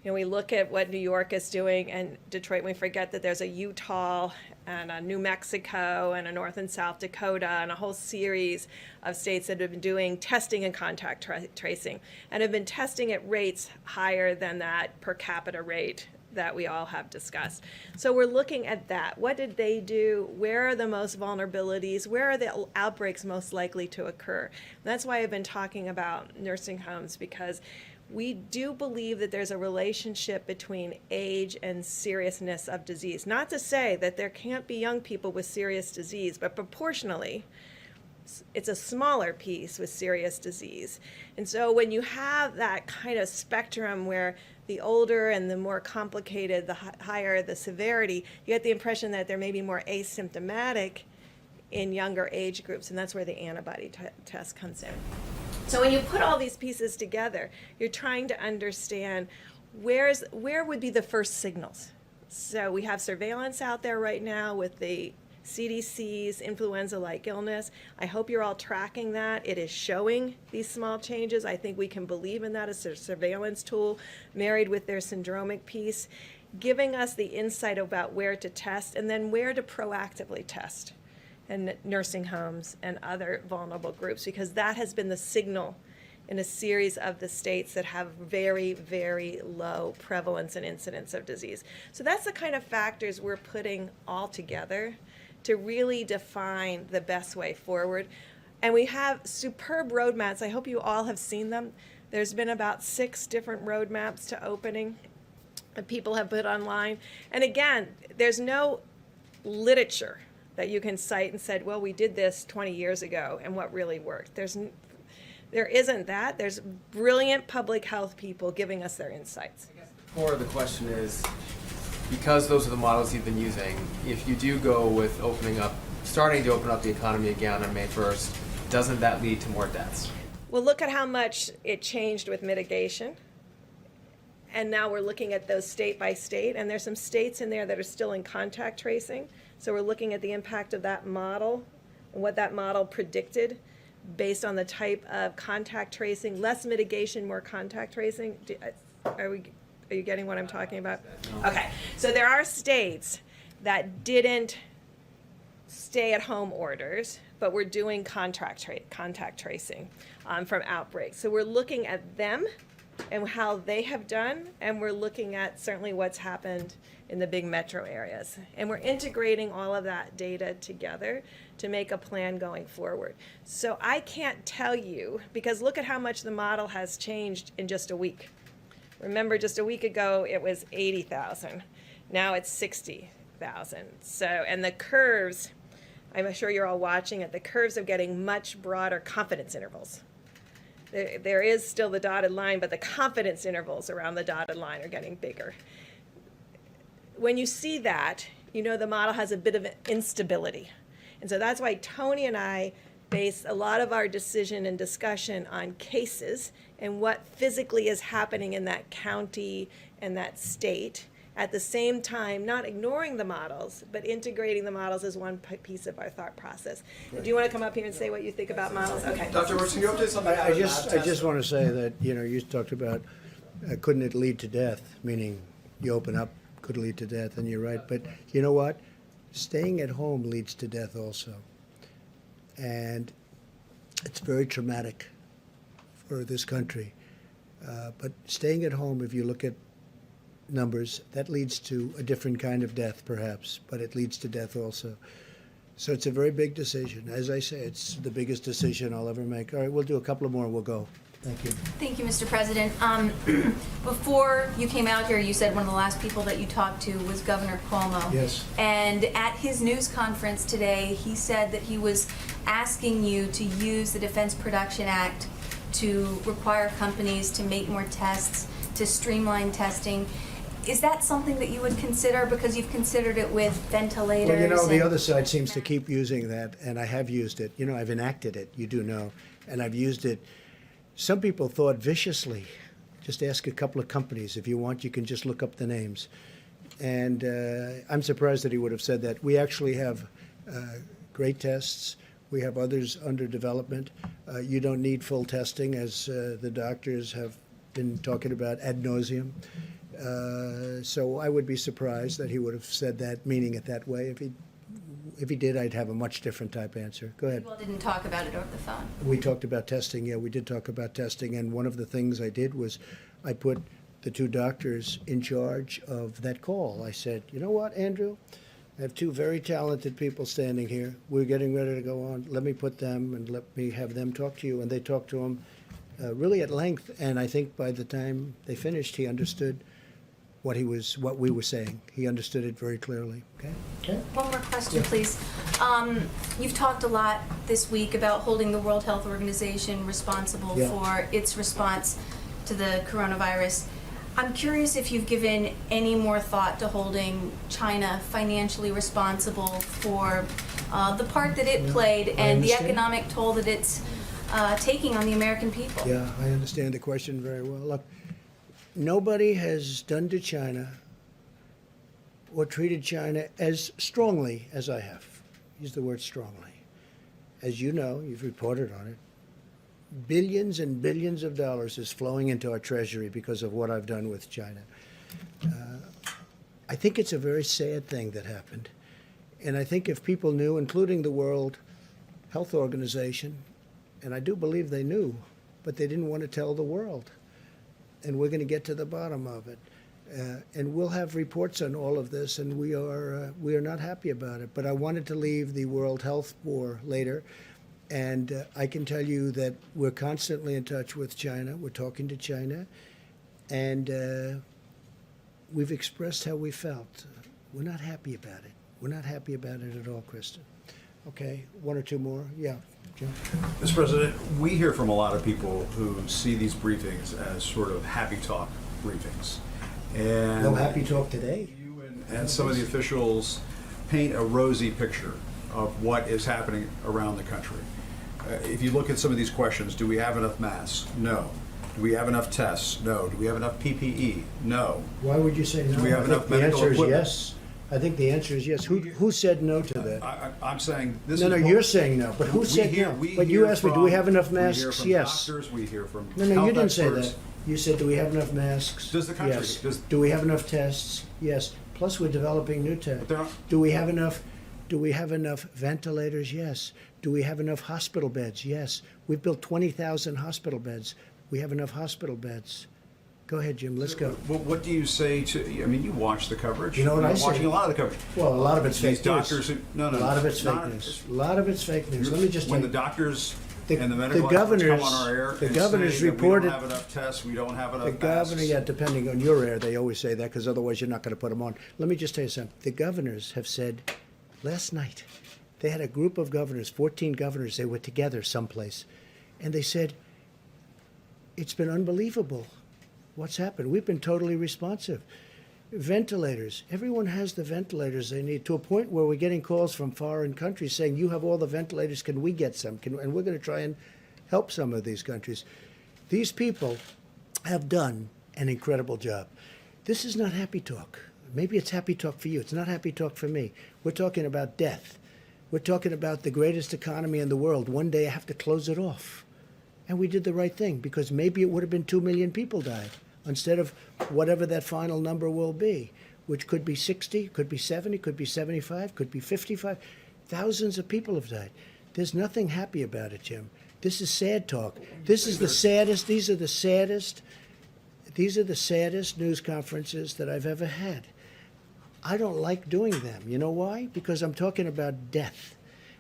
we look at what New York is doing and Detroit, and we forget that there's a Utah and a New Mexico and a North and South Dakota and a whole series of states that have been doing testing and contact tracing and have been testing at rates higher than that per capita rate that we all have discussed. So we're looking at that. What did they do? Where are the most vulnerabilities? Where are the outbreaks most likely to occur? And that's why I've been talking about nursing homes, because we do believe that there's a relationship between age and seriousness of disease. Not to say that there can't be young people with serious disease, but proportionally, it's a smaller piece with serious disease. And so when you have that kind of spectrum where the older and the more complicated, the higher the severity, you get the impression that there may be more asymptomatic in younger age groups, and that's where the antibody test comes in. So when you put all these pieces together, you're trying to understand where would be the first signals. So we have surveillance out there right now with the CDC's influenza-like illness. I hope you're all tracking that. It is showing these small changes. I think we can believe in that as a surveillance tool married with their syndromic piece, giving us the insight about where to test and then where to proactively test in nursing homes and other vulnerable groups, because that has been the signal in a series of the states that have very, very low prevalence and incidence of disease. So that's the kind of factors we're putting all together to really define the best way forward. And we have superb roadmaps. I hope you all have seen them. There's been about 6 different roadmaps to opening that people have put online. And again, there's no literature that you can cite and said, well, we did this 20 years ago and what really worked. There isn't that. There's brilliant public health people giving us their insights. The core of the question is, because those are the models you've been using, if you do go with starting to open up the economy again on May 1st, doesn't that lead to more deaths? Well, look at how much it changed with mitigation. And now we're looking at those state by state, and there's some states in there that are still in contact tracing. So we're looking at the impact of that model and what that model predicted based on the type of contact tracing, less mitigation, more contact tracing. Are you getting what I'm talking about? Okay, so there are states that didn't stay-at-home orders, but we're doing contact tracing from outbreaks. So we're looking at them and how they have done, and we're looking at certainly what's happened in the big metro areas. And we're integrating all of that data together to make a plan going forward. So I can't tell you, because look at how much the model has changed in just a week. Remember, just a week ago, it was 80,000. Now it's 60,000. So, and the curves, I'm sure you're all watching it, the curves are getting much broader confidence intervals. There is still the dotted line, but the confidence intervals around the dotted line are getting bigger. When you see that, you know the model has a bit of instability. And so that's why Tony and I base a lot of our decision and discussion on cases and what physically is happening in that county and that state. At the same time, not ignoring the models, but integrating the models as one piece of our thought process. Do you want to come up here and say what you think about models? Okay. Dr. Birx, can you update something? I just want to say that, you talked about couldn't it lead to death, meaning you open up, could lead to death, and you're right. But you know what? Staying at home leads to death also. And it's very traumatic for this country. But staying at home, if you look at numbers, that leads to a different kind of death, perhaps, but it leads to death also. So it's a very big decision. As I say, it's the biggest decision I'll ever make. All right, we'll do a couple of more and we'll go. Thank you. Thank you, Mr. President. Before you came out here, you said one of the last people that you talked to was Governor Cuomo. Yes. And at his news conference today, he said that he was asking you to use the Defense Production Act to require companies to make more tests, to streamline testing. Is that something that you would consider, because you've considered it with ventilators? Well, the other side seems to keep using that, and I have used it. I've enacted it, you do know, and I've used it. Some people thought viciously. Just ask a couple of companies. If you want, you can just look up the names. And I'm surprised that he would have said that. We actually have great tests. We have others under development. You don't need full testing, as the doctors have been talking about ad nauseum. So I would be surprised that he would have said that, meaning it that way. If he did, I'd have a much different type answer. Go ahead. You all didn't talk about it over the phone. We talked about testing. Yeah, we did talk about testing. And one of the things I did was I put the 2 doctors in charge of that call. I said, you know what, Andrew? I have 2 very talented people standing here. We're getting ready to go on. Let me put them and let me have them talk to you. And they talked to him. really at length, and I think by the time they finished, he understood what we were saying. He understood it very clearly. Okay. One more question, please. You've talked a lot this week about holding the World Health Organization responsible for its response to the coronavirus. I'm curious if you've given any more thought to holding China financially responsible for the part that it played and the economic toll that it's taking on the American people. Yeah, I understand the question very well. Look, nobody has done to China or treated China as strongly as I have. Use the word strongly. As you know, you've reported on it. Billions and billions of dollars is flowing into our treasury because of what I've done with China. I think it's a very sad thing that happened. And I think if people knew, including the World Health Organization, and I do believe they knew, but they didn't want to tell the world. And we're going to get to the bottom of it. And we'll have reports on all of this, and we are not happy about it. But I wanted to leave the World Health for later. And I can tell you that we're constantly in touch with China. We're talking to China. And we've expressed how we felt. We're not happy about it. We're not happy about it at all, Kristen. Okay, one or two more? Yeah, Jim? Mr. President, we hear from a lot of people who see these briefings as sort of happy talk briefings. And No happy talk today. You and some of the officials paint a rosy picture of what is happening around the country. If you look at some of these questions, do we have enough masks? No. Do we have enough tests? No. Do we have enough PPE? No. Why would you say no? Do we have I enough think the medical answer is equipment? yes. I think the answer is yes. Who said no to that? I'm saying this No, is no, what- you're saying no, but who we said hear- no? we But you hear asked me, do we from- have enough We hear masks? from Yes. doctors, we hear from No, no, you health didn't say experts. that. You said, do we have enough masks? Does the country? Yes. Does- Do we have enough tests? Yes. Plus, we're developing new tests. Do we have enough ventilators? Yes. Do we have enough hospital beds? Yes. We've built 20,000 hospital beds. We have enough hospital beds. Go ahead, Jim. Let's go. Well, what do you say to? I mean, you watch the coverage. You know what You're I say? watching a lot of the coverage. Well, a lot of it's These fake news. doctors. No, no. A lot of it's not- fake news. A lot of it's fake news. Let me just when tell the you. doctors The- and the the medical experts come governors- on our air the and governors say that reported- we don't have enough tests, we don't have enough The governor, masks. yeah, depending on your air, they always say that because otherwise you're not going to put them on. Let me just tell you something. The governors have said last night, they had a group of governors, 14 governors, they were together someplace, and they said, it's been unbelievable what's happened. We've been totally responsive. Ventilators. Everyone has the ventilators they need, to a point where we're getting calls from foreign countries saying, you have all the ventilators, can we get some? And we're going to try and help some of these countries. These people have done an incredible job. This is not happy talk. Maybe it's happy talk for you. It's not happy talk for me. We're talking about death. We're talking about the greatest economy in the world. One day I have to close it off. And we did the right thing because maybe it would have been 2 million people died instead of whatever that final number will be, which could be 60, could be 70, could be 75, could be 55. Thousands of people have died. There's nothing happy about it, Jim. This is sad talk. This is the saddest, these are the saddest news conferences that I've ever had. I don't like doing them. You know why? Because I'm talking about death.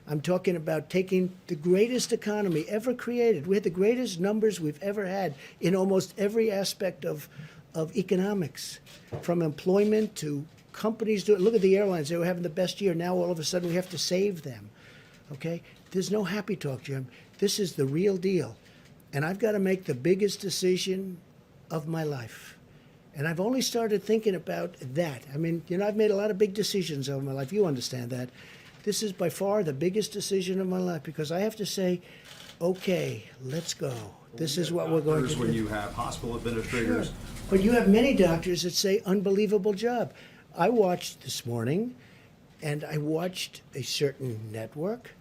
I'm talking about taking the greatest economy ever created. We had the greatest numbers we've ever had in almost every aspect of economics, from employment to companies doing. Look at the airlines; they were having the best year. Now all of a sudden we have to save them. Okay, there's no happy talk, Jim. This is the real deal, and I've got to make the biggest decision of my life. And I've only started thinking about that. I mean, you know, I've made a lot of big decisions over my life. You understand that. This is by far the biggest decision of my life because I have to say, okay, let's go. This is what we're going to do. When you have hospital administrators. Sure. But you have many doctors that say, unbelievable job. I watched this morning, and I watched a certain network,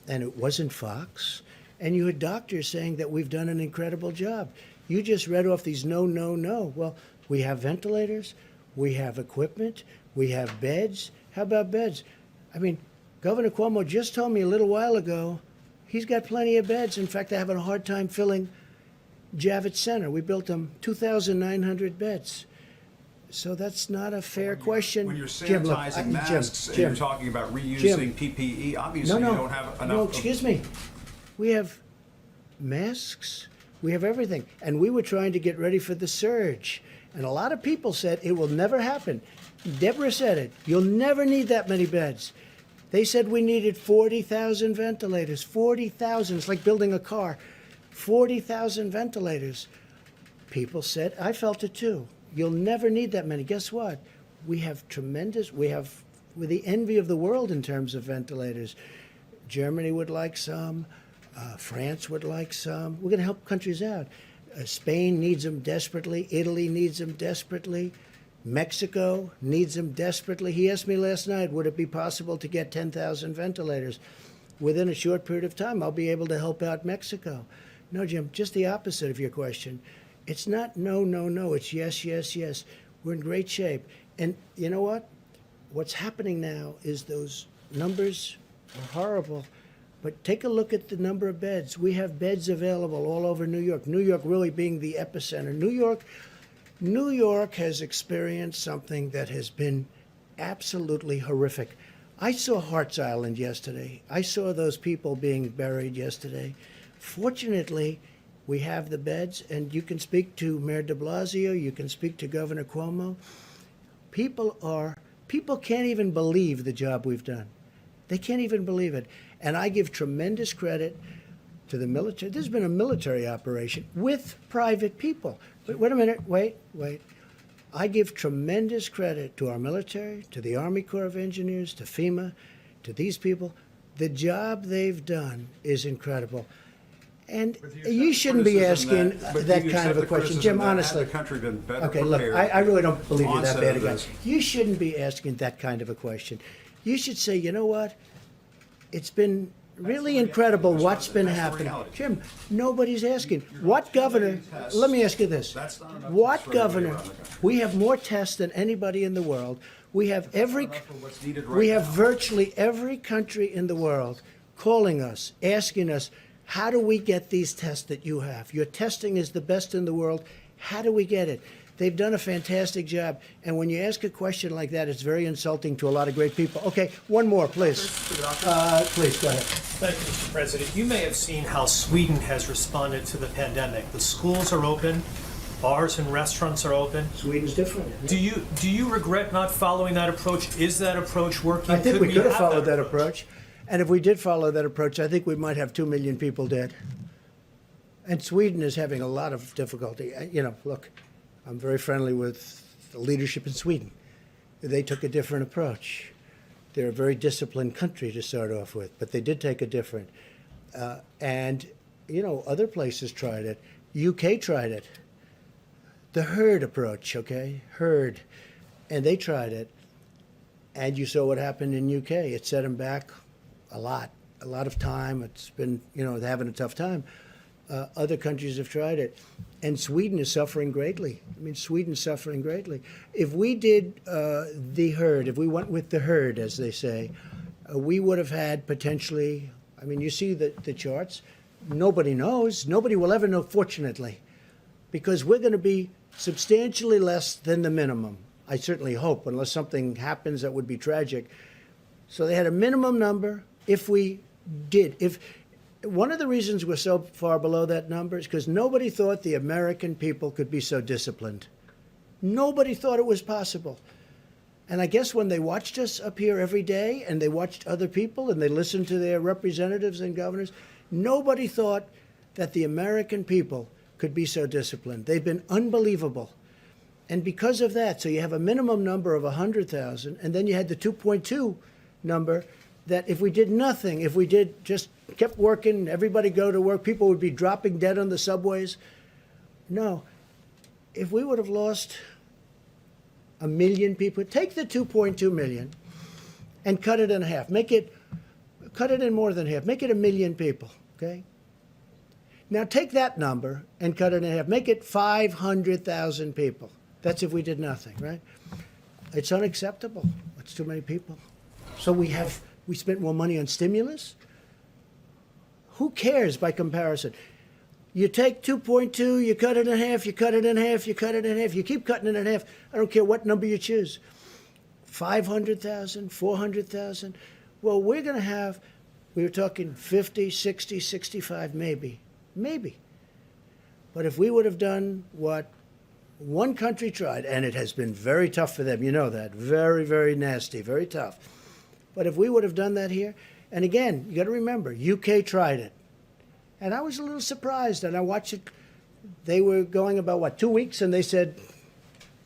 and it wasn't Fox, and you had doctors saying that we've done an incredible job. You just read off these no, no, no. Well, we have ventilators, we have equipment, we have beds. How about beds? I mean, Governor Cuomo just told me a little while ago he's got plenty of beds. In fact, they're having a hard time filling Javits Center. We built them 2,900 beds. So that's not a fair question. When you're Jim, look, sanitizing masks and you're talking about reusing PPE, obviously you don't have enough. No, excuse me. We have masks, We have everything. And we were trying to get ready for the surge. And a lot of people said it will never happen. Deborah said it. You'll never need that many beds. They said we needed 40,000 ventilators. 40,000. It's like building a car. 40,000 ventilators. People said, I felt it too. You'll never need that many. Guess what? We're the envy of the world in terms of ventilators. Germany would like some. France would like some. We're going to help countries out. Spain needs them desperately. Italy needs them desperately. Mexico needs them desperately. He asked me last night, would it be possible to get 10,000 ventilators? Within a short period of time, I'll be able to help out Mexico. No, Jim, just the opposite of your question. It's not no, no, no. It's yes, yes, yes. We're in great shape. And you know what? What's happening now is those numbers are horrible. But take a look at the number of beds. We have beds available all over New York. New York really being the epicenter. New York has experienced something that has been absolutely horrific. I saw Hart's Island yesterday. I saw those people being buried yesterday. Fortunately, we have the beds, and you can speak to Mayor de Blasio, you can speak to Governor Cuomo. People can't even believe the job we've done. They can't even believe it. And I give tremendous credit to the military. There's been a military operation with private people. Wait a minute, wait. I give tremendous credit to our military, to the Army Corps of Engineers, to FEMA, to these people. The job they've done is incredible. And you shouldn't be asking that kind of a question. Jim, honestly. Had the country been better Okay, look, prepared I really don't believe you're that onset bad a of guy. this? You shouldn't be asking that kind of a question. You should say, you know what? It's been really incredible what's been happening. Jim, nobody's asking. What governor, let me ask you this. What governor, we have more tests than anybody in the world. We have virtually every country in the world calling us, asking us, how do we get these tests that you have? Your testing is the best in the world. How do we get it? They've done a fantastic job. And when you ask a question like that, it's very insulting to a lot of great people. Okay, one more, please. Please, go ahead. Thank you, Mr. President. You may have seen how Sweden has responded to the pandemic. The schools are open, bars and restaurants are open. Sweden's different. Do you regret not following that approach? Is that approach working? I think we could have followed that approach. And if we did follow that approach, I think we might have 2 million people dead. And Sweden is having a lot of difficulty. Look, I'm very friendly with the leadership in Sweden. They took a different approach. They're a very disciplined country to start off with, but they did take a different. Other places tried it. UK tried it. The herd approach, okay? Herd. And they tried it. And you saw what happened in UK. It set them back a lot of time. It's been, they're having a tough time. Other countries have tried it. And Sweden is suffering greatly. Sweden's suffering greatly. If we did the herd, if we went with the herd, as they say, we would have had potentially, you see the charts. Nobody knows. Nobody will ever know, fortunately, because we're going to be substantially less than the minimum. I certainly hope, unless something happens that would be tragic. So they had a minimum number. If one of the reasons we're so far below that number is because nobody thought the American people could be so disciplined. Nobody thought it was possible. And I guess when they watched us up here every day and they watched other people and they listened to their representatives and governors, nobody thought that the American people could be so disciplined. They've been unbelievable. And because of that, so you have a minimum number of 100,000, and then you had the 2.2 number that if we did nothing, if we did just kept working, everybody go to work, people would be dropping dead on the subways. No. If we would have lost 1 million people, take the 2.2 million and cut it in half. Cut it in more than half. Make it 1 million people, okay? Now take that number and cut it in half. Make it 500,000 people. That's if we did nothing, right? It's unacceptable. It's too many people. So we spent more money on stimulus? Who cares by comparison? You take 2.2, you cut it in half, you cut it in half, you cut it in half, you keep cutting it in half. I don't care what number you choose. 500,000, 400,000. Well, we're going to have, we were talking 50, 60, 65, maybe. But if we would have done what one country tried, and it has been very tough for them, you know that, very, very nasty, very tough. But if we would have done that here, and again, you got to remember, UK tried it. And I was a little surprised, and I watched it. They were going about, what, 2 weeks, and they said,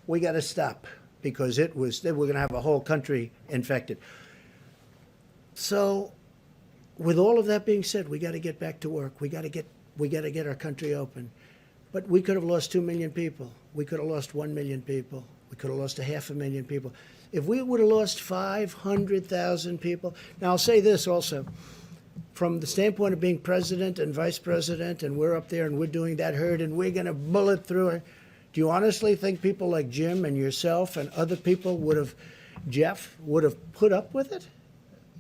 we got to stop, because they were going to have a whole country infected. So, with all of that being said, we got to get back to work. We got to get our country open. But we could have lost 2 million people. We could have lost 1 million people. We could have lost 500,000 people. If we would have lost 500,000 people, now I'll say this also, from the standpoint of being president and vice president, and we're up there and we're doing that herd and we're going to bullet through it. Do you honestly think people like Jim and yourself and other people Jeff, would have put up with it?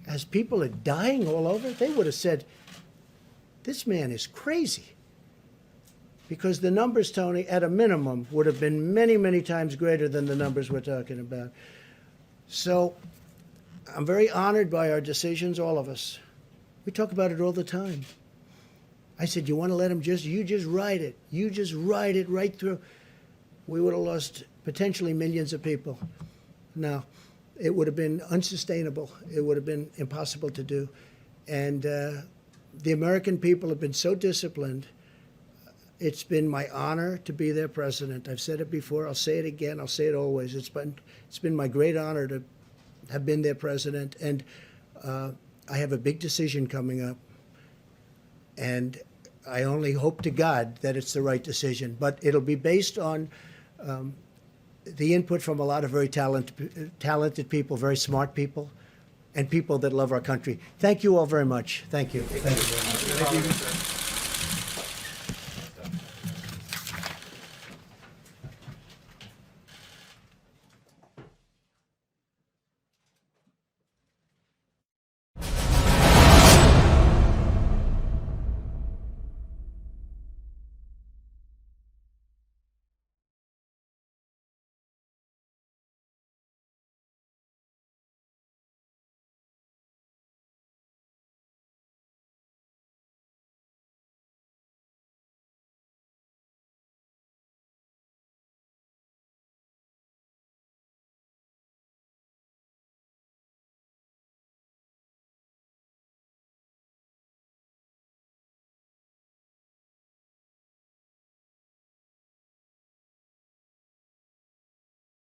As people are dying all over, they would have said, this man is crazy. Because the numbers, Tony, at a minimum, would have been many, many times greater than the numbers we're talking about. So I'm very honored by our decisions, all of us. We talk about it all the time. I said, you want to let him you just ride it. You just ride it right through. We would have lost potentially millions of people. Now, it would have been unsustainable. It would have been impossible to do. And the American people have been so disciplined. It's been my honor to be their president. I've said it before. I'll say it again. I'll say it always. It's been my great honor to have been their president. And I have a big decision coming up. And I only hope to God that it's the right decision. But it'll be based on the input from a lot of very talented people, very smart people, and people that love our country. Thank you all very much. Thank you. Thank you.